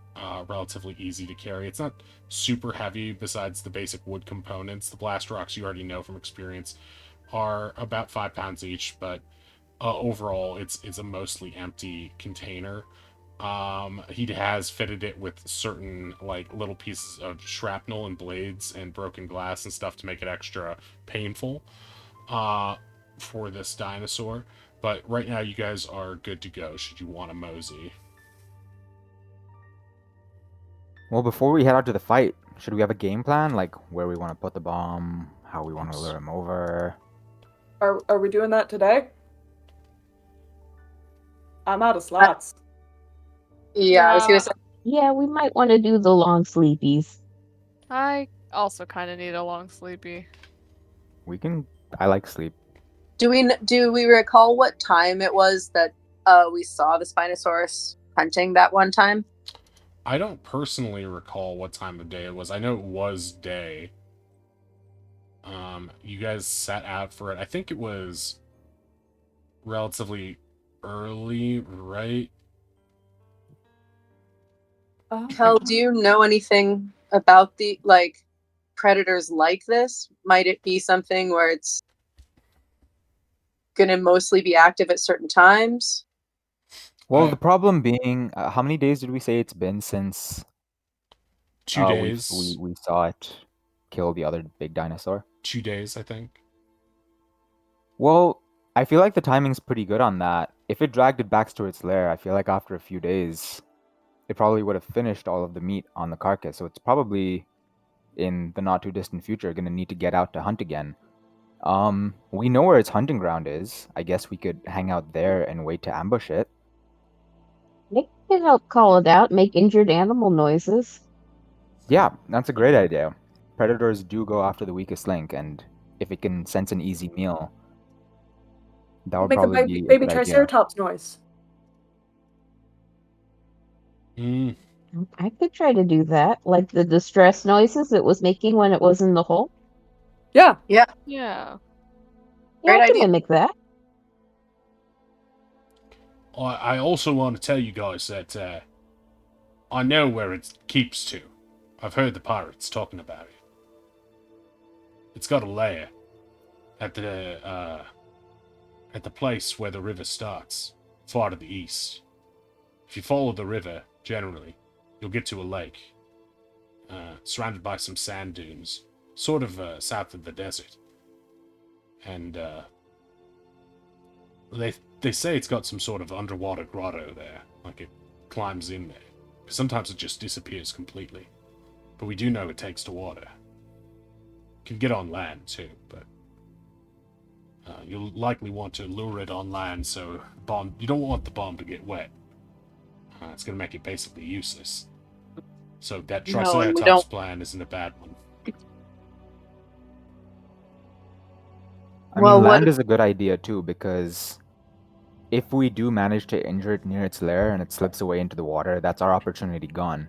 relatively easy to carry. It's not super heavy besides the basic wood components. The blast rocks, you already know from experience, are about 5 pounds each, but overall it's a mostly empty container. He has fitted it with certain like little pieces of shrapnel and blades and broken glass and stuff to make it extra painful for this dinosaur. But right now you guys are good to go should you want to mosey. Well, before we head out to the fight, should we have a game plan? Like where we want to put the bomb, how we want to lure him over? Are we doing that today? I'm out of slots. Yeah, I was gonna say. Yeah, we might want to do the long sleepies. I also kind of need a long sleepy. We can. I like sleep. Do we recall what time it was that we saw the Spinosaurus hunting that one time? I don't personally recall what time of day it was. I know it was day. You guys set out for it. I think it was relatively early, right? Kel, do you know anything about the predators like this? Might it be something where it's gonna mostly be active at certain times? Well, the problem being, how many days did we say it's been since 2 days. we saw it kill the other big dinosaur? 2 days, I think. Well, I feel like the timing's pretty good on that. If it dragged it back to its lair, I feel like after a few days, it probably would have finished all of the meat on the carcass. So it's probably in the not too distant future going to need to get out to hunt again. We know where its hunting ground is. I guess we could hang out there and wait to ambush it. Nick can help call it out, make injured animal noises. Yeah, that's a great idea. Predators do go after the weakest link, and if it can sense an easy meal, that would Make a probably be a baby good idea. Triceratops noise. I could try to do that, like the distress noises it was making when it was in the hole. Yeah. Yeah. Yeah, Great I can idea. mimic that. I also want to tell you guys that I know where it keeps to. I've heard the pirates talking about it. It's got a lair at the place where the river starts, far to the east. If you follow the river, generally, you'll get to a lake, surrounded by some sand dunes, sort of south of the desert. And they say it's got some sort of underwater grotto there, like it climbs in there. But sometimes it just disappears completely. But we do know it takes to water. Can get on land too, but you'll likely want to lure it on land so you don't want the bomb to get wet. It's going to make it basically useless. So that Triceratops plan isn't a bad one. I mean, land is a good idea too, because if we do manage to injure it near its lair and it slips away into the water, that's our opportunity gone.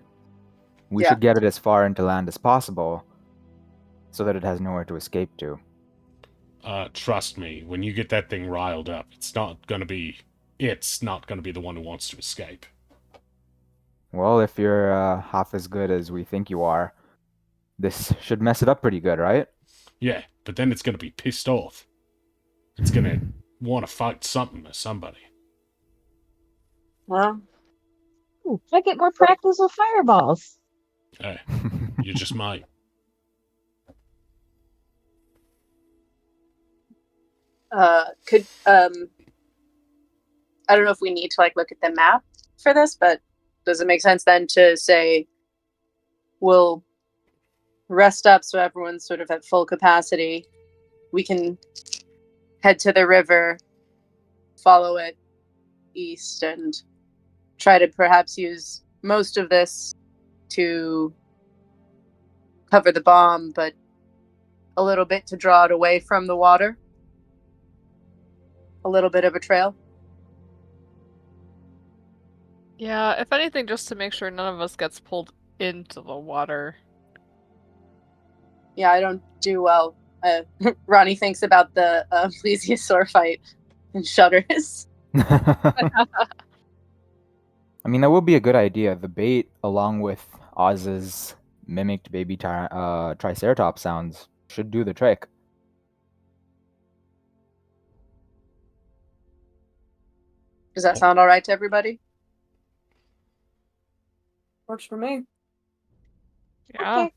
We should get it as far into land as possible so that it has nowhere to escape to. Trust me, when you get that thing riled up, it's not gonna be the one who wants to escape. Well, if you're half as good as we think you are, this should mess it up pretty good, right? Yeah, but then it's gonna be pissed off. It's gonna want to fight something or somebody. Well, I get more practice with fireballs. Hey, you just might. I don't know if we need to look at the map for this, but does it make sense then to say we'll rest up so everyone's sort of at full capacity? We can head to the river, follow it east, and try to perhaps use most of this to cover the bomb, but a little bit to draw it away from the water. A little bit of a trail. Yeah, if anything, just to make sure none of us gets pulled into the water. Yeah, I don't do well. Ronnie thinks about the plesiosaur fight and shudders. I mean, that would be a good idea. The bait, along with Oz's mimicked baby Triceratops sounds, should do the trick. Does that sound all right to everybody? Works for me. Yeah.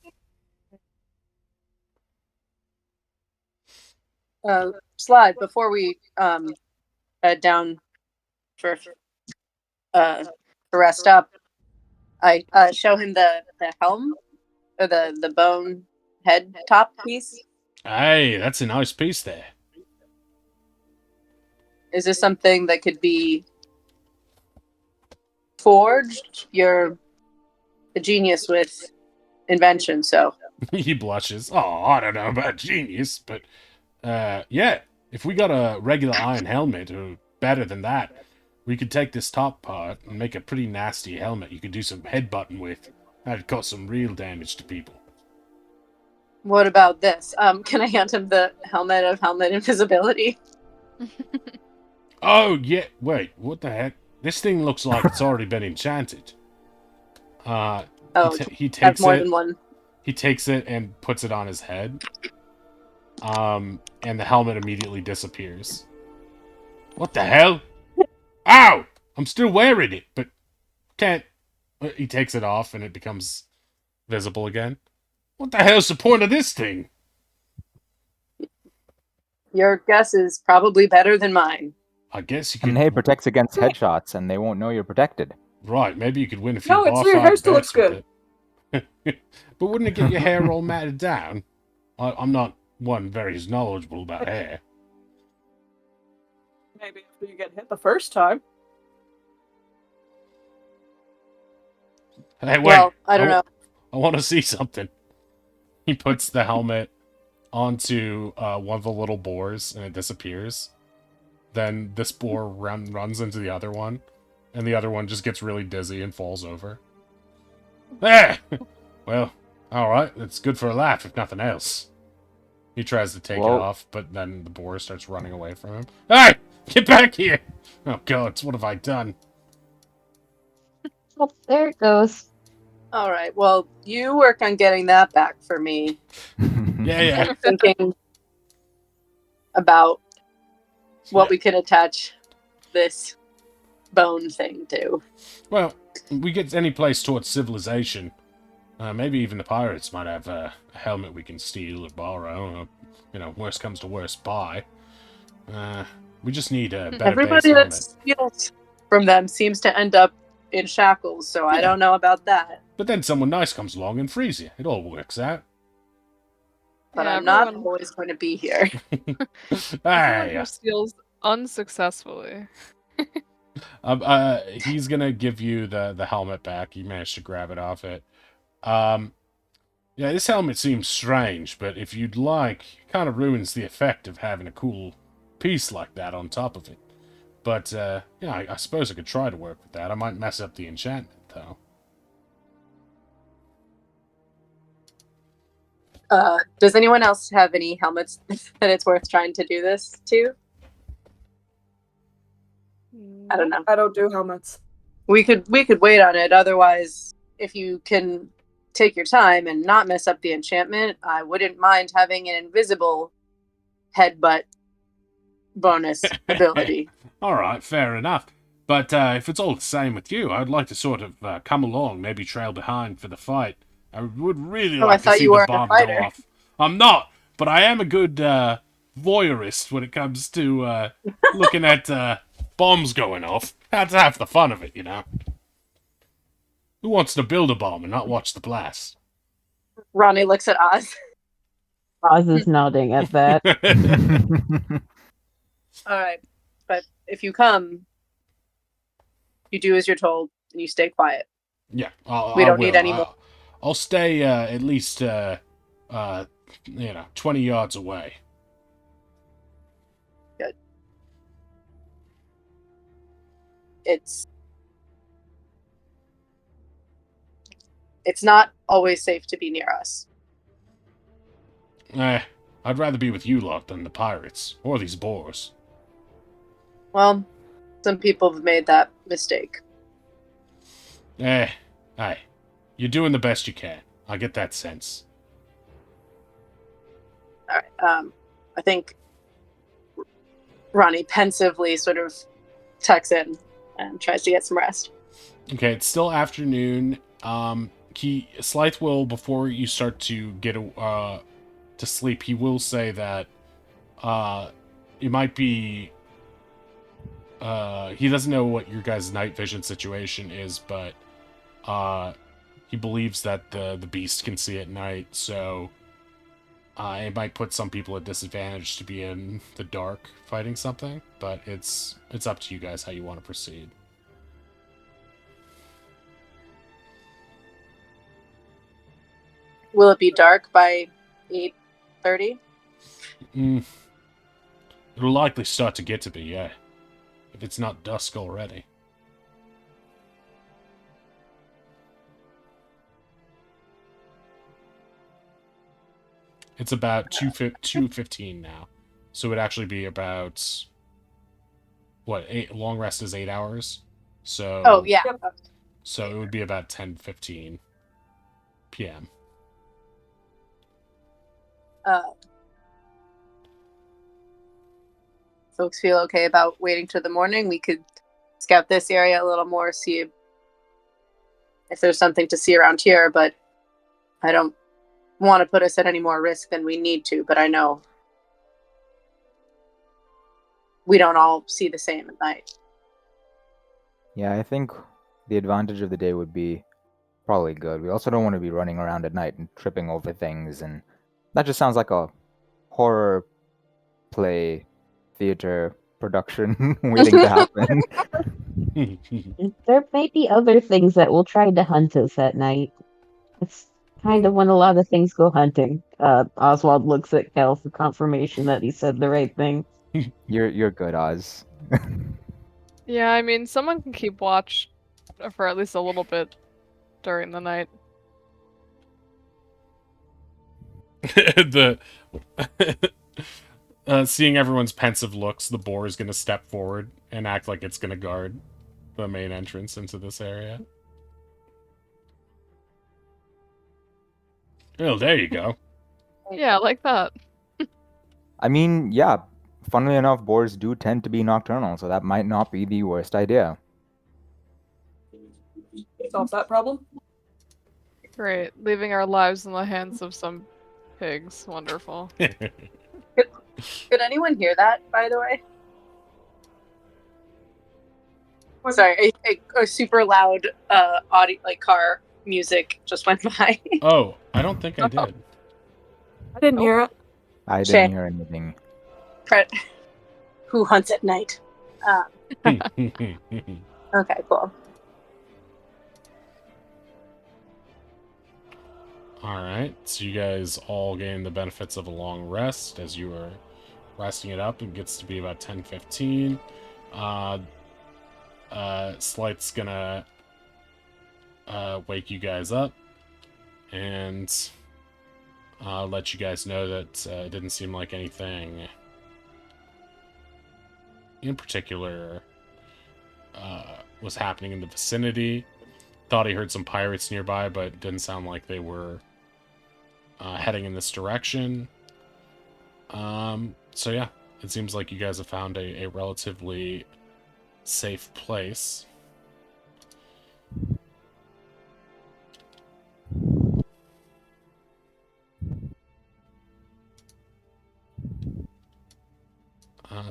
Slide, before we head down for to rest up, I show him the helm or the bone head top piece. Hey, that's a nice piece there. Is this something that could be forged? You're a genius with invention, so He blushes. Oh, I don't know about genius, but yeah. If we got a regular iron helmet, or better than that, we could take this top part and make a pretty nasty helmet you could do some headbutting with. That'd cause some real damage to people. what about this? Can I hand him the helmet of helmet invisibility? Oh, yeah. Wait, what the heck? This thing looks like it's already been enchanted. Oh, He have takes more it. than one. He takes it and puts it on his head. And the helmet immediately disappears. What the hell? Ow! I'm still wearing it, but can't. He takes it off and it becomes visible again. What the hell's the point of this thing? Your guess is probably better than mine. I guess you could. And hey, protects against headshots, and they won't know you're protected. Right, maybe you could win a few No, it's bar your fight hair still bets looks with it. But wouldn't it get your hair all matted down? I'm not one very knowledgeable about hair. Maybe after you get hit the first time. Hey, wait. Well, I don't know. I want to see something. He puts the helmet onto one of the little boars and it disappears. Then this boar runs into the other one, and the other one just gets really dizzy and falls over. There! Well, alright, it's good for a laugh, if nothing else. He tries to take it off, but then the boar starts running away from him. Hey! Get back here! Oh god, what have I done? Oh, there it goes. All right. Well, you work on getting that back for me. Yeah. I'm thinking about what we could attach this bone thing to. Well, we get any place towards civilization. Maybe even the pirates might have a helmet we can steal or borrow. Or, worst comes to worst, buy. We just need a better Everybody base that helmet. steals from them seems to end up in shackles, so I don't know about that. But then someone nice comes along and frees you. It all works out. But Yeah, I'm not everyone- always going to be here. Everyone Hey, who steals unsuccessfully. he's gonna give you the helmet back. You managed to grab it off it. Yeah, this helmet seems strange, but if you'd like, it kind of ruins the effect of having a cool piece like that on top of it. But, I suppose I could try to work with that. I might mess up the enchantment, though. Does anyone else have any helmets that it's worth trying to do this to? I don't know. I don't do helmets. We could wait on it. Otherwise, if you can take your time and not mess up the enchantment, I wouldn't mind having an invisible headbutt bonus ability. Alright, fair enough. But if it's all the same with you, I'd like to sort of come along, maybe trail behind for the fight. I would really I like to thought see you the weren't a bomb go fighter. off. I'm not, but I am a good voyeurist when it comes to looking at bombs going off. That's half the fun of it, Who wants to build a bomb and not watch the blast? Ronnie looks at Oz. Oz is nodding at that. All right, but if you come, you do as you're told, and you stay quiet. Yeah, We I don't need will. any more. I'll stay at least 20 yards away. It's not always safe to be near us. I'd rather be with you lot than the pirates or these boars. Well, some people have made that mistake. Hey, you're doing the best you can. I get that sense. All right. I think Ronnie pensively sort of tucks in and tries to get some rest. Okay, it's still afternoon. Slythe will, before you start to get to sleep, he will say that it might be he doesn't know what your guys' night vision situation is, but he believes that the beast can see at night, so it might put some people at disadvantage to be in the dark fighting something, but it's up to you guys how you want to proceed. Will it be dark by 8:30? It'll likely start to get to be, yeah. If it's not dusk already. It's about 2:15 now. So it would actually be about what, long rest is 8 hours. So Oh yeah. So it would be about 10:15 p.m. Folks feel okay about waiting till the morning? We could scout this area a little more, see if there's something to see around here, but I don't want to put us at any more risk than we need to, but I know we don't all see the same at night. Yeah, I think the advantage of the day would be probably good. We also don't want to be running around at night and tripping over things, and that just sounds like a horror play theater production waiting to happen. There may be other things that will try to hunt us at night. It's kind of when a lot of things go hunting. Oswald looks at Kel for confirmation that he said the right thing. You're good, Oz. Yeah, I mean, someone can keep watch for at least a little bit during the night. The seeing everyone's pensive looks, the boar is going to step forward and act like it's going to guard the main entrance into this area. Oh, there you go. Yeah, like that. I mean, yeah, funnily enough, boars do tend to be nocturnal, so that might not be the worst idea. Solve that problem. Great. Leaving our lives in the hands of some pigs. Wonderful. Could anyone hear that, by the way? Sorry, a super loud audio, like car music just went by. Oh, I don't think I did. I didn't hear it. I Shame. didn't hear anything. Who hunts at night? Okay, cool. Alright, so you guys all gain the benefits of a long rest as you are resting it up. It gets to be about 10:15. Slight's gonna wake you guys up and let you guys know that it didn't seem like anything in particular was happening in the vicinity. Thought he heard some pirates nearby, but it didn't sound like they were heading in this direction. So yeah, it seems like you guys have found a relatively safe place.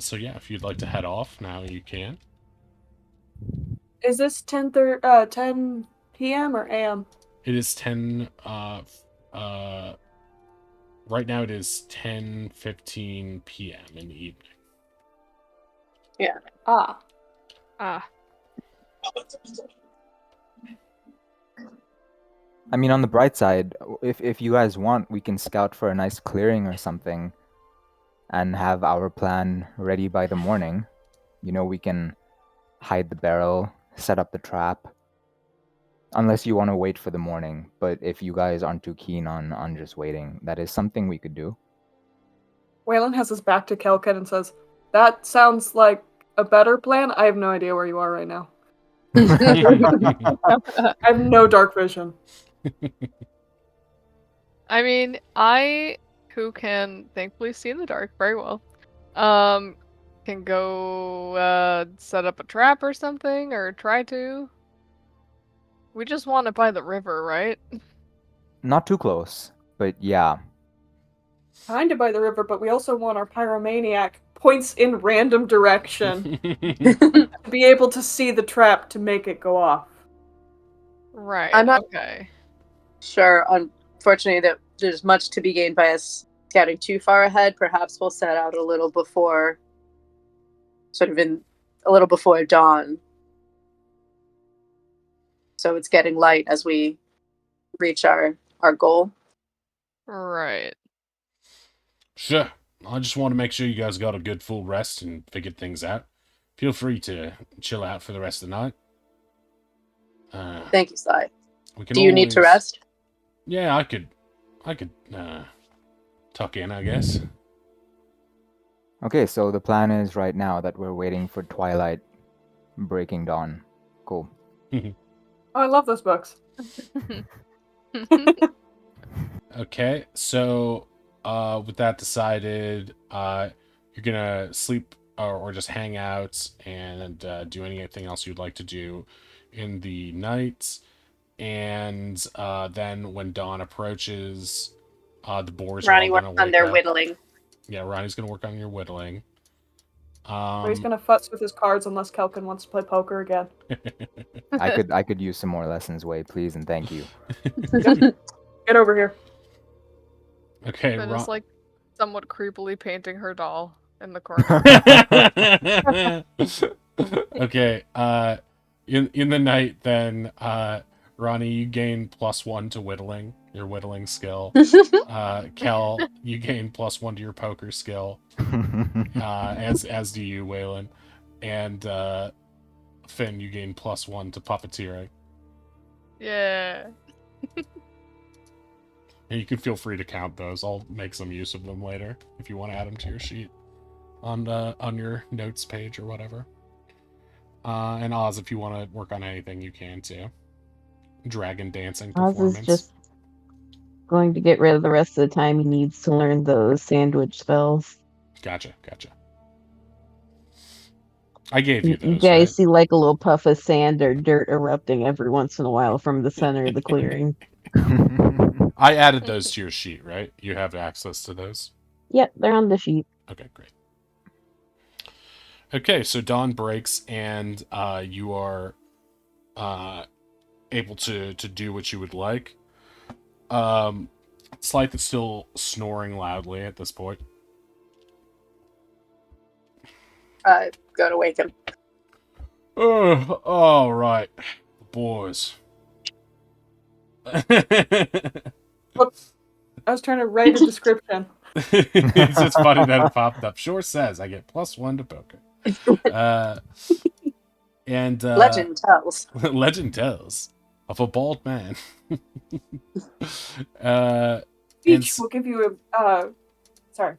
So yeah, if you'd like to head off now, you can. Is this 10 p.m. or a.m.? It is 10. Right now it is 10:15 p.m. in the evening. Yeah. Ah. I mean, on the bright side, if you guys want, we can scout for a nice clearing or something and have our plan ready by the morning. You know, we can hide the barrel, set up the trap. Unless you want to wait for the morning, but if you guys aren't too keen on just waiting, that is something we could do. Waylon has his back to Kelkin and says, "That sounds like a better plan. I have no idea where you are right now. I have no dark vision." I mean, who can thankfully see in the dark very well, can go set up a trap or something, or try to. We just want it by the river, right? Not too close, but yeah. Kinda by the river, but we also want our pyromaniac points in random direction to be able to see the trap to make it go off. Right. I'm not- Okay. Sure, unfortunately, that there's much to be gained by us scouting too far ahead. Perhaps we'll set out a little before, a little before dawn. So it's getting light as we reach our goal. Right. Sure. I just want to make sure you guys got a good full rest and figured things out. Feel free to chill out for the rest of the night. Thank you, Sly. We can Do you need to always- rest? Yeah, I could tuck in, I guess. Okay, so the plan is right now that we're waiting for twilight breaking dawn. Cool. Oh, I love those books. Okay, so with that decided, you're gonna sleep or just hang out and do anything else you'd like to do in the night. And then when dawn approaches, the boars Ronnie are all work gonna on wake their up. whittling. Yeah, Ronnie's gonna work on your whittling. So he's gonna futz with his cards unless Kelkin wants to play poker again. I could use some more lessons, Way, please, and thank you. Get over here. Okay, Finn Ron- is like somewhat creepily painting her doll in the corner. Okay, in the night then, Ronnie, you gain +1 to whittling, your whittling skill. Kel, you gain +1 to your poker skill, as do you, Waylon. And Finn, you gain +1 to puppeteering. Yeah. And you can feel free to count those. I'll make some use of them later if you want to add them to your sheet on your notes page or whatever. And Oz, if you want to work on anything, you can too. Dragon dancing Oz performance. is just going to get rid of the rest of the time he needs to learn those sandwich spells. Gotcha. I gave you those. You guys right? see like a little puff of sand or dirt erupting every once in a while from the center of the clearing. I added those to your sheet, right? You have access to those. Yep, they're on the sheet. Okay, great. Okay, so dawn breaks and you are able to do what you would like. Slythe is still snoring loudly at this point. Go to wake him. Oh, all right, boys. Whoops. I was trying to write a description. It's just funny that it popped up. Sure says I get +1 to poker. And Legend tells. legend tells of a bald man. Each will give you a. Sorry.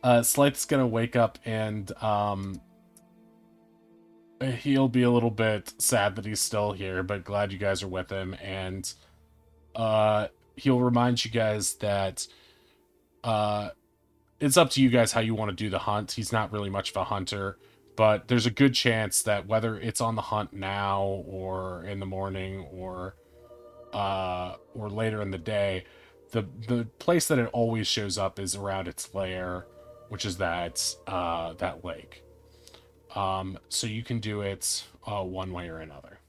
Slythe's gonna wake up and he'll be a little bit sad that he's still here, but glad you guys are with him. And he'll remind you guys that it's up to you guys how you want to do the hunt. He's not really much of a hunter, but there's a good chance that whether it's on the hunt now or in the morning or later in the day, the place that it always shows up is around its lair, which is that lake. So you can do it one way or another.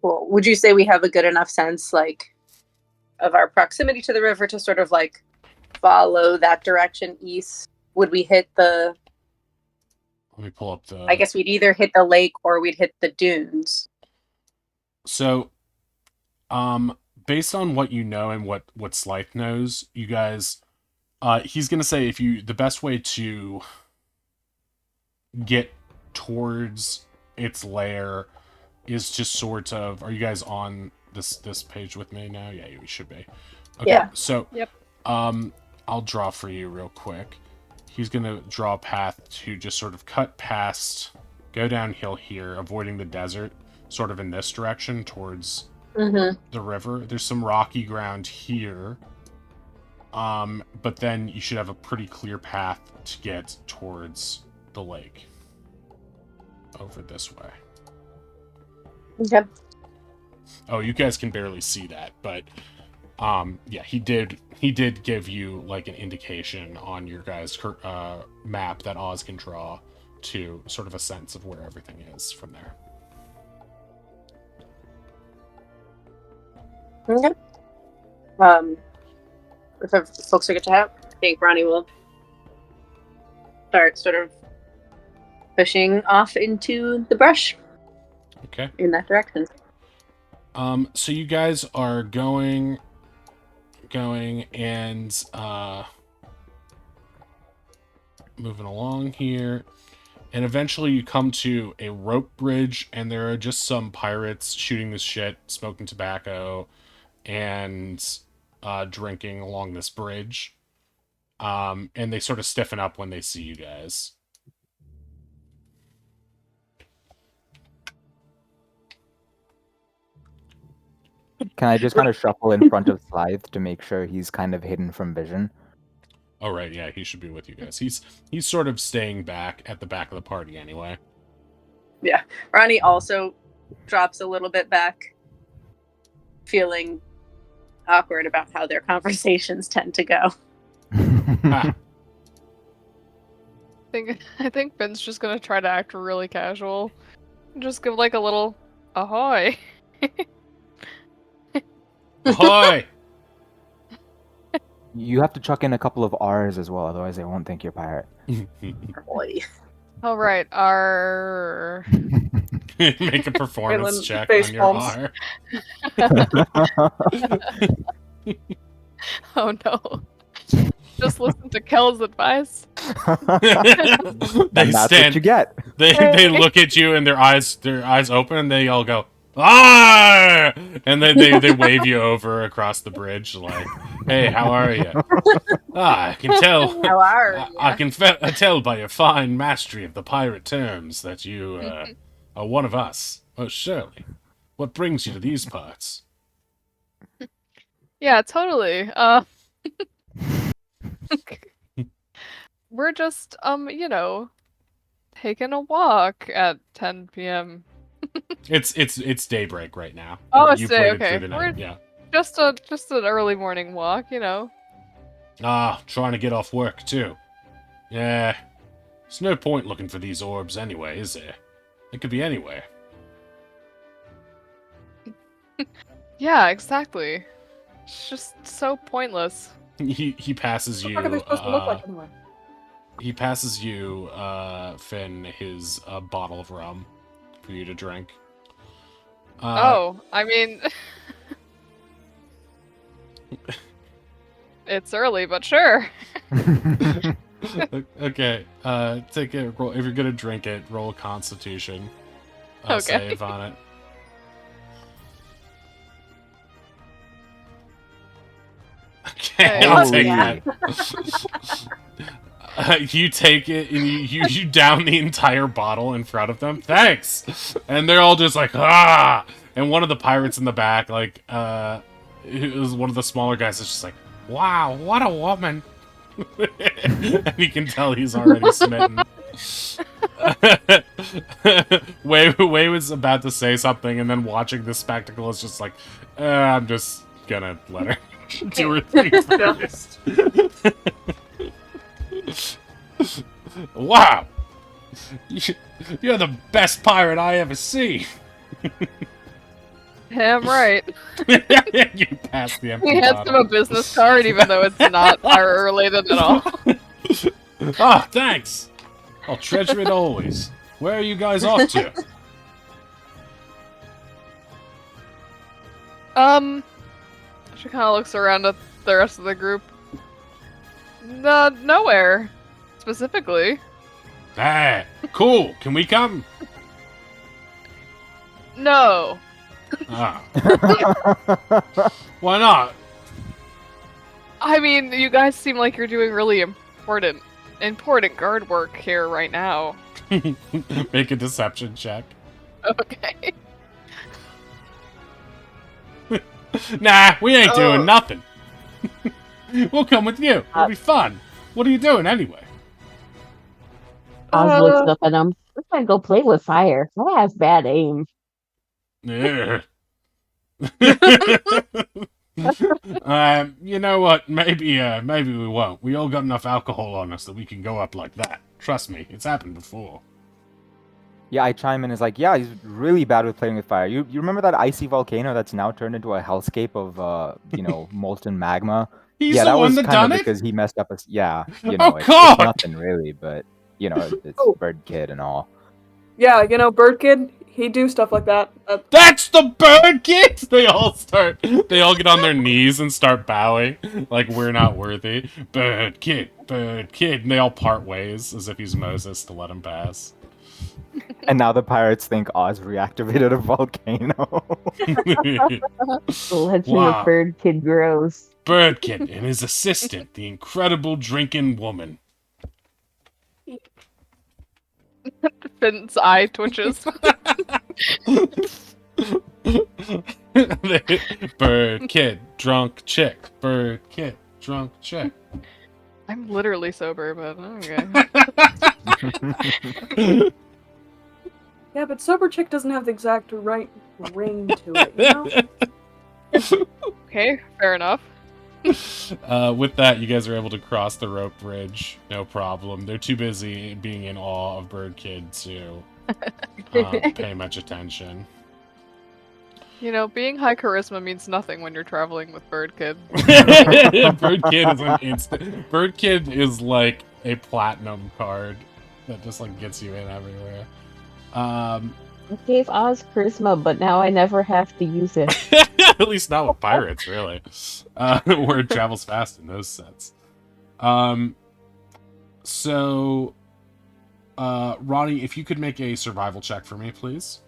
Cool. Would you say we have a good enough sense, like, of our proximity to the river to sort of like follow that direction east? Would we hit the? Let me pull up the. I guess we'd either hit the lake or we'd hit the dunes. So, based on what you know and what Slythe knows, you guys, he's gonna say the best way to get towards its lair is just sort of. Are you guys on this page with me now? Yeah, you should be. Okay, Yeah. so Yep. I'll draw for you real quick. He's gonna draw a path to just sort of cut past, go downhill here, avoiding the desert, sort of in this direction towards Mm-hmm. the river. There's some rocky ground here. But then you should have a pretty clear path to get towards the lake. over this way. Okay. Oh, you guys can barely see that, but yeah, he did give you like an indication on your guys' map that Oz can draw to sort of a sense of where everything is from there. Okay. If folks are good to have, I think Ronnie will start sort of pushing off into the brush. Okay. In that direction. So you guys are going and moving along here, and eventually you come to a rope bridge, and there are just some pirates shooting this shit, smoking tobacco, and drinking along this bridge. And they sort of stiffen up when they see you guys. Can I just kind of shuffle in front of Slythe to make sure he's kind of hidden from vision? Oh, right, yeah, he should be with you guys. He's sort of staying back at the back of the party anyway. Yeah. Ronnie also drops a little bit back, feeling awkward about how their conversations tend to go. Ah, I think Finn's just gonna try to act really casual. Just give like a little ahoy. ahoy! You have to chuck in a couple of R's as well, otherwise they won't think you're pirate. Boy. All right, our Make a performance Caitlin, check face on your palms. R. oh no. Just listen to Kel's advice. They And that's stand. what you get. They look at you and their eyes open and they all go ah, and then they wave you over across the bridge like, hey, how are you? I can tell. How are you? I can tell by your fine mastery of the pirate terms that you are one of us. Oh, surely. What brings you to these parts? Yeah, totally. We're just taking a walk at 10 p.m. It's daybreak right now. Oh, You it's played it okay. through the night, We're yeah. just an early morning walk, Trying to get off work too. Yeah. There's no point looking for these orbs anyway, is there? It could be anywhere. Yeah, exactly. It's just so pointless. He passes What you. the fuck are they supposed to look like anyway? He passes you, Finn, his bottle of rum for you to drink. I mean, it's early, but sure. Okay. Take a roll. If you're gonna drink it, roll a Constitution. Okay. Save on it. Okay, Hey. I'll Oh, take yeah. that. You take it and you down the entire bottle in front of them. Thanks. And they're all just like ah. And one of the pirates in the back, like it was one of the smaller guys, is just like, wow, what a woman. And you can tell he's already smitten. Wei was about to say something, and then watching this spectacle is just like, I'm just gonna let her do her thing first. Wow, you're the best pirate I ever see. Damn right. You passed the empty He hands him bottle. a business card, even though it's not pirate related at all. Ah, thanks. I'll treasure it always. Where are you guys off to? She kind of looks around at the rest of the group. Nowhere, specifically. Ah, cool. Can we come? No. Ah. Why not? I mean, you guys seem like you're doing really important guard work here right now. Make a deception check. Okay. Nah, we ain't Oh. doing nothing. We'll come with you. It'll be fun. What are you doing anyway? Oz looks up at him. Let's not go play with fire. I have bad aim. Yeah. You know what? Maybe we won't. We all got enough alcohol on us that we can go up like that. Trust me, it's happened before. Yeah, I chime in. Is like, yeah, he's really bad with playing with fire. You remember that icy volcano that's now turned into a hellscape of molten magma? He's Yeah, the that one was that kind done of it? because he messed up. Yeah, Oh, it's God! nothing really, but it's Oh. Bird Kid and all. Yeah, Bird Kid, he do stuff like that. That's the bird kid! They all get on their knees and start bowing, like we're not worthy. Bird kid, and they all part ways as if he's Moses to let him pass. And now the pirates think Oz reactivated a volcano. The legend Wow. of Bird Kid grows. Bird kid and his assistant, the incredible drinking woman. Finn's eye twitches. Bird kid, drunk chick. Bird kid, drunk chick. I'm literally sober, but okay. Yeah, but Sober Chick doesn't have the exact right ring to it, you know? Okay, fair enough. With that, you guys are able to cross the rope bridge, no problem. They're too busy being in awe of Bird Kid to pay much attention. Being high charisma means nothing when you're traveling with Bird Kid. Bird Kid is an instant. Bird Kid is like a platinum card that just like gets you in everywhere. I gave Oz charisma, but now I never have to use it. At least not with pirates, really. Where it travels fast in those sets. So, Ronnie, if you could make a survival check for me, please.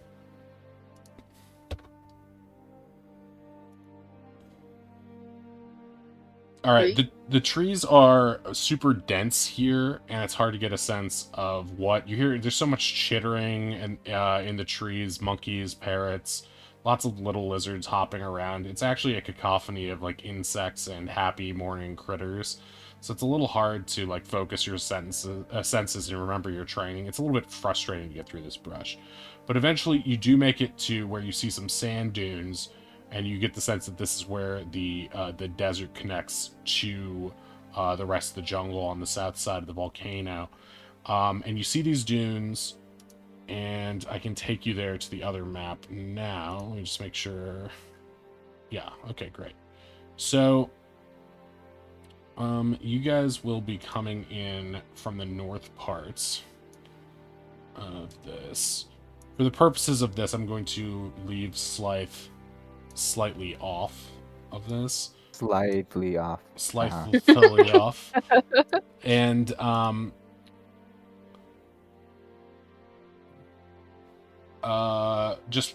All right, the trees are super dense here, and it's hard to get a sense of what you hear. There's so much chittering and in the trees, monkeys, parrots, lots of little lizards hopping around. It's actually a cacophony of like insects and happy morning critters. So it's a little hard to like focus your senses and remember your training. It's a little bit frustrating to get through this brush, but eventually you do make it to where you see some sand dunes. And you get the sense that this is where the desert connects to the rest of the jungle on the south side of the volcano. And you see these dunes, and I can take you there to the other map now. Let me just make sure. Yeah, okay, great. So, you guys will be coming in from the north parts of this. For the purposes of this, I'm going to leave Slythe slightly off of this. Slightly off. Slightly off. And just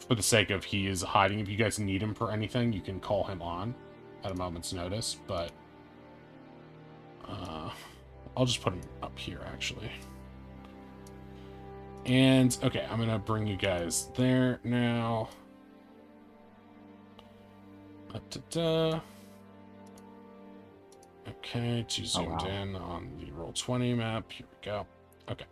for the sake of he is hiding, if you guys need him for anything, you can call him on at a moment's notice, but I'll just put him up here actually. And okay, I'm gonna bring you guys there now. Okay, too zoomed in on the Roll20 map. Here we go. Okay.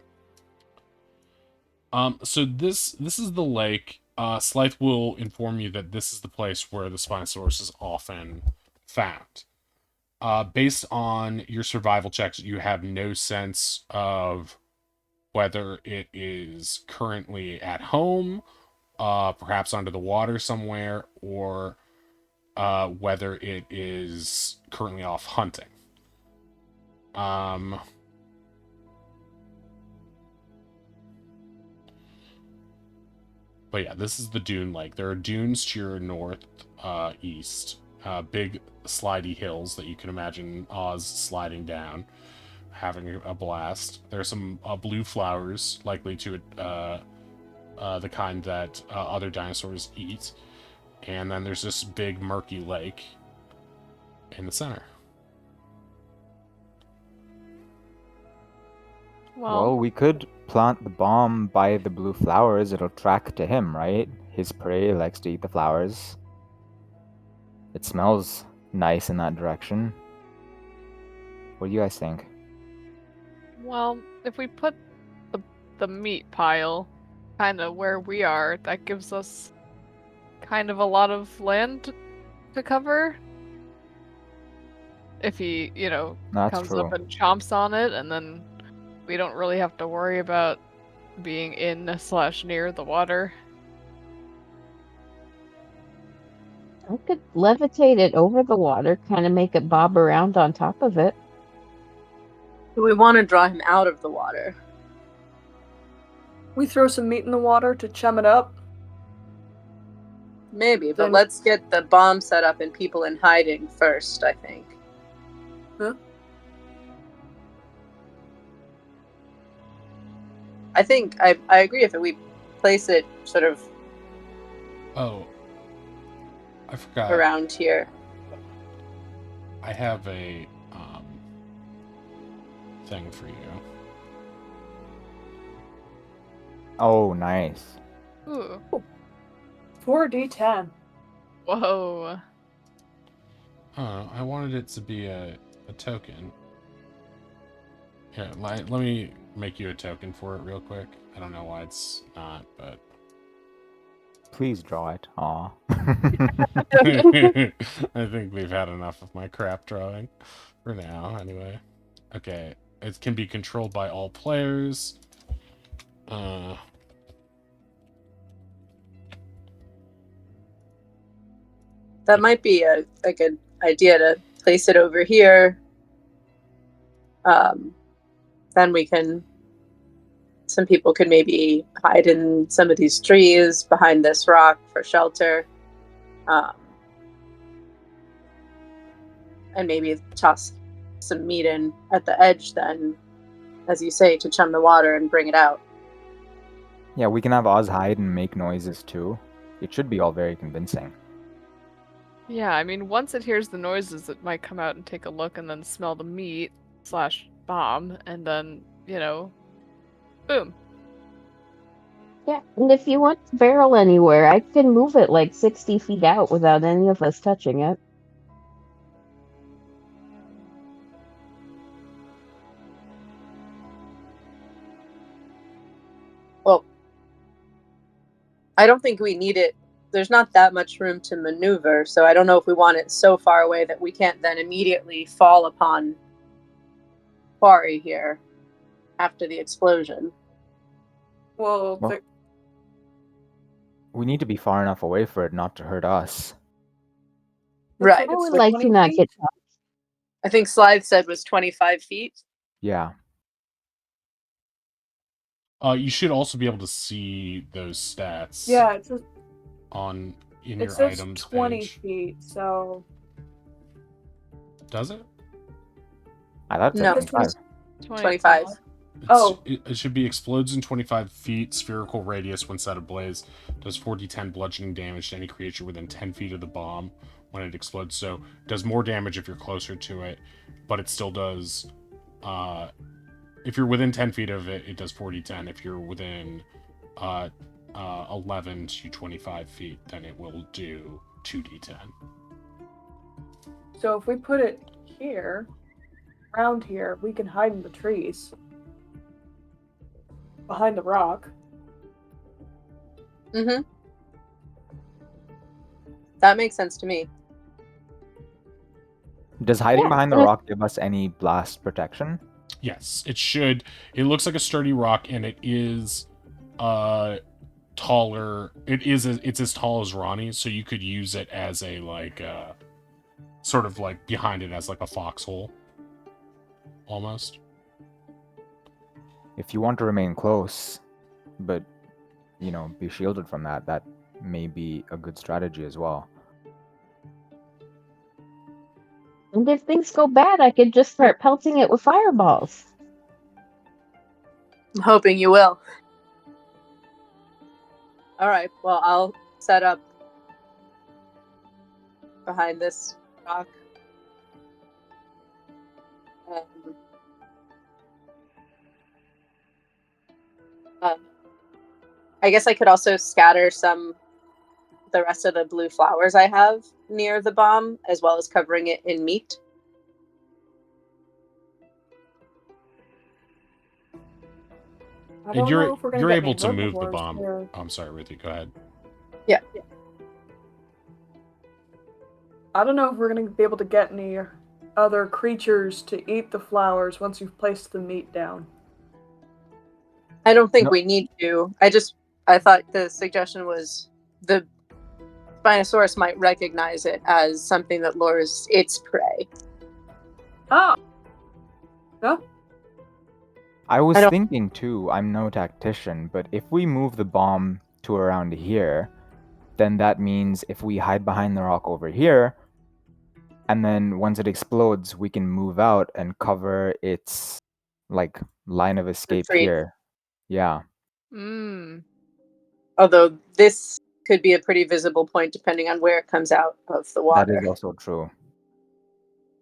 So this is the lake. Slythe will inform you that this is the place where the Spinosaurus is often found. Based on your survival checks, you have no sense of whether it is currently at home, perhaps under the water somewhere, or whether it is currently off hunting. But yeah, this is the dune lake. There are dunes to your north, east, big slidey hills that you can imagine Oz sliding down, having a blast. There are some blue flowers, likely to the kind that other dinosaurs eat. And then there's this big murky lake in the center. Well, we could plant the bomb by the blue flowers. It'll track to him, right? His prey likes to eat the flowers. It smells nice in that direction. What do you guys think? Well, if we put the the meat pile, kind of where we are, that gives us kind of a lot of land to cover. If he, That's comes true. up and chomps on it, and then we don't really have to worry about being in/near the water. I could levitate it over the water, kind of make it bob around on top of it. Do we want to draw him out of the water? We throw some meat in the water to chum it up. Maybe, but Then- let's get the bomb set up and people in hiding first, I think. Huh? I think I agree if we place it sort of Oh, I forgot. around here. I have a thing for you. Oh, nice. Ooh. 4d10. Whoa. I wanted it to be a token. Here, let me make you a token for it real quick. I don't know why it's not, but Please draw it. Aw. I think we've had enough of my crap drawing for now, anyway. Okay, it can be controlled by all players. That might be a good idea to place it over here. Then some people could maybe hide in some of these trees behind this rock for shelter. And maybe toss some meat in at the edge then, as you say, to chum the water and bring it out. Yeah, we can have Oz hide and make noises too. It should be all very convincing. Yeah, I mean, once it hears the noises, it might come out and take a look and then smell the meat/bomb, and then, boom. Yeah, and if you want the barrel anywhere, I can move it like 60 feet out without any of us touching it. Well, I don't think we need it. There's not that much room to maneuver, so I don't know if we want it so far away that we can't then immediately fall upon Quarry here after the explosion. Well, Well, we need to be far enough away for it not to hurt us. Right. I would the like 20 to not feet? get touched. I think Slide said was 25 feet. Yeah. You should also be able to see those stats. yeah, it says, in it your says items 20 page. feet, so... Does it? I thought it No. said 25. 25. Oh. It should be explodes in 25 feet, spherical radius when set ablaze, does 4d10 bludgeoning damage to any creature within 10 feet of the bomb when it explodes. So it does more damage if you're closer to it, but it still does. If you're within 10 feet of it, it does 4d10. If you're within 11 to 25 feet, then it will do 2d10. So if we put it here, around here, we can hide in the trees. Behind the rock. Mm-hmm. That makes sense to me. Does hiding Yeah, behind the and if- rock give us any blast protection? Yes, it should. It looks like a sturdy rock, and it is taller. It's as tall as Ronnie, so you could use it as a sort of like behind it as like a foxhole, almost. If you want to remain close, but be shielded from that, that may be a good strategy as well. And if things go bad, I could just start pelting it with fireballs. I'm hoping you will. All right. Well, I'll set up behind this rock. I guess I could also scatter the rest of the blue flowers I have near the bomb, as well as covering it in meat. I And don't know if we're gonna you're get able any to move the herbivores bomb. here. Oh, I'm sorry, Ruthie. Go ahead. Yeah. I don't know if we're gonna be able to get any other creatures to eat the flowers once you've placed the meat down. I don't think No. we need to. I thought the suggestion was the Spinosaurus might recognize it as something that lures its prey. Ah! Yeah? I was I don't- thinking too, I'm no tactician, but if we move the bomb to around here, then that means if we hide behind the rock over here, and then once it explodes, we can move out and cover its like line of escape Retreat. here. Yeah. Although this could be a pretty visible point depending on where it comes out of the water. That is also true.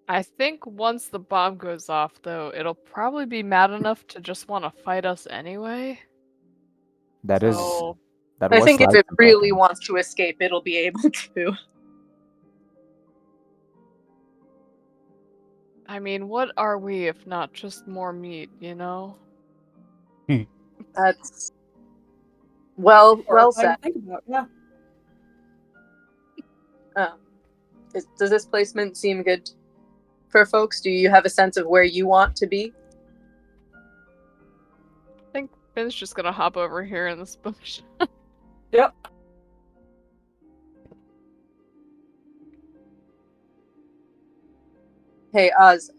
I think once the bomb goes off, though, it'll probably be mad enough to just want to fight us anyway. That is So, that I was think if Sly's it really impression. wants to escape, it'll be able to. I mean, what are we if not just more meat, you know? That's well Horrifying said. to think about, yeah. Does this placement seem good for folks? Do you have a sense of where you want to be? I think Finn's just gonna hop over here in this bush. Yep. Hey, Oz,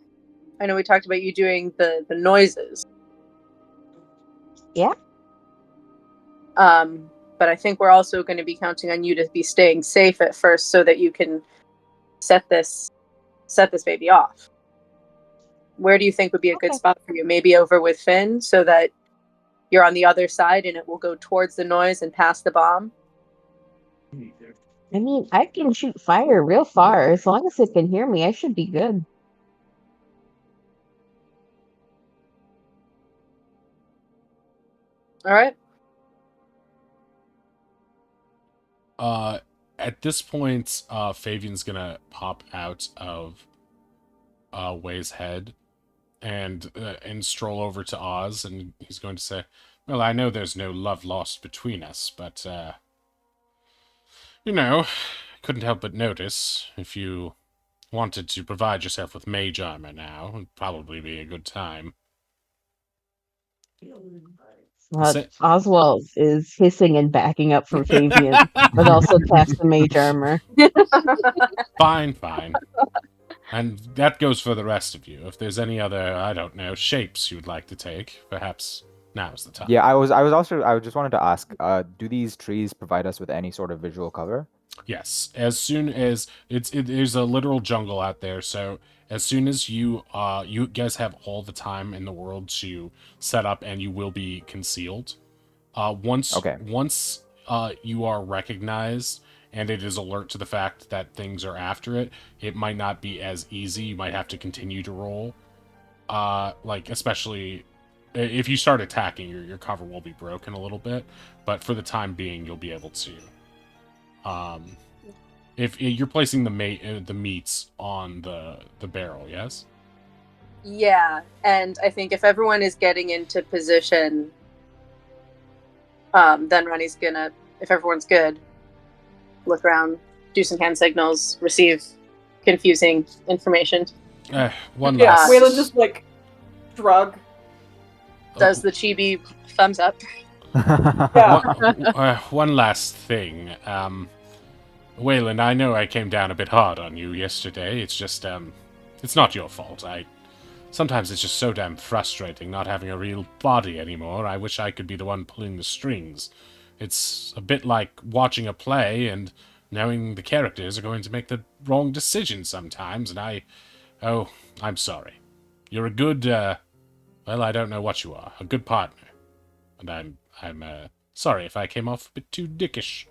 I know we talked about you doing the noises. Yeah. But I think we're also going to be counting on you to be staying safe at first so that you can set this baby off. Where do you think would be a good Okay. spot for you? Maybe over with Finn so that you're on the other side and it will go towards the noise and past the bomb? I mean, I can shoot fire real far. As long as it can hear me, I should be good. All right. At this point, Fabian's gonna pop out of Way's head and stroll over to Oz, and he's going to say, "Well, I know there's no love lost between us, but I couldn't help but notice if you wanted to provide yourself with mage armor now, it'd probably be a good time." Say- Oswald is hissing and backing up from Fabian, but also casts the mage armor. Fine. And that goes for the rest of you. If there's any other, I don't know, shapes you'd like to take, perhaps now's the time. Yeah, I just wanted to ask, do these trees provide us with any sort of visual cover? Yes. As soon as there's a literal jungle out there, so as soon as you guys have all the time in the world to set up, and you will be concealed. Once Okay. you are recognized and it is alert to the fact that things are after it, it might not be as easy. You might have to continue to roll. Especially if you start attacking, your cover will be broken a little bit, but for the time being, you'll be able to. If you're placing the meats on the barrel, yes? Yeah, and I think if everyone is getting into position, then Ronnie's gonna, if everyone's good, look around, do some hand signals, receive confusing information. One Yeah, last. Waylon just shrug. Does the chibi thumbs up? Yeah. One last thing. Waylon, I know I came down a bit hard on you yesterday. It's just, it's not your fault. Sometimes it's just so damn frustrating not having a real body anymore. I wish I could be the one pulling the strings. It's a bit like watching a play and knowing the characters are going to make the wrong decision sometimes, and I'm sorry. You're a good, well, I don't know what you are. A good partner. And I'm sorry if I came off a bit too dickish.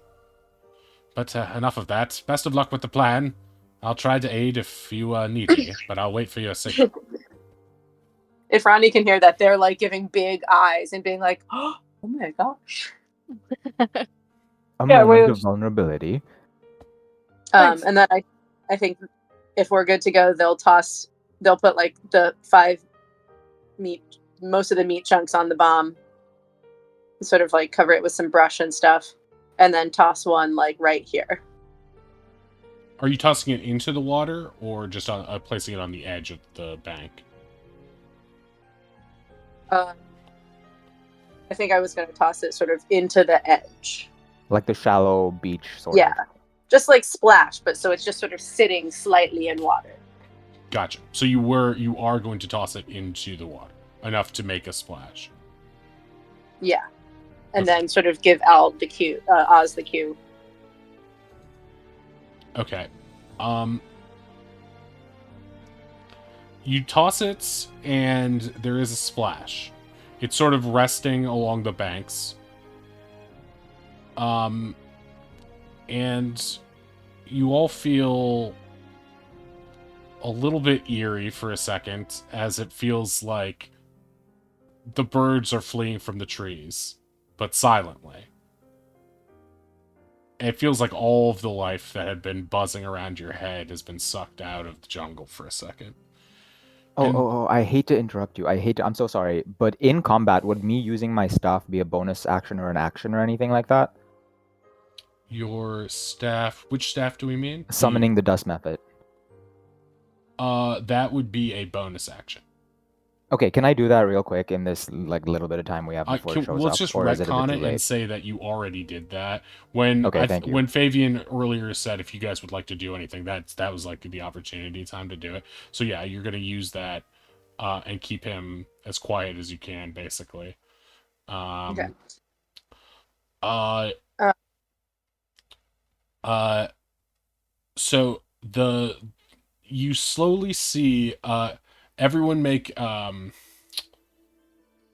But enough of that. Best of luck with the plan. I'll try to aid if you need me, but I'll wait for your signal. If Ronnie can hear that, they're giving big eyes and being like, "Oh my gosh!" A Yeah, moment of Waylon. vulnerability. Thanks. And then I think if we're good to go, they'll put the 5 most of the meat chunks on the bomb, sort of like cover it with some brush and stuff, and then toss one like right here. Are you tossing it into the water or just on placing it on the edge of the bank? I think I was going to toss it sort of into the edge. Like the shallow beach sort Yeah. of. Just like splash, but so it's just sort of sitting slightly in water. Gotcha. So you are going to toss it into the water enough to make a splash. Yeah. And Okay. then sort of give Oz the cue. Okay. You toss it, and there is a splash. It's sort of resting along the banks. And you all feel a little bit eerie for a second, as it feels like the birds are fleeing from the trees, but silently. And it feels like all of the life that had been buzzing around your head has been sucked out of the jungle for a second. Oh, I hate to interrupt you. I'm so sorry. But in combat, would me using my staff be a bonus action or an action or anything like that? Your staff, which staff do we mean? Summoning the dust method. That would be a bonus action. Okay, can I do that real quick in this like little bit of time we have before it shows Let's up? just Or is it a bit retcon too it late? and say that you already did that. When Okay, thank you. When Fabian earlier said if you guys would like to do anything, that was like the opportunity time to do it. So yeah, you're gonna use that and keep him as quiet as you can, basically. Okay. So you slowly see everyone make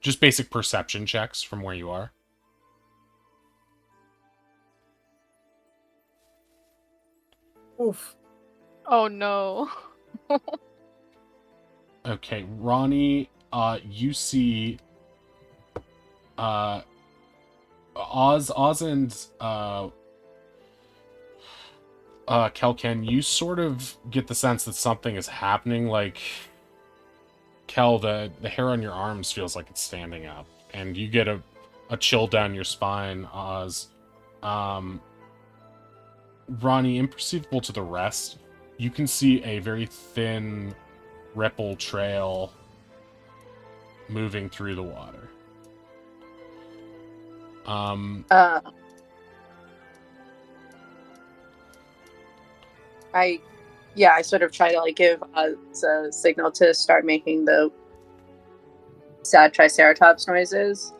just basic perception checks from where you are. Oof. Oh no. Okay, Ronnie, you see Oz and Kelken, you sort of get the sense that something is happening. Like, Kel, the hair on your arms feels like it's standing up, and you get a chill down your spine, Oz. Ronnie, imperceivable to the rest, you can see a very thin ripple trail moving through the water. I sort of try to like give Oz a signal to start making the sad Triceratops noises.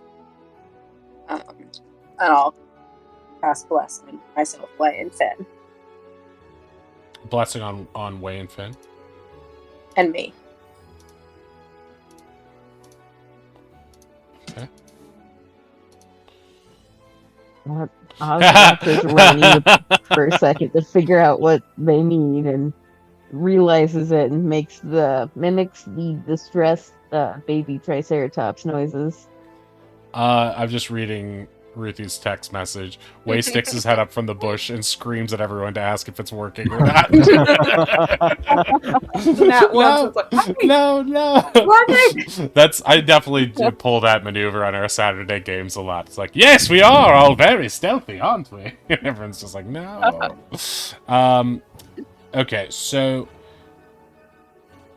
And I'll cast blessing myself, Way and Finn, Blessing on Way and Finn. and me. Okay. Oz watches Ronnie for a second to figure out what they need and realizes it and mimics the distressed baby Triceratops noises. I'm just reading Ruthie's text message. Way sticks his head up from the bush and screams at everyone to ask if it's working or not. That one, so it's like, "Hey, no. Ronnie!" I definitely do pull that maneuver on our Saturday games a lot. It's like, yes, we are all very stealthy, aren't we? And everyone's just like, no. Okay, so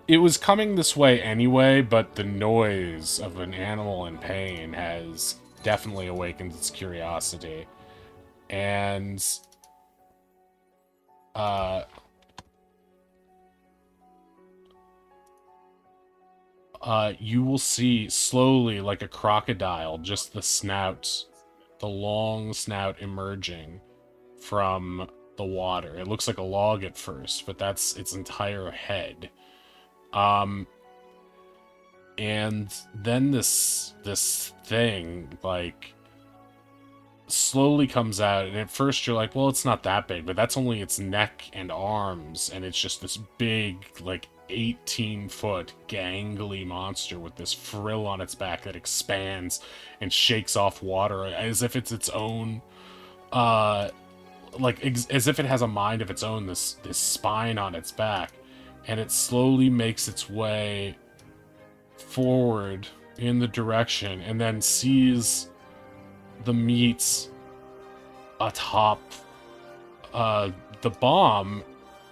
it was coming this way anyway, but the noise of an animal in pain has definitely awakened its curiosity. And you will see slowly, like a crocodile, just the long snout emerging from the water. It looks like a log at first, but that's its entire head. And then this thing, like, slowly comes out, and at first you're like, well, it's not that big, but that's only its neck and arms, and it's just this big, like, 18-foot gangly monster with this frill on its back that expands and shakes off water as if it's its own, as if it has a mind of its own, this spine on its back. And it slowly makes its way forward in the direction, and then sees the meat atop the bomb,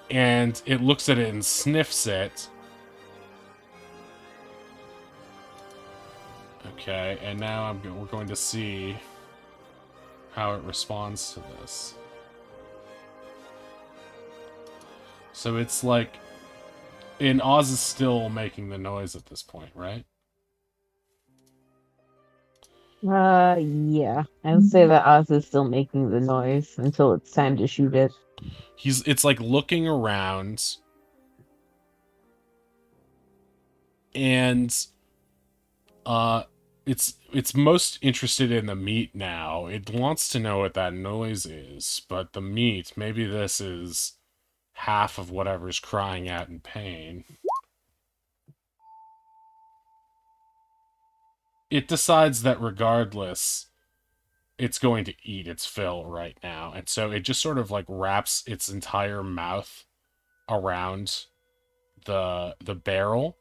and it looks at it and sniffs it. Okay, and now we're going to see how it responds to this. So it's like, and Oz is still making the noise at this point, right? Yeah. I would say that Oz is still making the noise until it's time to shoot it. It's like looking around, and it's most interested in the meat now. It wants to know what that noise is, but the meat, maybe this is half of whatever's crying out in pain. It decides that regardless, it's going to eat its fill right now. And so it just sort of like wraps its entire mouth around the barrel,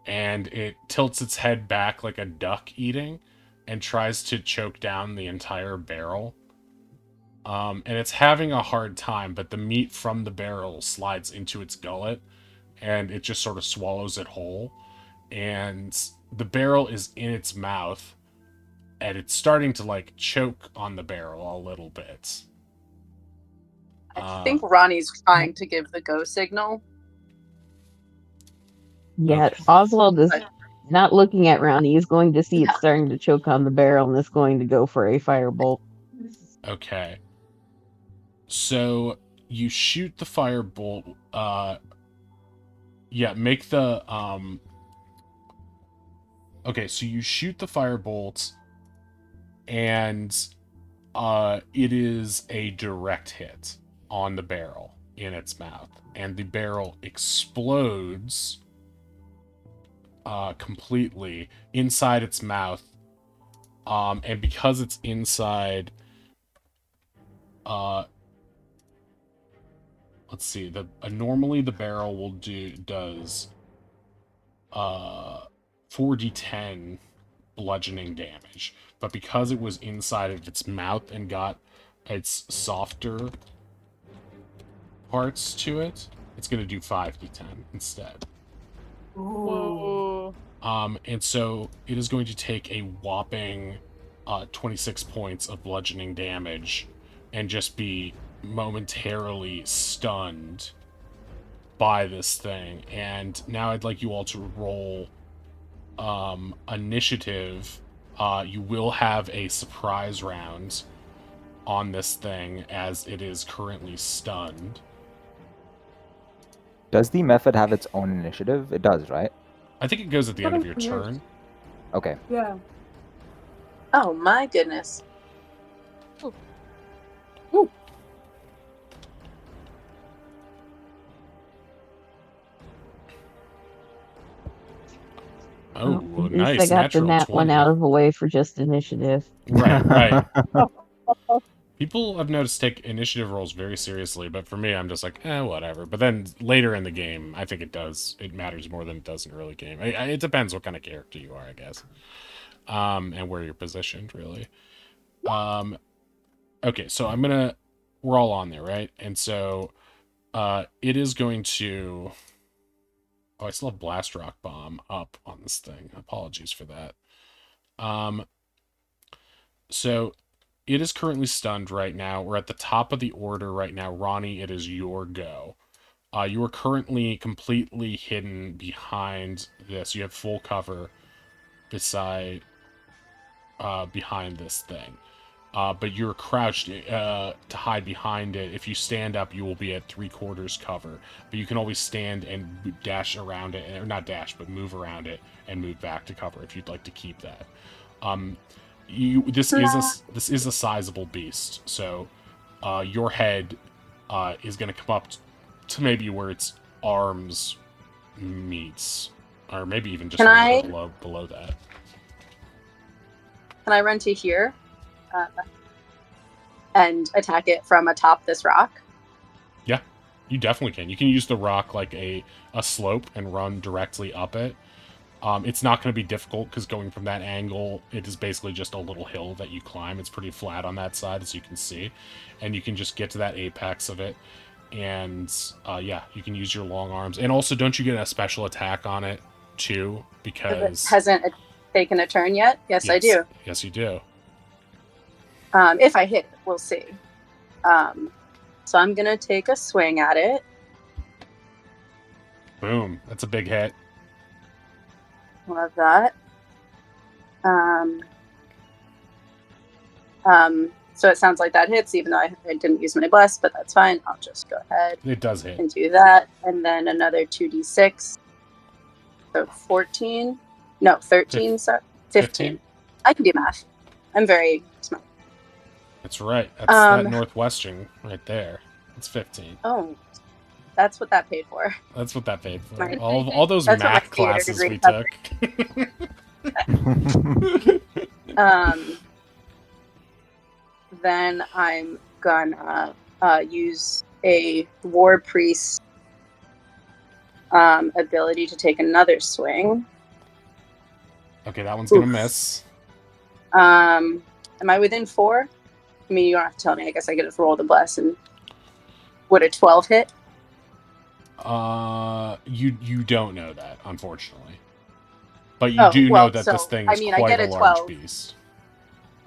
and it tilts its head back like a duck eating and tries to choke down the entire barrel. And it's having a hard time, but the meat from the barrel slides into its gullet, and it just sort of swallows it whole. And the barrel is in its mouth, and it's starting to like choke on the barrel a little bit. I think Ronnie's trying to give the go signal. Yeah, Okay. Oswald is not looking at Ronnie. He's going to see it starting to choke on the barrel and is going to go for a firebolt. Okay. So you shoot the firebolt. Yeah, make the Okay, so you shoot the firebolt, and it is a direct hit on the barrel in its mouth, and the barrel explodes completely inside its mouth. And because it's inside, let's see, normally the barrel does 4d10 bludgeoning damage, but because it was inside of its mouth and got its softer parts to it, it's going to do 5d10 instead. Whoa. And so it is going to take a whopping 26 points of bludgeoning damage and just be momentarily stunned by this thing. And now I'd like you all to roll initiative. You will have a surprise round on this thing as it is currently stunned. Does the method have its own initiative? It does, right? I think it goes at the end of your turn. Okay. Yeah. Oh my goodness. Ooh. Oh, Well, at least nice. I got the Natural nat 20. one out of the way for just initiative. Right. People I've noticed take initiative rolls very seriously, but for me, I'm just like, whatever. But then later in the game, I think it matters more than it does in early game. It depends what kind of character you are, I guess. And where you're positioned, really. Okay, so we're all on there, right? And so, it is going to... Oh, I still have Blast Rock Bomb up on this thing. Apologies for that. So... It is currently stunned right now. We're at the top of the order right now. Ronnie, it is your go. You are currently completely hidden behind this. You have full cover behind this thing. But you're crouched to hide behind it. If you stand up, you will be at 3/4 cover. But you can always stand and dash around it. Or not dash, but move around it and move back to cover if you'd like to keep that. This is a sizable beast, so your head is going to come up to maybe where its arms meets, or maybe even just a little bit below that. Can I run to here and attack it from atop this rock? Yeah, you definitely can. You can use the rock like a slope and run directly up it. It's not going to be difficult because going from that angle, it is basically just a little hill that you climb. It's pretty flat on that side, as you can see. And you can just get to that apex of it. And yeah, you can use your long arms. And also, don't you get a special attack on it, too? Because... It hasn't taken a turn yet? Yes, I do. Yes, you do. If I hit it, we'll see. So I'm going to take a swing at it. Boom. That's a big hit. Love that. So it sounds like that hits, even though I didn't use my bless, but that's fine. I'll just go ahead It does hit. and do that. And then another 2d6. So 14. No, 13. So 15. I can do math. I'm very smart. That's right. That's that Northwestern right there. It's 15. Oh, that's what that paid for. That's what that paid for. Right. All those That's what math my theater classes degree we took. Then I'm gonna use a War Priest ability to take another swing. Okay, that one's gonna miss. Am I within 4? I mean, you don't have to tell me. I guess I get to roll the bless. And would a 12 hit? You don't know that, unfortunately. But you do know that this thing is quite a large beast.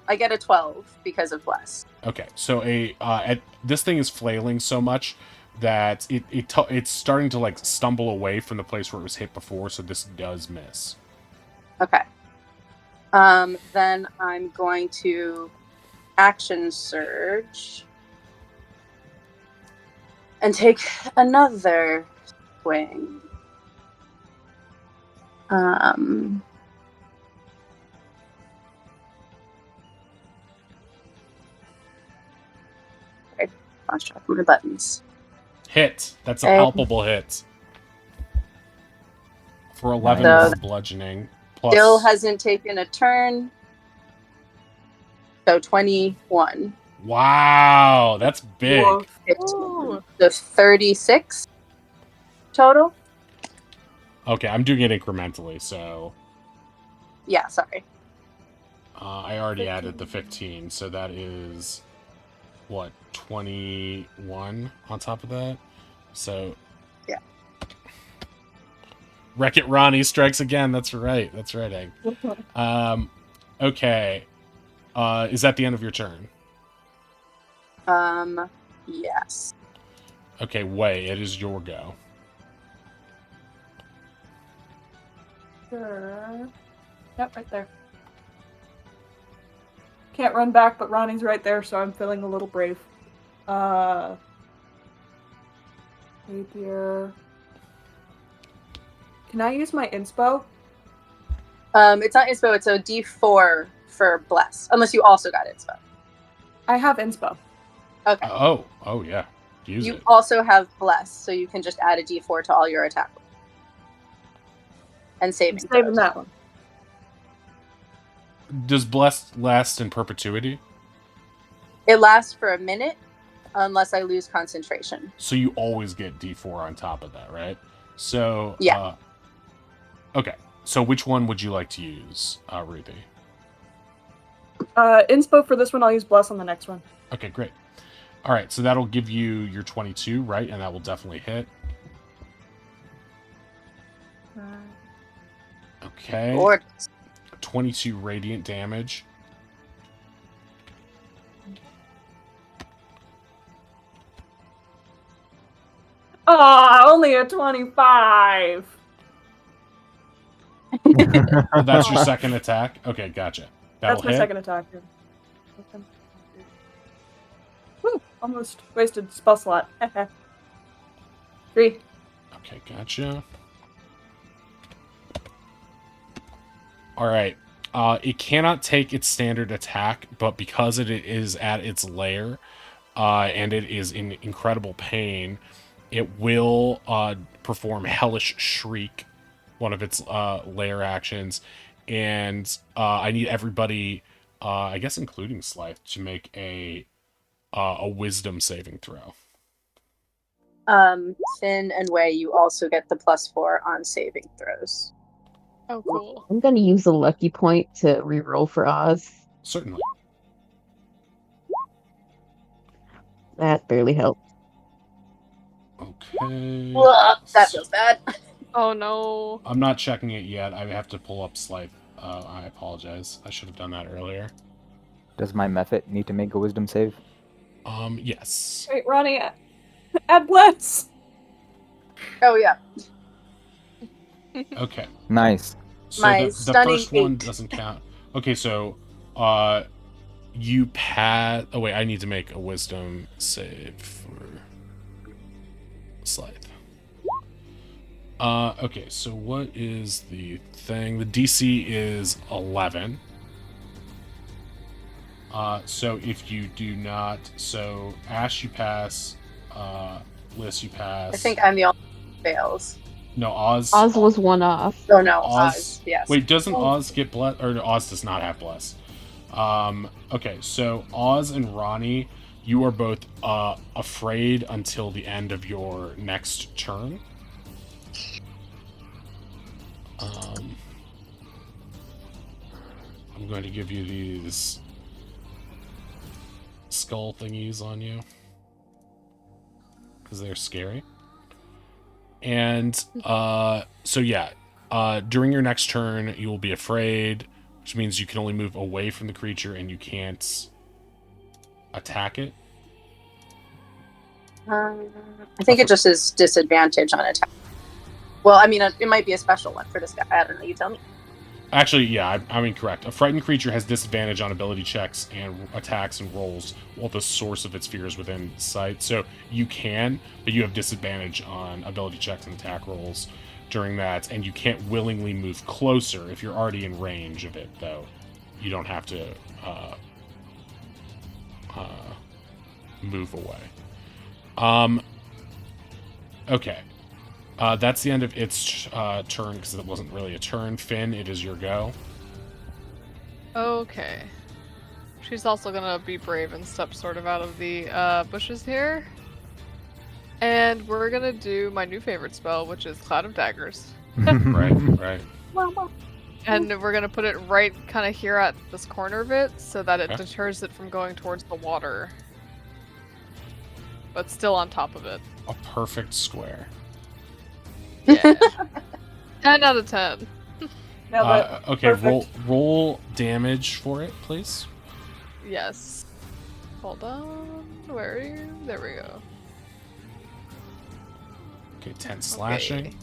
I get a 12 because of bless. Okay, so this thing is flailing so much that it's starting to like stumble away from the place where it was hit before, so this does miss. Okay. Then I'm going to action surge and take another swing. Lost track of my buttons. Hit. That's a palpable hit. For 11 with bludgeoning. Plus... Still hasn't taken a turn. So 21. Wow, that's big. The 36 total. Okay, I'm doing it incrementally, so... Yeah, sorry. I already added the 15, so that is... What, 21 on top of that? So... Yeah. Wreck-It Ronnie strikes again, that's right, Egg. Okay. Is that the end of your turn? Yes. Okay, Wei, it is your go. Sure. Yep, right there. Can't run back, but Ronnie's right there, so I'm feeling a little brave. Rapier. Can I use my inspo? It's not inspo, it's a D4 for bless. Unless you also got inspo. I have inspo. Okay. Oh yeah. Use you it. Also have bless, so you can just add a D4 to all your attack. And saving that one. Does bless last in perpetuity? It lasts for a minute, unless I lose concentration. So you always get D4 on top of that, right? So yeah. Okay. So which one would you like to use, Ruby? Inspo for this one. I'll use bless on the next one. Okay, great. All right, so that'll give you your 22, right? And that will definitely hit. Okay. Lord. 22 radiant damage. Only a 25. That's your second attack? Okay, gotcha. That's my second attack. Woo! Almost wasted spell slot. 3. Okay, gotcha. Alright. It cannot take its standard attack, but because it is at its lair, and it is in incredible pain, it will perform Hellish Shriek, one of its lair actions, and I need everybody, I guess including Slythe, to make a wisdom saving throw. Finn and Wei, you also get the +4 on saving throws. Oh, cool. I'm gonna use a lucky point to reroll for Oz. Certainly. That barely helped. Okay. That feels bad. Oh no. I'm not checking it yet. I have to pull up Slife. I apologize. I should have done that earlier. Does my method need to make a wisdom save? Yes. Wait, Ronnie, add blitz. Oh yeah. Okay. Nice. So My the stunning first one 8. doesn't count. Okay, so you pass. Oh wait, I need to make a wisdom save for Slythe. Okay, so what is the thing? The DC is 11. So if you do not, so Ash you pass, Liz you pass. I think I'm the only one who fails. No, Oz. Oz was one off. Oh no, Oz. Oz. Yes. Wait, doesn't Oz get bless? Or no, Oz does not have bless. Okay, so Oz and Ronnie, you are both afraid until the end of your next turn. I'm going to give you these skull thingies on you because they're scary. And so yeah, during your next turn, you will be afraid, which means you can only move away from the creature and you can't attack it. I think it just is disadvantage on attack. Well, I mean, it might be a special one for this guy. I don't know. You tell me. Actually, yeah, I'm incorrect. A frightened creature has disadvantage on ability checks and attacks and rolls while the source of its fear is within sight. So you can, but you have disadvantage on ability checks and attack rolls during that, and you can't willingly move closer if you're already in range of it, though. You don't have to move away. Okay. That's the end of its turn, because it wasn't really a turn. Finn, it is your go. Okay. She's also gonna be brave and step sort of out of the bushes here. And we're gonna do my new favorite spell, which is Cloud of Daggers. Right. And we're gonna put it right kind of here at this corner of it, so that it Okay. deters it from going towards the water. But still on top of it. A perfect square. Yeah. 10 out of 10. Now that Okay, perfect. roll damage for it, please. Yes. Hold on. Where are you? There we go. Okay, 10 slashing. Okay.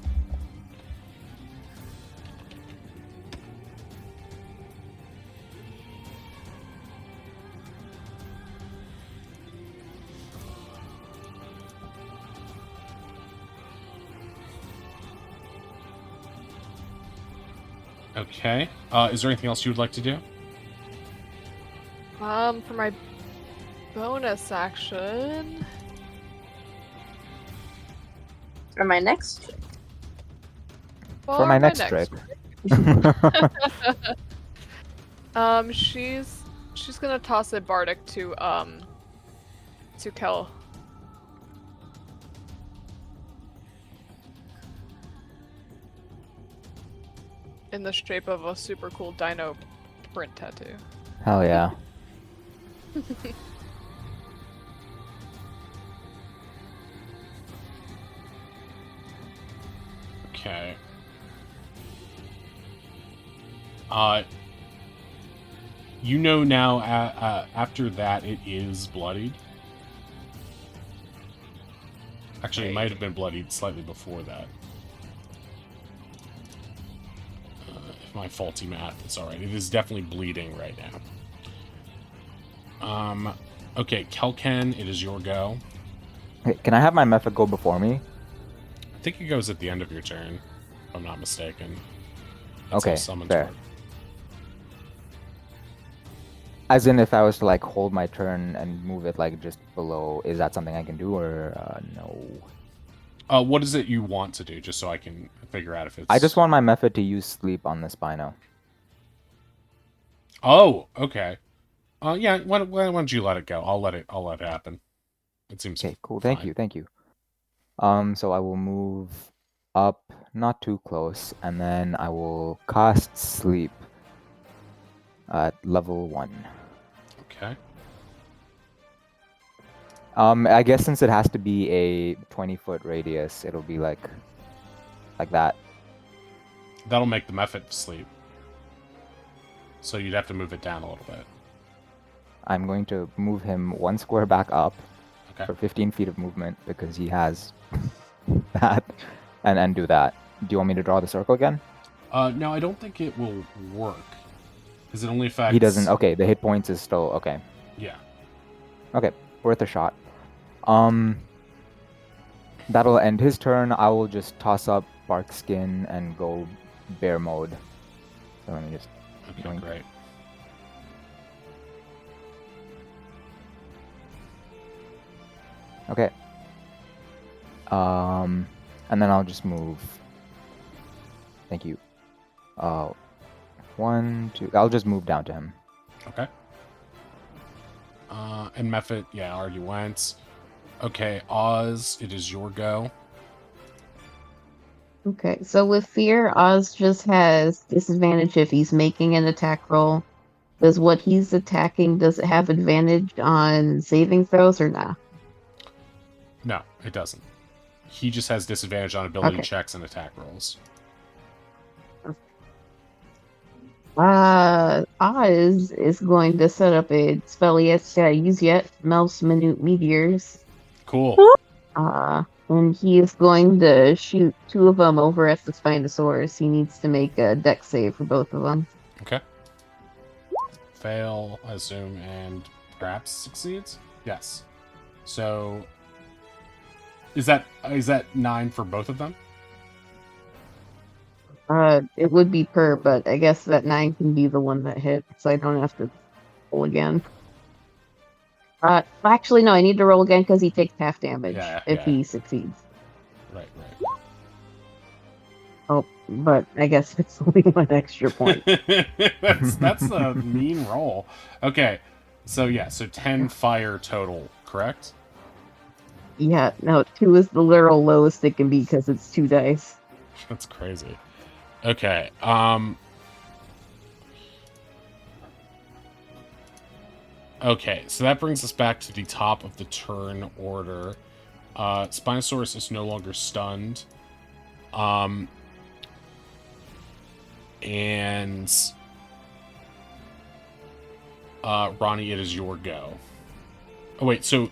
Okay. Is there anything else you would like to do? For my bonus action. For my next. For my next trick. She's gonna toss a bardic to Kel. In the shape of a super cool dino print tattoo. Hell yeah. Okay. You know now, after that, it is bloodied. Actually, it might have been bloodied slightly before that. If my faulty math is alright. It is definitely bleeding right now. Okay, Kelken, it is your go. Hey, can I have my method go before me? I think it goes at the end of your turn, if I'm not mistaken. That's how Okay, summons fair. work. As in, if I was to like hold my turn and move it like just below, is that something I can do or no? What is it you want to do, just so I can figure out if it's... I just want my method to use sleep on the Spino. Oh, okay. Yeah. Why don't you let it go? I'll let it happen. It seems Okay, cool. fine. Thank you. So I will move up, not too close, and then I will cast Sleep at level 1. Okay. I guess since it has to be a 20-foot radius, it'll be like that. That'll make the Mephit sleep. So you'd have to move it down a little bit. I'm going to move him 1 square back up Okay. for 15 feet of movement because he has that, and do that. Do you want me to draw the circle again? No, I don't think it will work. Because it only affects... He doesn't. Okay, the hit points is still okay. Yeah. Okay, worth a shot. That'll end his turn. I will just toss up Bark Skin and go bear mode. So let me just. Okay, great. Okay. And then I'll just move. Thank you. 1, 2. I'll just move down to him. Okay. And Mephit, yeah, already went. Okay, Oz, it is your go. Okay, so with fear, Oz just has disadvantage if he's making an attack roll. Does what he's attacking, does it have advantage on saving throws or not? No, it doesn't. He just has disadvantage on ability Okay. checks and attack rolls. Oz is going to set up a spell he has to use yet, Mel's Minute Meteors. Cool. And he is going to shoot 2 of them over at the Spinosaurus. He needs to make a dex save for both of them. Okay. Fail, I assume, and perhaps succeeds? Yes. So is that 9 for both of them? It would be per, but I guess that 9 can be the one that hit, so I don't have to roll again. Actually, no, I need to roll again because he takes half damage if he succeeds. Right. Oh, but I guess it's only 1 extra point. that's a mean roll. Okay, so 10 fire total, correct? Yeah, no, 2 is the literal lowest it can be because it's 2 dice. That's crazy. Okay, okay, so that brings us back to the top of the turn order. Spinosaurus is no longer stunned. And Ronnie, it is your go. Oh wait, so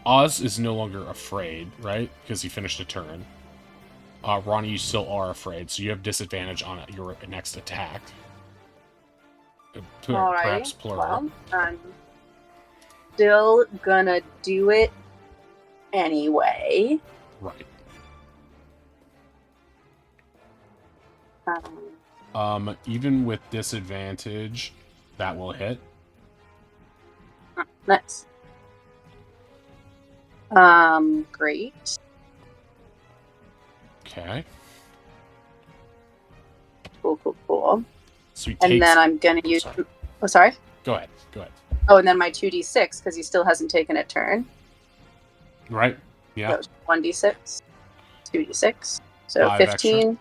Oz is no longer afraid, right? Because he finished a turn. Ronnie, you still are afraid, so you have disadvantage on your next attack. Perhaps plural. Well, I'm still gonna do it anyway. Right. Even with disadvantage, that will hit. Nice. Great. Okay. Cool. So he takes... And then I'm gonna use. Sorry. Oh, sorry. Go ahead. Oh, and then my 2d6 because he still hasn't taken a turn. Right. Yeah. So 1d6, 2d6, so 5 15.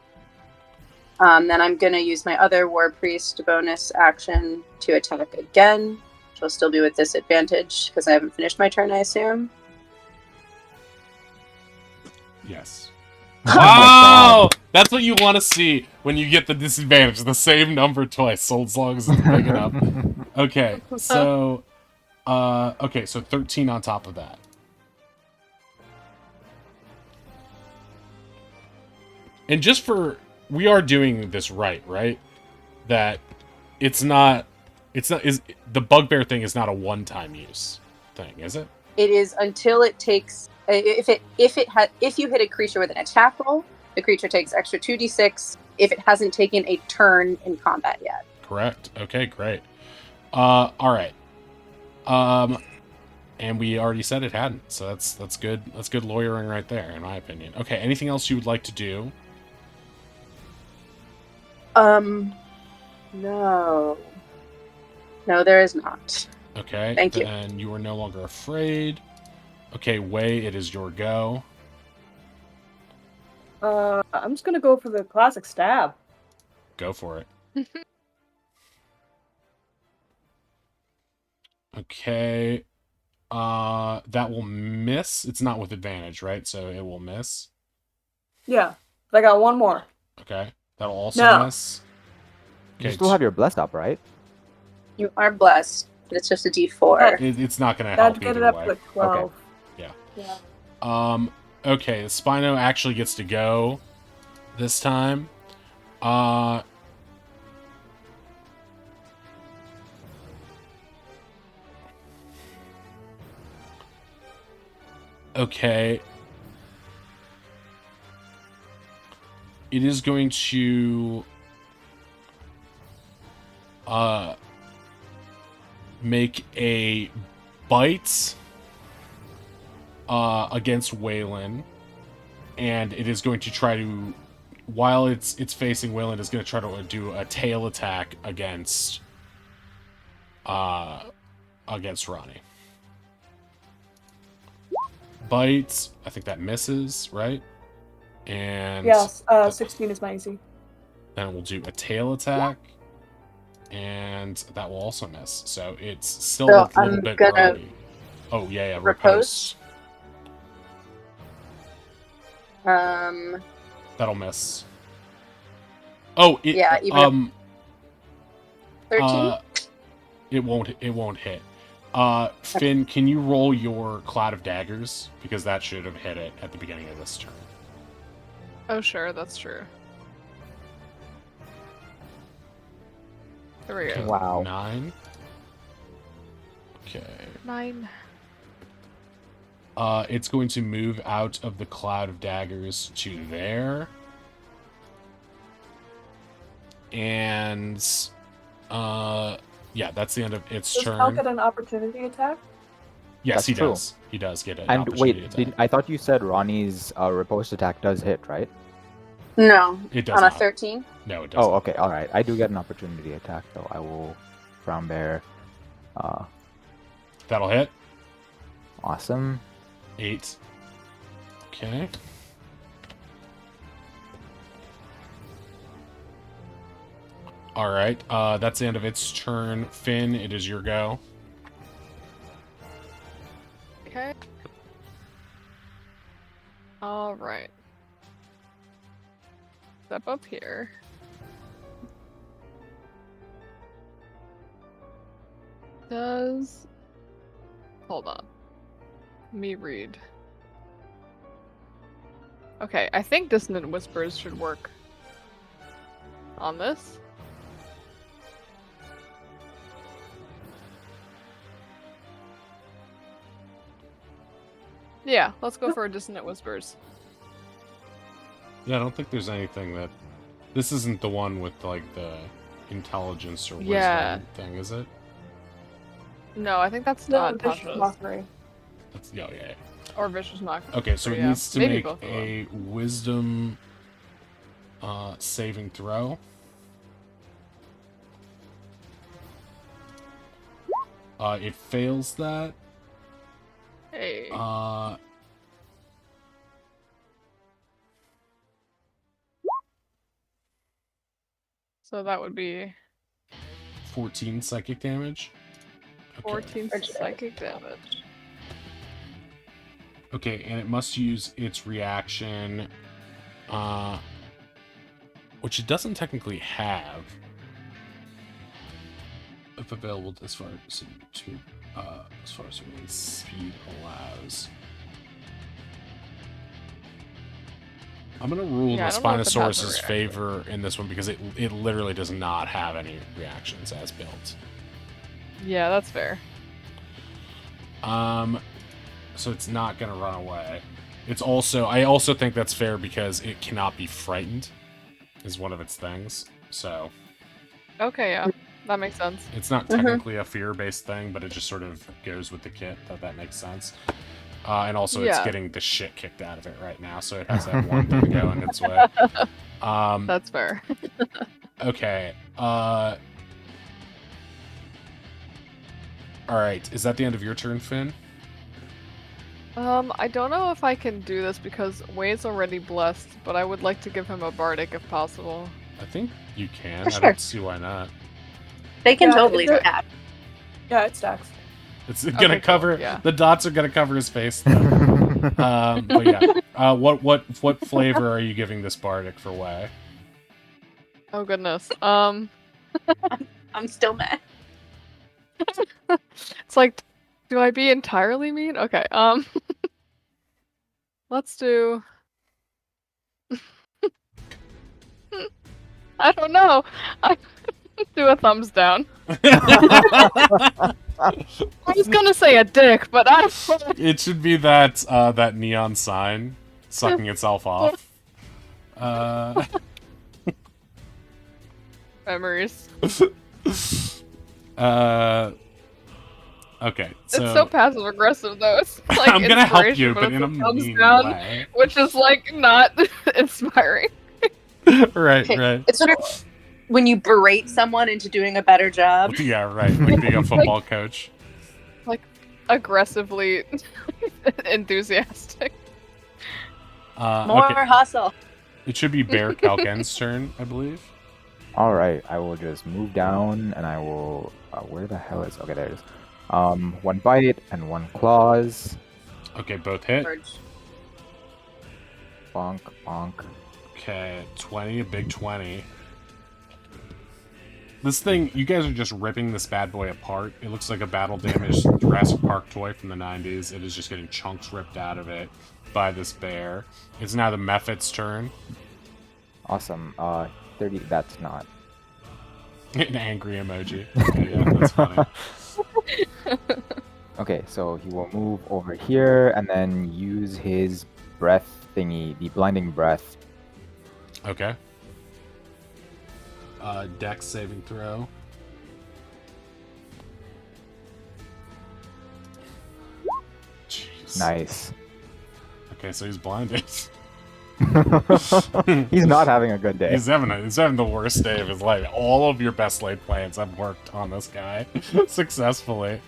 Then I'm gonna use my other War Priest bonus action to attack again, which will still be with disadvantage because I haven't finished my turn, I assume. Yes. Wow! That's what you want to see when you get the disadvantage. The same number twice, so as long as it's big enough. Okay, so... so 13 on top of that. And just for... We are doing this right? That it's not... the bugbear thing is not a one-time use thing, is it? It is until it takes... If you hit a creature with an attack roll, the creature takes extra 2d6 if it hasn't taken a turn in combat yet. Correct. Okay, great. All right. And we already said it hadn't, so that's good. That's good lawyering right there, in my opinion. Okay, anything else you would like to do? No, there is not. Okay. Thank you. And you are no longer afraid. Okay, Wei, it is your go. I'm just gonna go for the classic stab. Go for it. Okay. That will miss. It's not with advantage, right? So it will miss. Yeah, I got one more. Okay. That'll also No. miss. You still have your blessed up, right? You are blessed, but it's just a D4. It's not gonna That'd help get it either up way. to 12. Yeah. Yeah. Okay, Spino actually gets to go this time. Okay. It is going to make a bite against Waylon, and it is going to try to, while it's facing Waylon, it's going to try to do a tail attack against Ronnie. Bites, I think that misses, right? And Yes, 16 is my AC. then it will do a tail attack, and that will also miss. So it's still So a little I'm bit gonna groggy. Oh, yeah, riposte. That'll miss. Oh, it, Yeah, even 13? It won't hit. Finn, can you roll your Cloud of Daggers? Because that should have hit it at the beginning of this turn. Oh, sure, that's true. There we go. Wow. 9. Okay. 9. It's going to move out of the Cloud of Daggers to there. And, yeah, that's the end of its Does turn. Cal get an opportunity attack? Yes, That's he true. does. He does get an And opportunity wait, attack. I thought you said Ronnie's riposte attack does hit, right? No. It does On not. a 13? No, it does Oh, not. okay, all right. I do get an opportunity attack, though. I will Brown Bear. That'll hit. Awesome. 8. Okay. All right. That's the end of its turn. Finn, it is your go. Okay. All right. Step up here. Hold on. Let me read. Okay, I think Dissonant Whispers should work on this. Yeah, let's go for Dissonant Whispers. Yeah, I don't think there's anything that... This isn't the one with, like, the intelligence or wisdom thing, is it? No, I think that's No, Vicious Tasha's. Mockery. That's, yeah. Or Vicious Mockery. Okay, so it yeah. needs to Maybe make both of them. a wisdom saving throw. It fails that. Hey. So that would be 14 psychic damage. Okay. 14 psychic damage. Okay, and it must use its reaction, which it doesn't technically have, if available as far as its speed allows. I'm gonna rule the I don't know if it has a Spinosaurus's reaction. favor in this one because it literally does not have any reactions as built. Yeah, that's fair. So it's not gonna run away. It's also, I also think that's fair because it cannot be frightened, is one of its things. So Okay, yeah. That makes sense. it's not technically a fear-based thing, but it just sort of goes with the kit. That makes sense. And also, it's Yeah. getting the shit kicked out of it right now, so it has that one thing going its way. That's fair. Okay. All right. Is that the end of your turn, Finn? I don't know if I can do this because Way's already blessed, but I would like to give him a bardic if possible. I think you can. For I sure. don't see why not. They can Yeah, totally they're- stack. Yeah, it stacks. It's gonna Okay, cool, cover yeah. the dots are gonna cover his face. Though. But yeah, what flavor are you giving this bardic for Way? Oh goodness. I'm still mad. It's like, do I be entirely mean? Okay. Let's do. I don't know. I do a thumbs down. I was gonna say a dick, but I. It should be that that neon sign sucking itself off. Memories. Okay, It's so passive aggressive though. It's like I'm gonna help you, inspiration, but it's in a thumbs mean down, way. which is like not inspiring. Right, Okay. right. It's sort of when you berate someone into doing a better job. Yeah, right. Like being a football coach. Aggressively enthusiastic. More Okay. hustle. It should be Bear Kalken's turn, I believe. All right, I will just move down, and I will. Where the hell is? Okay, there it is. One bite and one claws. Okay, both hit. George. Bonk, bonk. Okay, 20, a big 20. This thing, you guys are just ripping this bad boy apart. It looks like a battle damaged Jurassic Park toy from the 90s. It is just getting chunks ripped out of it by this bear. It's now the Mephit's turn. Awesome. 30. That's not. An angry emoji. Okay, yeah, that's funny. Okay, so he will move over here and then use his breath thingy, the blinding breath. Okay. Dex saving throw. Jeez. Nice. Okay, so he's blinded. He's not having a good day. He's having the worst day of his life. All of your best laid plans have worked on this guy successfully.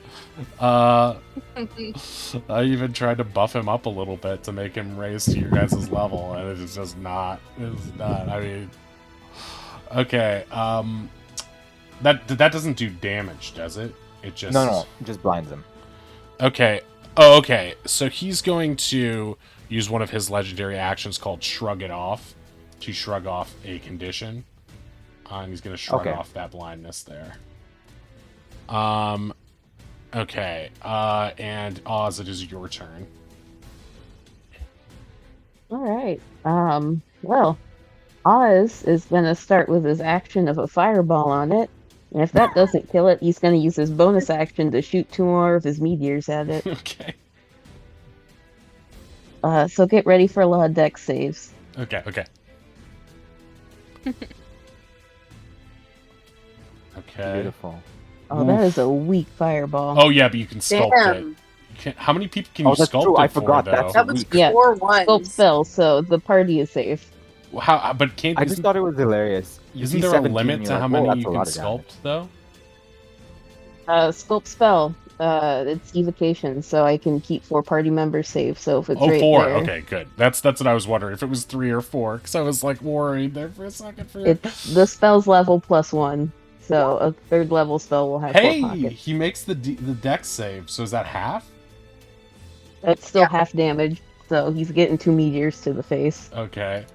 I even tried to buff him up a little bit to make him raise to your guys' level, and it's just not. It's not. I mean, okay. That doesn't do damage, does it? It just No, it just blinds him. Okay. Oh, okay. So he's going to use one of his legendary actions called Shrug It Off to shrug off a condition. And he's going to shrug Okay. off that blindness there. Okay. And Oz, it is your turn. All right. Well, Oz is gonna start with his action of a fireball on it, and if that doesn't kill it, he's gonna use his bonus action to shoot 2 more of his meteors at it. Okay. So get ready for a lot of dex saves. Okay. Okay. Beautiful. Oh, that is a weak fireball. Oh, yeah, but you can sculpt it. Damn. How many people can Oh, you that's sculpt true. it I for, forgot. though? That's That was weak. Yeah. 4 ones. Sculpt spell, so the party is safe. How? But can't. I just thought it was hilarious. You Isn't see there a 17, limit you're to like, how "Whoa, many that's you a can lot of damage." sculpt, though? Sculpt spell. It's evocation, so I can keep 4 party members safe. So if it's Oh, right 4. there, Okay, good. That's what I was wondering. If it was 3 or 4, because I was like worried there for a second. it's the spell's level +1. So a 3rd level spell will have 4 Hey, pockets. he makes the dex save. So is that half? That's still half damage, so he's getting 2 meteors to the face. Okay.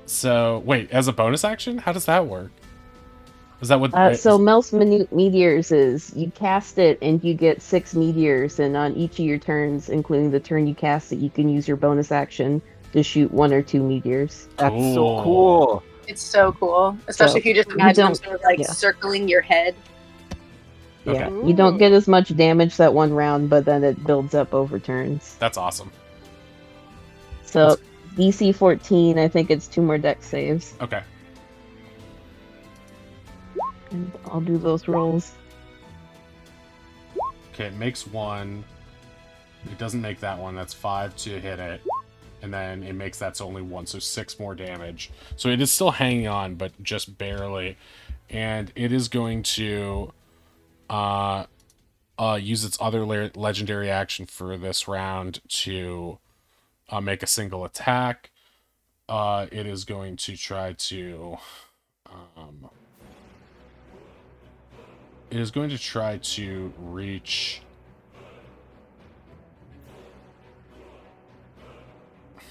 So wait, as a bonus action, how does that work? Is that what? So Mel's minute meteors is you cast it and you get 6 meteors, and on each of your turns, including the turn you cast it, you can use your bonus action to shoot 1 or 2 meteors. That's so Cool. cool. It's so cool. Especially if you just you imagine them don't- sort of like yeah. circling your head. Yeah, Okay. you don't get as much damage that one round, but then it builds up over turns. That's awesome. So DC 14, I think it's 2 more dex saves. Okay. And I'll do those rolls. Okay, it makes 1. It doesn't make that one. That's 5 to hit it. And then it makes that so only 1, so 6 more damage. So it is still hanging on, but just barely. And it is going to use its other legendary action for this round to make a single attack. It is going to try to... it is going to try to reach...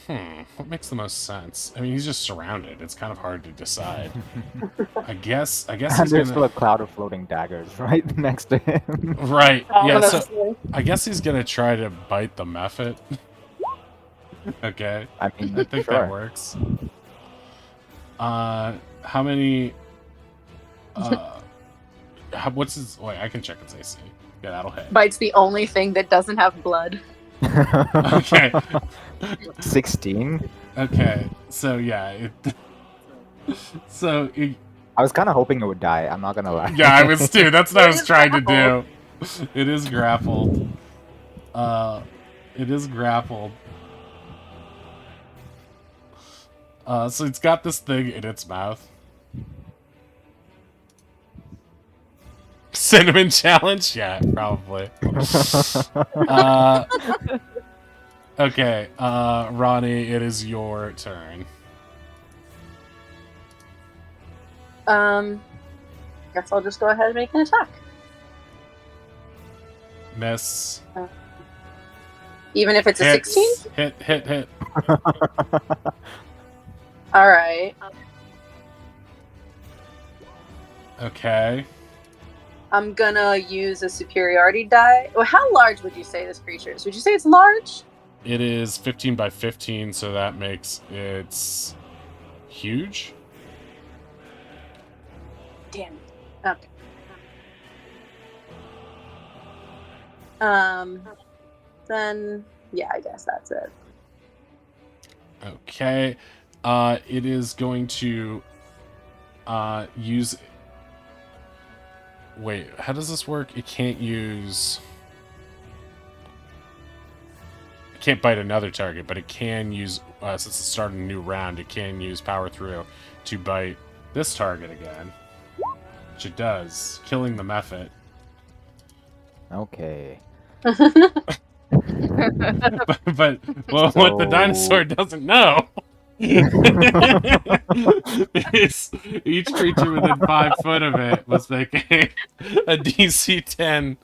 what makes the most sense? I mean, he's just surrounded. It's kind of hard to decide. I guess And he's there's gonna... still a cloud of floating daggers right next to him. Right, yeah, so Honestly. I guess he's gonna try to bite the Mephit. Okay, I mean, I think sure. that works. How many... what's his... Wait, I can check his AC. Yeah, that'll hit. Bite's the only thing that doesn't have blood. Okay. 16. Okay, so yeah, I was kind of hoping it would die. I'm not gonna lie. yeah, I was too. That's what I It was is trying to do. grappled. It is grappled. It is grappled. So it's got this thing in its mouth. Cinnamon challenge? Yeah, probably. Okay, Ronnie, it is your turn. Guess I'll just go ahead and make an attack. Miss. Even if it's a Hits. 16? Hit. Alright. Okay. I'm gonna use a superiority die. Well, how large would you say this creature is? Would you say it's large? It is 15 by 15, so that makes it huge. Damn it. Okay. Then yeah, I guess that's it. Okay. It is going to use... Wait, how does this work? It can't use... It can't bite another target, but it can use... since it's starting a new round, it can use Power Through to bite this target again. Which it does, killing the Mephit. Okay. But well, what the So- dinosaur doesn't know is each creature within 5 foot of it must make a DC 10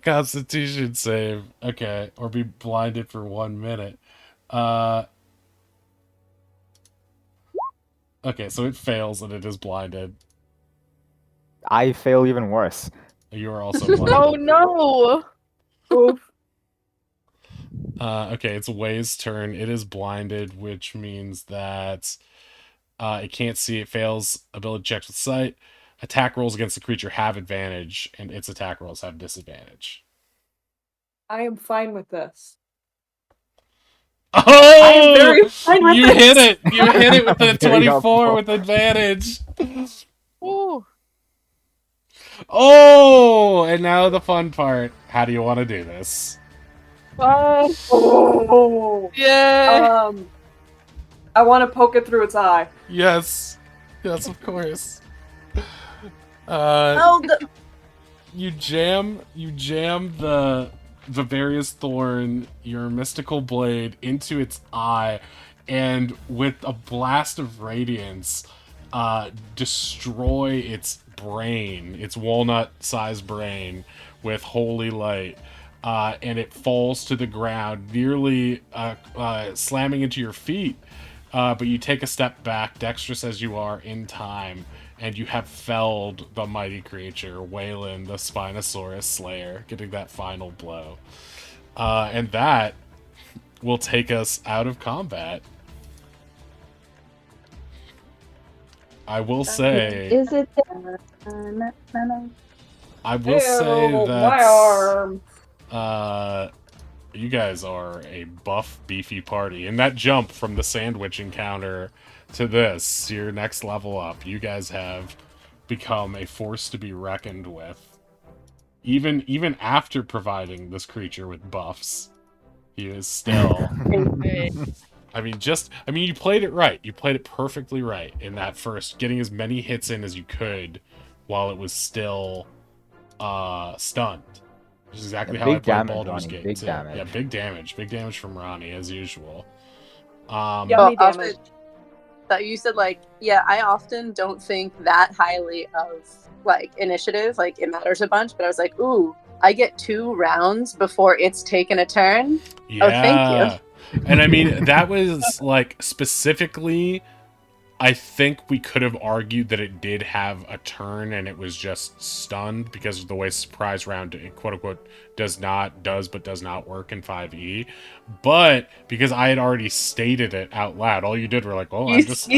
Constitution save. Okay, or be blinded for 1 minute. Okay, so it fails and it is blinded. I fail even worse. You are also blinded. Oh no! Oof. Okay, it's Way's turn. It is blinded, which means that it can't see. It fails ability checks with sight. Attack rolls against the creature have advantage, and its attack rolls have disadvantage. I am fine with this. Oh! I am very fine with You this. hit it! You hit it with the There you go. 24 with advantage. Ooh. Oh! And now the fun part. How do you want to do this? Oh. Yeah. I want to poke it through its eye. Yes. Yes, of course. Oh, You jam the Bavaria's Thorn, your mystical blade, into its eye, and with a blast of radiance, destroy its brain, its walnut-sized brain, with holy light. And it falls to the ground, nearly slamming into your feet. But you take a step back, dexterous as you are, in time, and you have felled the mighty creature, Waylon, the Spinosaurus Slayer, getting that final blow. And that will take us out of combat. I will say... Is it? I will say Ew, that... my arm. You guys are a buff, beefy party. And that jump from the sandwich encounter to this, your next level up, you guys have become a force to be reckoned with. Even after providing this creature with buffs, he is still... I mean, you played it right. You played it perfectly right in that first, getting as many hits in as you could while it was still stunned. Which is exactly Yeah, how I big played damage, Baldur's Ronnie, Gate big too. damage. Yeah, big damage. Big damage from Ronnie, as usual. Yummy also, damage. that you said, like, yeah, I often don't think that highly of, like, initiative. Like, it matters a bunch, but I was like, ooh, I get 2 rounds before it's taken a turn. Yeah. Oh, thank you. And I mean, that was, like, specifically, I think we could have argued that it did have a turn and it was just stunned because of the way surprise round, quote unquote, does not work in 5e. But because I had already stated it out loud, all you did were like, "Oh, You said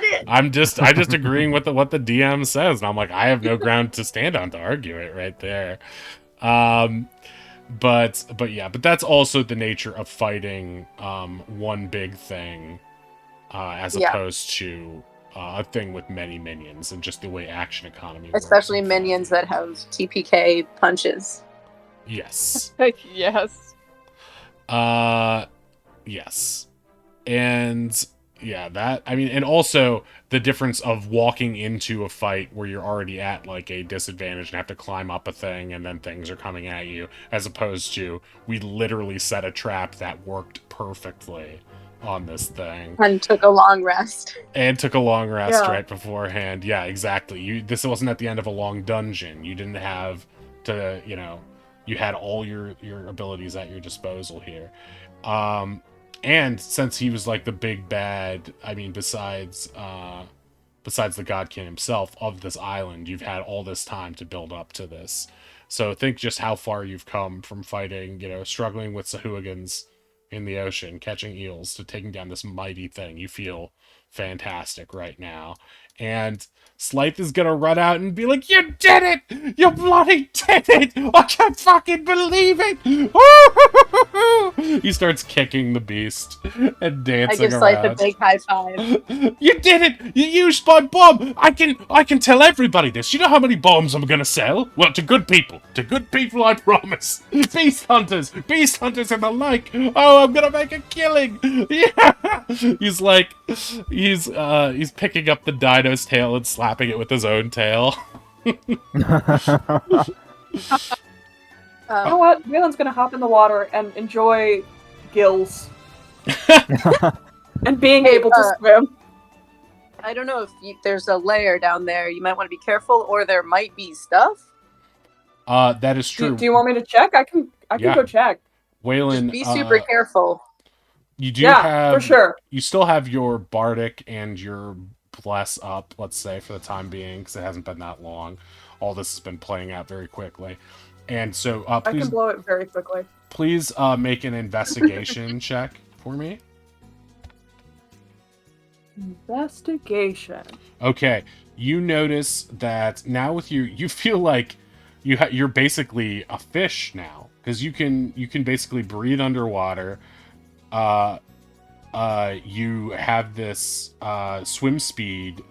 it. I'm just agreeing with what the DM says," and I'm like, I have no ground to stand on to argue it right there. But that's also the nature of fighting one big thing as Yeah. opposed to a thing with many minions and just the way action economy works. Especially in minions 5e. that have TPK punches. Yes. Yes. Yes. And yeah, that, I mean, and also the difference of walking into a fight where you're already at like a disadvantage and have to climb up a thing and then things are coming at you, as opposed to we literally set a trap that worked perfectly on this thing And took a long rest. and took a long rest Yeah. right beforehand. Yeah, exactly. This wasn't at the end of a long dungeon. You didn't have to, you had all your abilities at your disposal here. And since he was like the big bad, I mean, besides the Godkin himself of this island, you've had all this time to build up to this. So think just how far you've come from fighting, struggling with Sahuagins in the ocean, catching eels, to taking down this mighty thing. You feel fantastic right now. And Slythe is gonna run out and be like, "You did it! You bloody did it! I can't fucking believe it!" He starts kicking the beast and I dancing give Slythe a around. big high five. You did it! You used my bomb! I can tell everybody this. You know how many bombs I'm gonna sell? Well, to good people. To good people, I promise. Beast hunters and the like. Oh, I'm gonna make a killing. Yeah! He's picking up the dino's tail and slapping it with his own tail. You know what? Waylon's gonna hop in the water and enjoy gills and being able to swim. I don't know if there's a layer down there. You might want to be careful, or there might be stuff. That is true. Do you want me to check? I can Yeah. go check. Waylon, Just be super careful. you do Yeah, have, for sure. You still have your bardic and your bless up, let's say, for the time being, because it hasn't been that long. All this has been playing out very quickly, and so I please, can blow it very quickly. please make an investigation check for me. Investigation. Okay, you notice that now with you feel like you're basically a fish now, because you can basically breathe underwater. You have this swim speed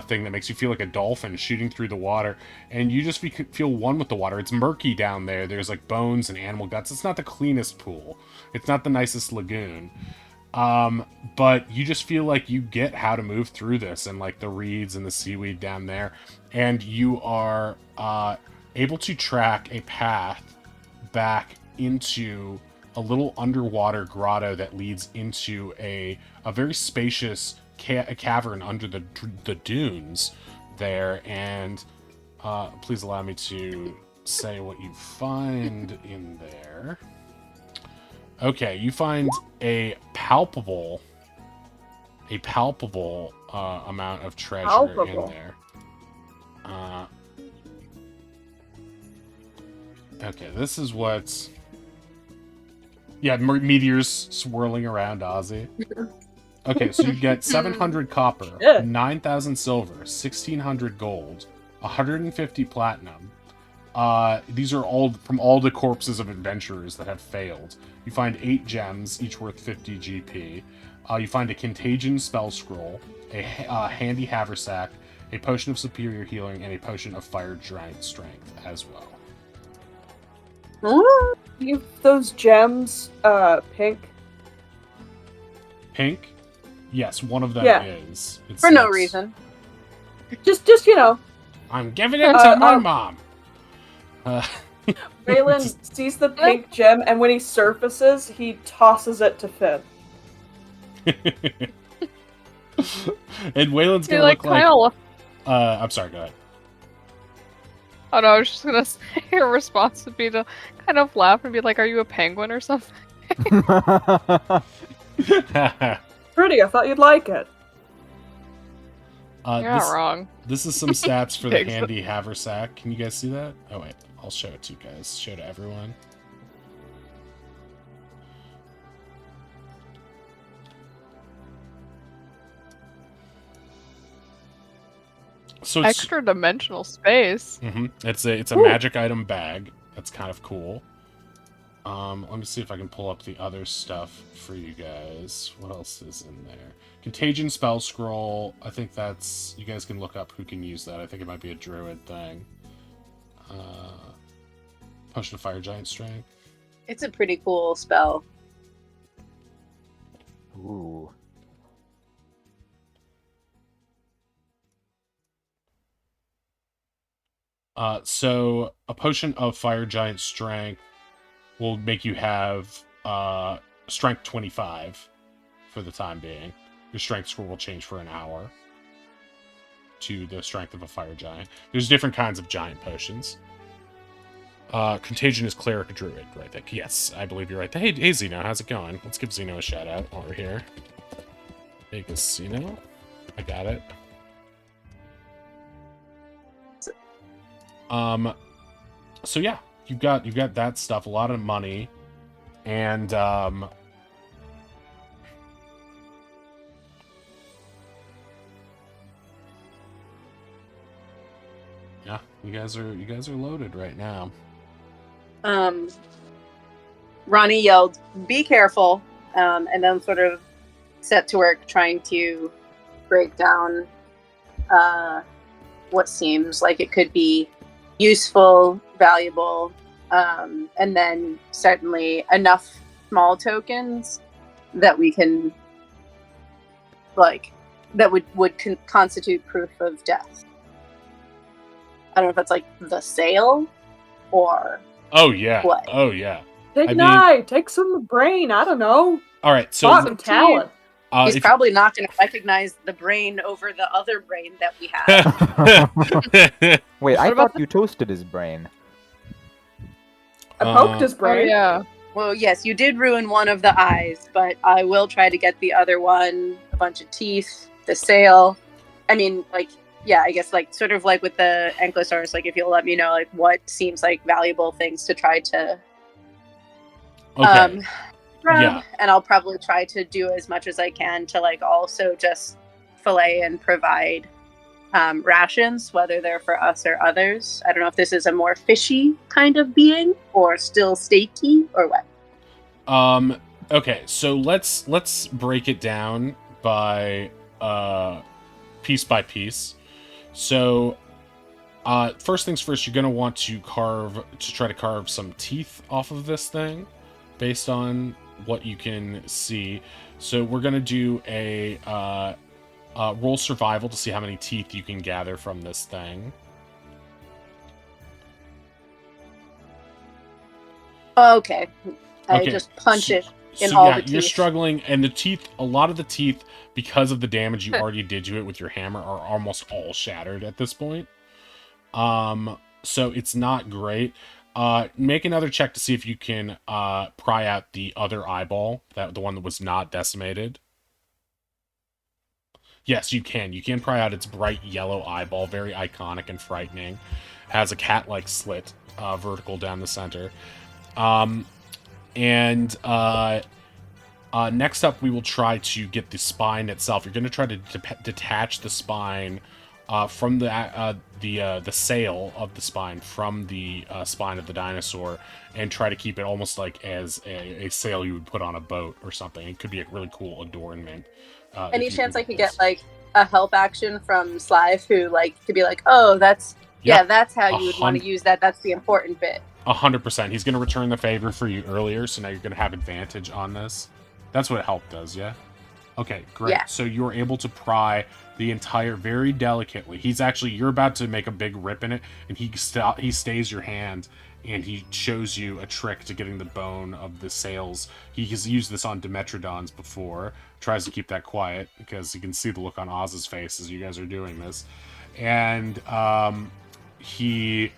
thing that makes you feel like a dolphin shooting through the water, and you just feel one with the water. It's murky down there. There's like bones and animal guts. It's not the cleanest pool. It's not the nicest lagoon. But you just feel like you get how to move through this, and like the reeds and the seaweed down there, and you are able to track a path back into a little underwater grotto that leads into a very spacious cavern under the dunes there. And please allow me to say what you find in there. Okay, you find a palpable amount of treasure in there. Okay, this is what's... Yeah, meteors swirling around Ozzy. Okay, so you get 700 copper, Yeah. 9,000 silver, 1,600 gold, 150 platinum. These are all from all the corpses of adventurers that have failed. You find 8 gems, each worth 50 GP. You find a contagion spell scroll, a handy haversack, a potion of superior healing, and a potion of fire giant strength as well. You those gems, pink. Pink? Yes, one of them Yeah. is. It For no says, reason. Just you know. I'm giving it to my mom. Waylon sees the pink gem, and when he surfaces, he tosses it to Finn. And Waylon's gonna like look like. Kyle. I'm sorry. Go ahead. Oh no, I was just gonna say your response would be to kind of laugh and be like, "Are you a penguin or something?" Pretty, I thought you'd like it. You're not wrong. This is some stats for the Thanks. handy haversack. Can you guys see that? Oh wait, I'll show it to you guys. Show it to everyone. So it's Extra dimensional space. it's a magic item bag. That's kind of cool. Let me see if I can pull up the other stuff for you guys. What else is in there? Contagion spell scroll. I think that's, you guys can look up who can use that. I think it might be a druid thing. Potion of fire giant strength. It's a pretty cool spell. Ooh. So a potion of fire giant strength will make you have strength 25 for the time being. Your strength score will change for an hour to the strength of a fire giant. There's different kinds of giant potions. Contagion is cleric druid, right there. Yes, I believe you're right there. Hey Zeno, how's it going? Let's give Zeno a shout out while we're here. Vegas Zeno. I got it. So yeah, you've got that stuff, a lot of money, and yeah, you guys are loaded right now. Ronnie yelled, "Be careful," and then sort of set to work trying to break down what seems like it could be useful, valuable, and then certainly enough small tokens that we can, like, that would constitute proof of death. I don't know if that's like the sale or Oh yeah. what. Oh yeah. Take some brain. I don't know. All right. So Bottom talent. He's probably not going to recognize the brain over the other brain that we have. Wait, I What about thought you toasted his brain. I poked his Oh brain. yeah. Well, yes, you did ruin one of the eyes, but I will try to get the other one, a bunch of teeth, the sail. I mean, like, yeah, I guess, like, sort of like with the Ankylosaurus, like, if you'll let me know, like, what seems like valuable things to try to okay. grab, Yeah. and I'll probably try to do as much as I can to, like, also just fillet and provide rations, whether they're for us or others. I don't know if this is a more fishy kind of being or still steaky or what. Okay, so let's break it down by piece by piece. So first things first, you're gonna want to try to carve some teeth off of this thing based on what you can see. So we're gonna do a roll survival to see how many teeth you can gather from this thing. Okay. I Okay, just punch it in So all yeah, the you're teeth. struggling, and the teeth, a lot of the teeth, because of the damage you already did to it with your hammer, are almost all shattered at this point. So it's not great. Make another check to see if you can pry out the other eyeball, the one that was not decimated. Yes, you can. You can pry out its bright yellow eyeball, very iconic and frightening. Has a cat-like slit vertical down the center. Next up, we will try to get the spine itself. You're going to try to detach the spine from the sail of the spine from the spine of the dinosaur, and try to keep it almost like as a sail you would put on a boat or something. It could be a really cool adornment. Any if you chance I do could this. get, like, a help action from Slive, who, like, could be like, oh, that's, Yeah, yeah, that's how you would want to use that. That's the important bit. 100%. He's going to return the favor for you earlier, so now you're going to have advantage on this. That's what help does, yeah? Okay, great. Yeah. So you're able to pry the entire, very delicately. He's actually, you're about to make a big rip in it, and he stays your hand, and he shows you a trick to getting the bone of the sails. He has used this on Dimetrodons before. Tries to keep that quiet because you can see the look on Oz's face as you guys are doing this. And you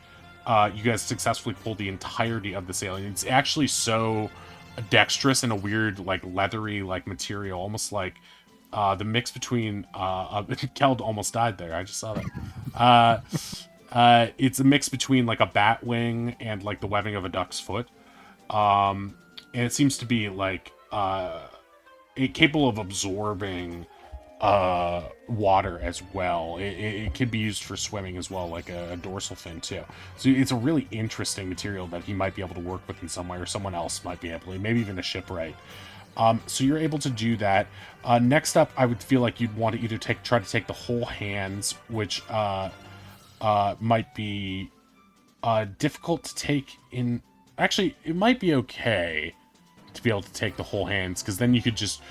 guys successfully pull the entirety of the sail, and it's actually so dexterous in a weird, like, leathery, like, material, almost like the mix between Keld almost died there. I just saw that. It's a mix between like a bat wing and like the webbing of a duck's foot, and it seems to be like capable of absorbing water as well. It could be used for swimming as well, like a dorsal fin too. So it's a really interesting material that he might be able to work with in some way, or someone else might be able to, maybe even a shipwright. So you're able to do that. Next up, I would feel like you'd want to either try to take the whole hands, which might be difficult to take in. Actually, it might be okay to be able to take the whole hands, because then you could just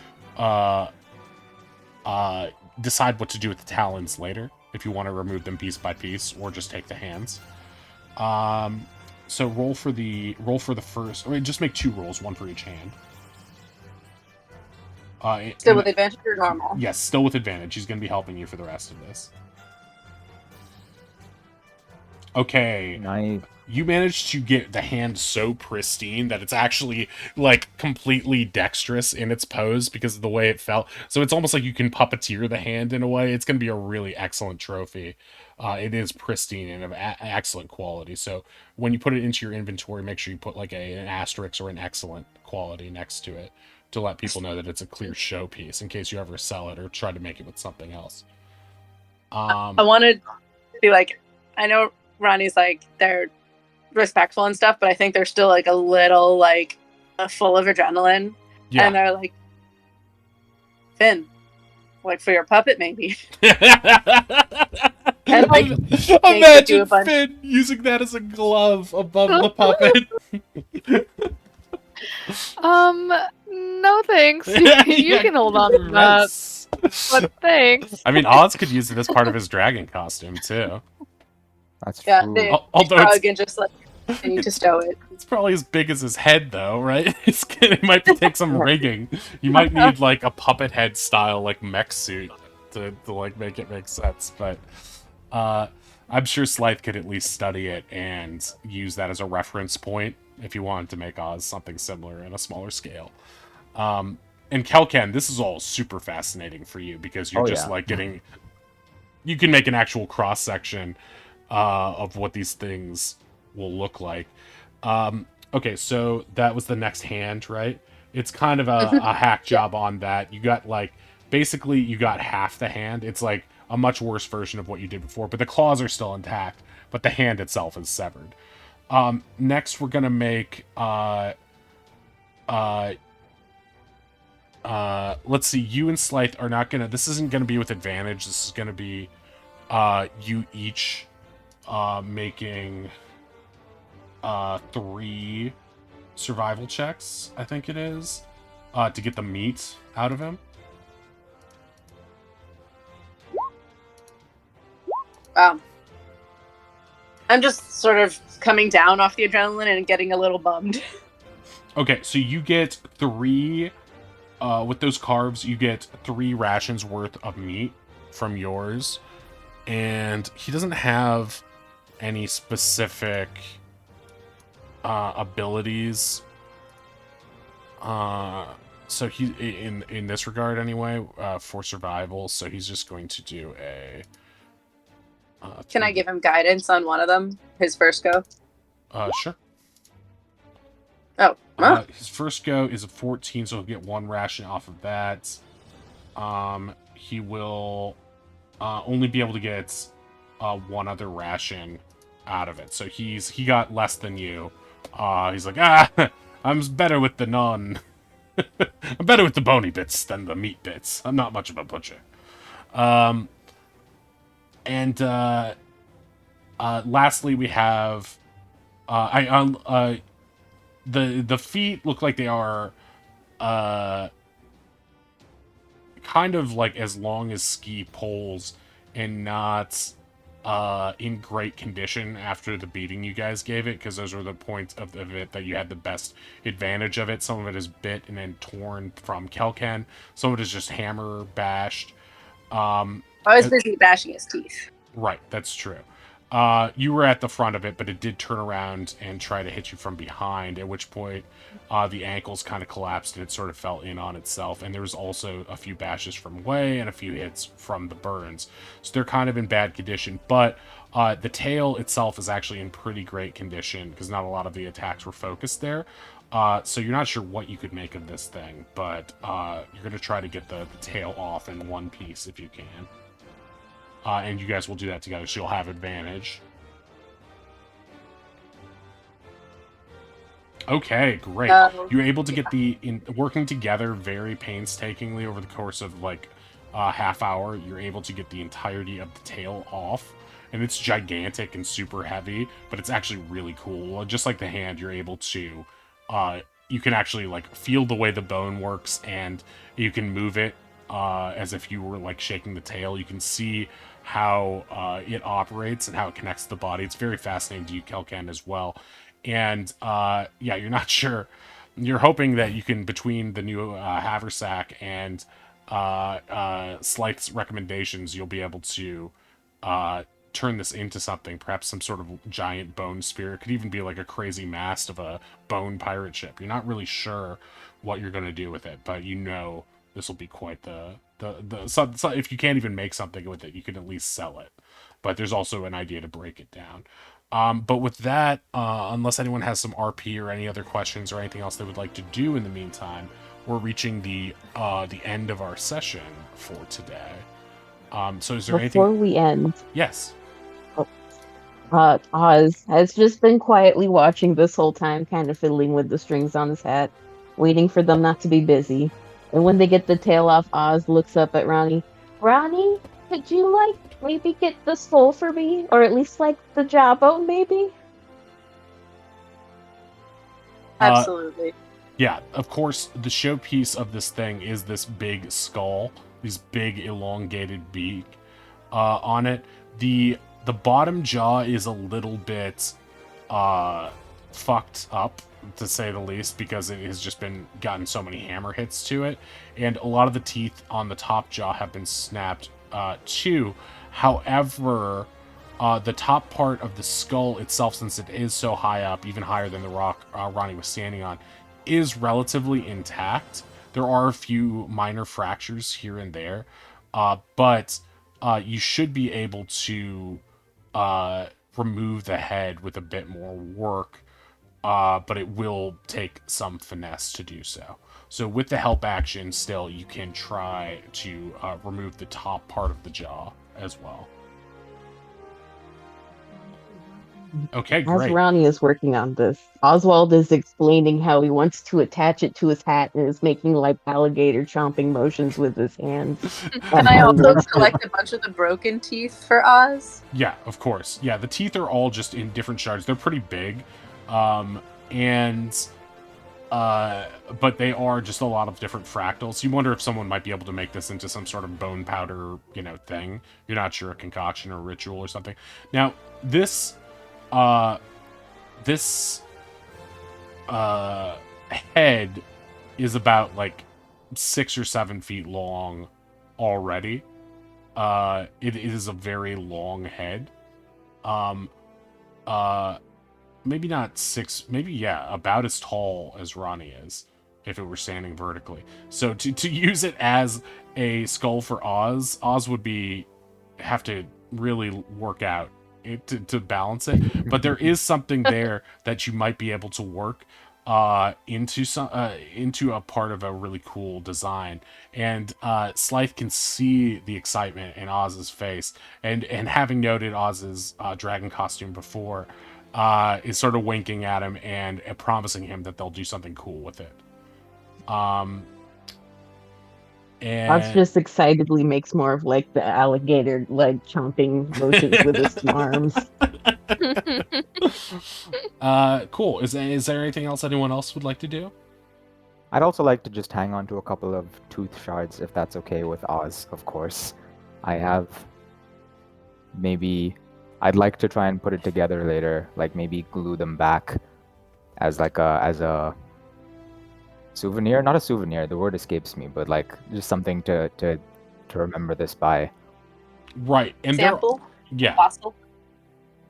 decide what to do with the talons later, if you want to remove them piece by piece, or just take the hands. So roll for the first. I mean, just make 2 rolls, 1 for each hand. Still with advantage or normal? Yes, still with advantage. He's going to be helping you for the rest of this. Okay. Nice. You managed to get the hand so pristine that it's actually, like, completely dexterous in its pose because of the way it felt. So it's almost like you can puppeteer the hand in a way. It's going to be a really excellent trophy. It is pristine and of excellent quality. So when you put it into your inventory, make sure you put, like, an asterisk or an excellent quality next to it, to let people know that it's a clear showpiece in case you ever sell it or try to make it with something else. I wanted to be like, I know Ronnie's like, they're respectful and stuff, but I think they're still like a little like full of adrenaline. Yeah. And they're like, Finn, like for your puppet maybe. And like imagine Finn using that as a glove above the puppet. No thanks. You can hold on to that. But thanks. I mean, Oz could use it as part of his dragon costume too. That's yeah, true. Although it's, and just like continue to stow it. It's probably as big as his head, though, right? It might take some rigging. You might need like a puppet head style like mech suit to like make it make sense. But I'm sure Slythe could at least study it and use that as a reference point if you wanted to make Oz something similar in a smaller scale. And Kelken, this is all super fascinating for you because you're like getting. You can make an actual cross section of what these things will look like. Okay, so that was the next hand, right? It's kind of a hack job on that. You got like, basically you got half the hand. It's like a much worse version of what you did before, but the claws are still intact, but the hand itself is severed. Next we're gonna make, let's see, you and Slythe are not gonna, this isn't gonna be with advantage, this is gonna be, you each, making 3 survival checks, I think it is, to get the meat out of him. I'm just sort of coming down off the adrenaline and getting a little bummed. Okay, so you get 3, with those carves, you get 3 rations worth of meat from yours, and he doesn't have any specific abilities, so he in this regard anyway, for survival, so he's just going to do a can I give him guidance on one of them, his first go? Sure. Oh, his first go is a 14, so he'll get 1 ration off of that. He will only be able to get 1 other ration out of it, so he got less than you. He's like, I'm better with the I'm better with the bony bits than the meat bits. I'm not much of a butcher. And lastly, we have the feet look like they are kind kind of like as long as ski poles and not in great condition after the beating you guys gave it, because those were the points of it that you had the best advantage of it. Some of it is bit and then torn from Kelken. Some of it is just hammer bashed. I was busy bashing his teeth. Right, that's true. You were at the front of it, but it did turn around and try to hit you from behind, at which point the ankles kind of collapsed and it sort of fell in on itself. And there was also a few bashes from Way and a few hits from the burns. So they're kind of in bad condition, but the tail itself is actually in pretty great condition because not a lot of the attacks were focused there. So you're not sure what you could make of this thing, but you're going to try to get the tail off in one piece if you can. And you guys will do that together, so you'll have advantage. Okay, great. You're able to get working together very painstakingly over the course of like a half hour. You're able to get the entirety of the tail off, and it's gigantic and super heavy, but it's actually really cool. Just like the hand, you're able to, you can actually like feel the way the bone works, and you can move it as if you were like shaking the tail. You can see how it operates and how it connects to the body. It's very fascinating to you, Kelken, as well. And yeah, you're not sure. You're hoping that you can, between the new haversack and Slythe's recommendations, you'll be able to turn this into something, perhaps some sort of giant bone spear. It could even be like a crazy mast of a bone pirate ship. You're not really sure what you're going to do with it, but you know this will be quite so if you can't even make something with it, you can at least sell it. But there's also an idea to break it down. But with that, unless anyone has some RP or any other questions or anything else they would like to do in the meantime, we're reaching the end of our session for today. So is there Before anything? we end, Yes. Oz has just been quietly watching this whole time, kind of fiddling with the strings on his hat, waiting for them not to be busy. And when they get the tail off, Oz looks up at Ronnie. Ronnie, could you, like, maybe get the skull for me? Or at least, like, the jawbone, maybe? Absolutely. Yeah, of course, the showpiece of this thing is this big skull, this big elongated beak on it. The bottom jaw is a little bit fucked up, to say the least, because it has just been gotten so many hammer hits to it, and a lot of the teeth on the top jaw have been snapped too. However, the top part of the skull itself, since it is so high up, even higher than the rock Ronnie was standing on, is relatively intact. There are a few minor fractures here and there, but you should be able to remove the head with a bit more work, but it will take some finesse to do so. So with the help action, still, you can try to remove the top part of the jaw as well. Okay, As great. Ronnie is working on this, Oswald is explaining how he wants to attach it to his hat and is making like alligator chomping motions with his hands. Can I also collect a bunch of the broken teeth for Oz? Yeah, of course. Yeah, the teeth are all just in different shards. They're pretty big. But they are just a lot of different fractals. You wonder if someone might be able to make this into some sort of bone powder, thing. You're not sure, a concoction or a ritual or something. Now, this head is about like 6 or 7 feet long already. It is a very long head. Maybe not 6, maybe, yeah, about as tall as Ronnie is, if it were standing vertically. So to use it as a skull for Oz would have to really work out to balance it. But there is something there that you might be able to work into a part of a really cool design. And Slythe can see the excitement in Oz's face, and having noted Oz's dragon costume before, is sort of winking at him and promising him that they'll do something cool with it. And Oz just excitedly makes more of like the alligator leg chomping motions with his arms. Cool. Is there anything else anyone else would like to do? I'd also like to just hang on to a couple of tooth shards, if that's okay with Oz, of course. I have maybe I'd like to try and put it together later, like maybe glue them back as a souvenir. Not a souvenir, the word escapes me, but like just something to remember this by. Right. And Sample? yeah. Fossil?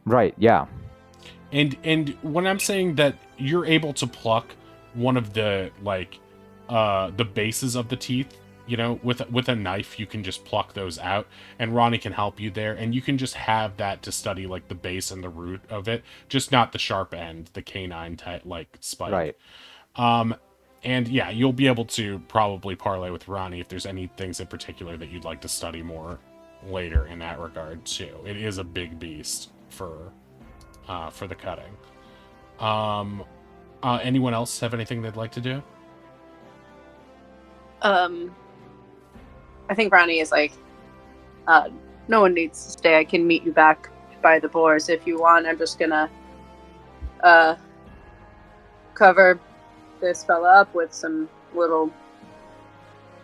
Right, yeah. And when I'm saying that you're able to pluck one of the the bases of the teeth, you know, with a knife, you can just pluck those out, and Ronnie can help you there, and you can just have that to study like the base and the root of it, just not the sharp end, the canine type like spike. Right. And yeah, you'll be able to probably parlay with Ronnie if there's any things in particular that you'd like to study more later in that regard too. It is a big beast for the cutting. Anyone else have anything they'd like to do? I think Ronnie is like, no one needs to stay. I can meet you back by the boars if you want. I'm just gonna cover this fella up with some little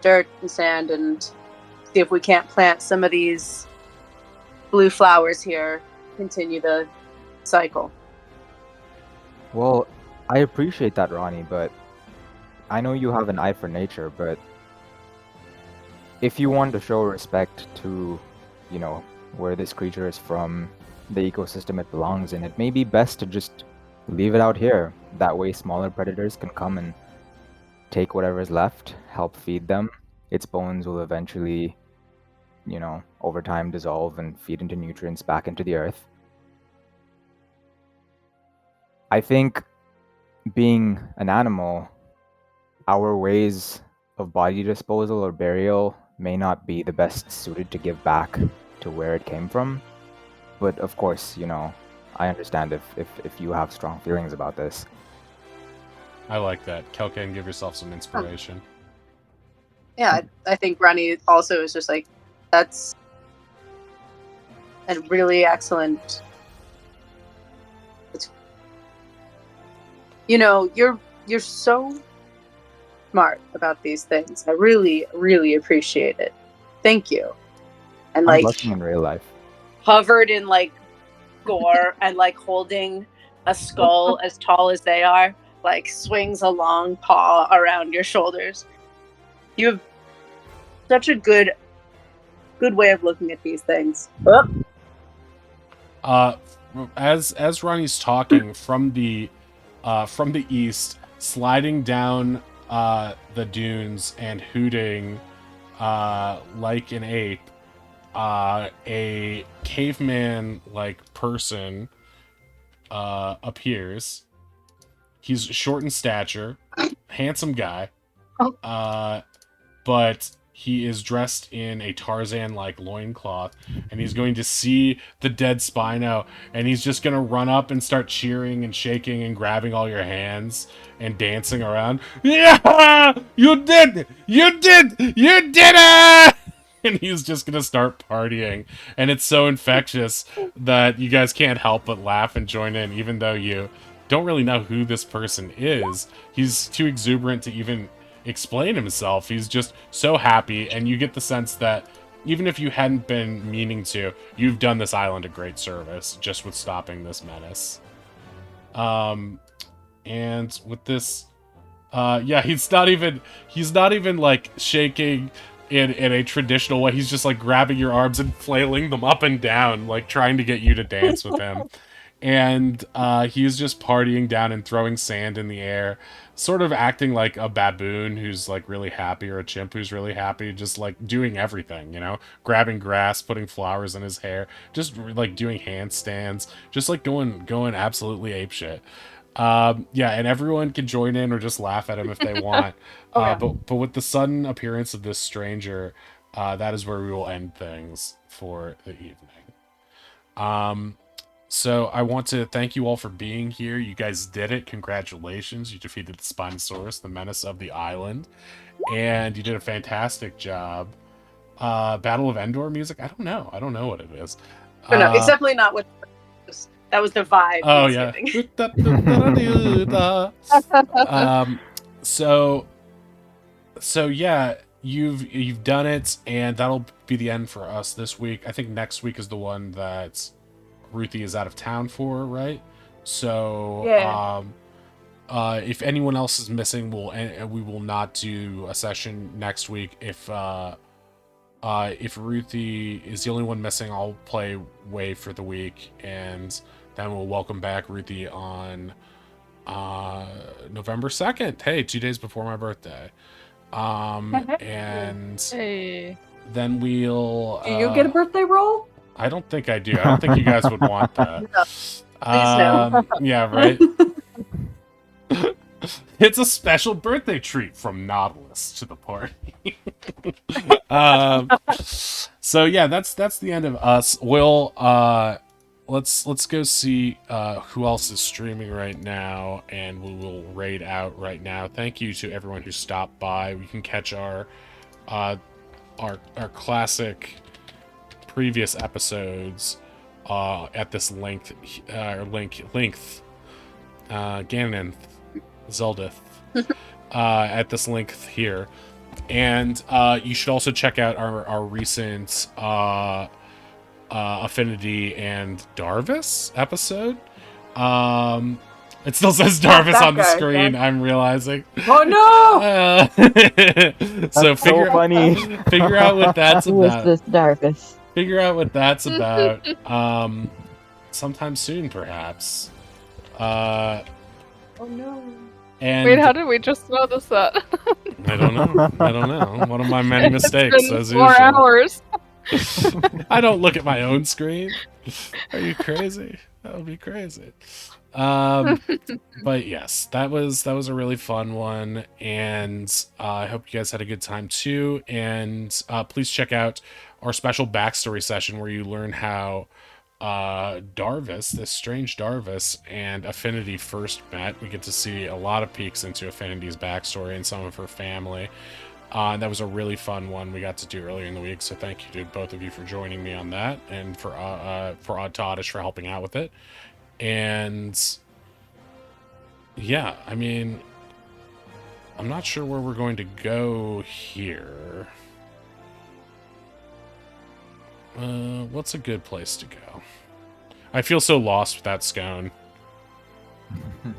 dirt and sand and see if we can't plant some of these blue flowers here. Continue the cycle. Well, I appreciate that, Ronnie, but I know you have an eye for nature, but if you want to show respect to, you know, where this creature is from, the ecosystem it belongs in, it may be best to just leave it out here. That way smaller predators can come and take whatever is left, help feed them. Its bones will eventually, you know, over time dissolve and feed into nutrients back into the earth. I think being an animal, our ways of body disposal or burial may not be the best suited to give back to where it came from. But of course, you know, I understand if you have strong feelings about this. I like that. Kelkan, give yourself some inspiration. Yeah, I think Ronnie also is just like, that's a really excellent. You know, you're so smart about these things. I really, really appreciate it. Thank you. And I'm like blushing in real life. covered in like gore and like holding a skull as tall as they are, like swings a long paw around your shoulders. You have such a good way of looking at these things. Oh. As Ronnie's talking from the east, sliding down the dunes and hooting like an ape, a caveman like person appears. He's short in stature, handsome guy, but he is dressed in a Tarzan-like loincloth, and he's going to see the dead Spino, and he's just going to run up and start cheering and shaking and grabbing all your hands and dancing around. Yeah! You did! You did! You did it! And he's just going to start partying. And it's so infectious that you guys can't help but laugh and join in, even though you don't really know who this person is. He's too exuberant to even explain himself. He's just so happy, and you get the sense that even if you hadn't been meaning to, you've done this island a great service just with stopping this menace. And with this, yeah, he's not even like shaking in a traditional way. He's just like grabbing your arms and flailing them up and down, like trying to get you to dance with him. And he's just partying down and throwing sand in the air, sort of acting like a baboon who's like really happy, or a chimp who's really happy, just like doing everything, you know, grabbing grass, putting flowers in his hair, just like doing handstands, just like going absolutely apeshit. Yeah, and everyone can join in or just laugh at him if they want. But with the sudden appearance of this stranger, that is where we will end things for the evening. So I want to thank you all for being here. You guys did it. Congratulations. You defeated the Spinosaurus, the menace of the island. And you did a fantastic job. Battle of Endor music? I don't know what it is. But no, it's definitely not what that was the vibe. Oh, yeah. So So yeah, you've done it, and that'll be the end for us this week. I think next week is the one that Ruthie is out of town for, right? So Yeah. if anyone else is missing, we will not do a session next week. If Ruthie is the only one missing, I'll play Way for the week, and then we'll welcome back Ruthie on November 2nd. Hey, 2 days before my birthday. And Hey. then we'll. Do you get a birthday roll? I don't think I do. I don't think you guys would want that. No. Please no. Yeah, right. It's a special birthday treat from Nautilus to the party. So yeah, that's the end of us. We'll let's go see who else is streaming right now, and we will raid out right now. Thank you to everyone who stopped by. We can catch our classic previous episodes at this length Ganon Zeldith at this length here. And you should also check out our recent Affinity and Darvis episode. It still says Darvis on the screen, I'm realizing. Oh no! So funny. Figure out what that's Who is about. this Darvis? Figure out what that's about. Sometime soon, perhaps. Oh no. And Wait, how did we just notice that? I don't know. One of my many mistakes, It's been as 4 usual. hours. I don't look at my own screen. Are you crazy? That would be crazy. But yes, that was a really fun one, and I hope you guys had a good time too. And please check out our special backstory session where you learn how Darvis, this strange Darvis, and Affinity first met. We get to see a lot of peeks into Affinity's backstory and some of her family. That was a really fun one we got to do earlier in the week, so thank you to both of you for joining me on that, and for Oddish for helping out with it. And yeah, I mean, I'm not sure where we're going to go here. What's a good place to go? I feel so lost with that scone.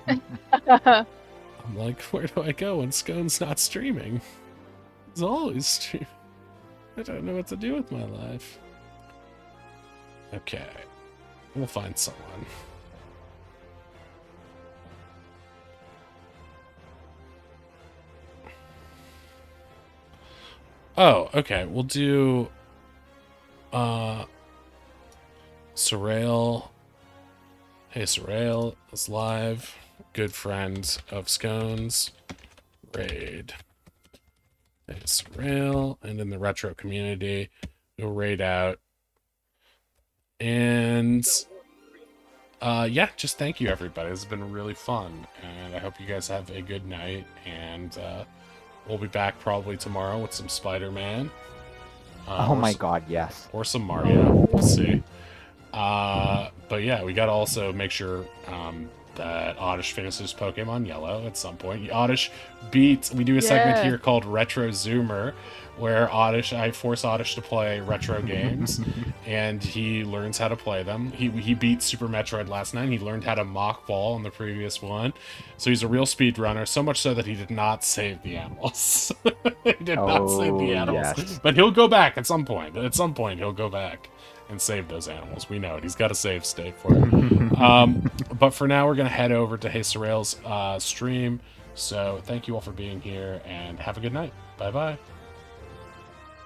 I'm like, where do I go when Scone's not streaming? He's always streaming. I don't know what to do with my life. Okay. We'll find someone. Oh, okay. We'll do Sorrel. Hey, Sorrel is live. Good friend of Scones. Raid. Hey, Sorrel. And in the retro community, we'll raid out. And yeah, just thank you, everybody. This has been really fun. And I hope you guys have a good night. And we'll be back probably tomorrow with some Spider-Man. Oh my god, yes. Or some Mario. We'll see. But yeah, we gotta also make sure that Oddish finishes Pokemon Yellow at some point. Oddish beats. We do a segment here called Retro Zoomer, where I force Oddish to play retro games, and he learns how to play them. He beat Super Metroid last night. He learned how to mock ball in the previous one, so he's a real speed runner. So much so that he did not save the animals. He did not save the animals, yes. but he'll go back at some point. At some point, he'll go back and save those animals. We know it. He's got a save state for it. But for now, we're going to head over to Hey Sorrel's stream. So thank you all for being here, and have a good night. Bye-bye.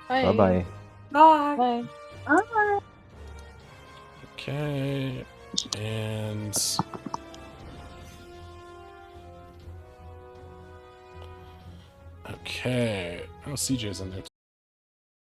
Bye-bye. Bye. Bye. Bye. Okay. And... okay. Oh, CJ's in there.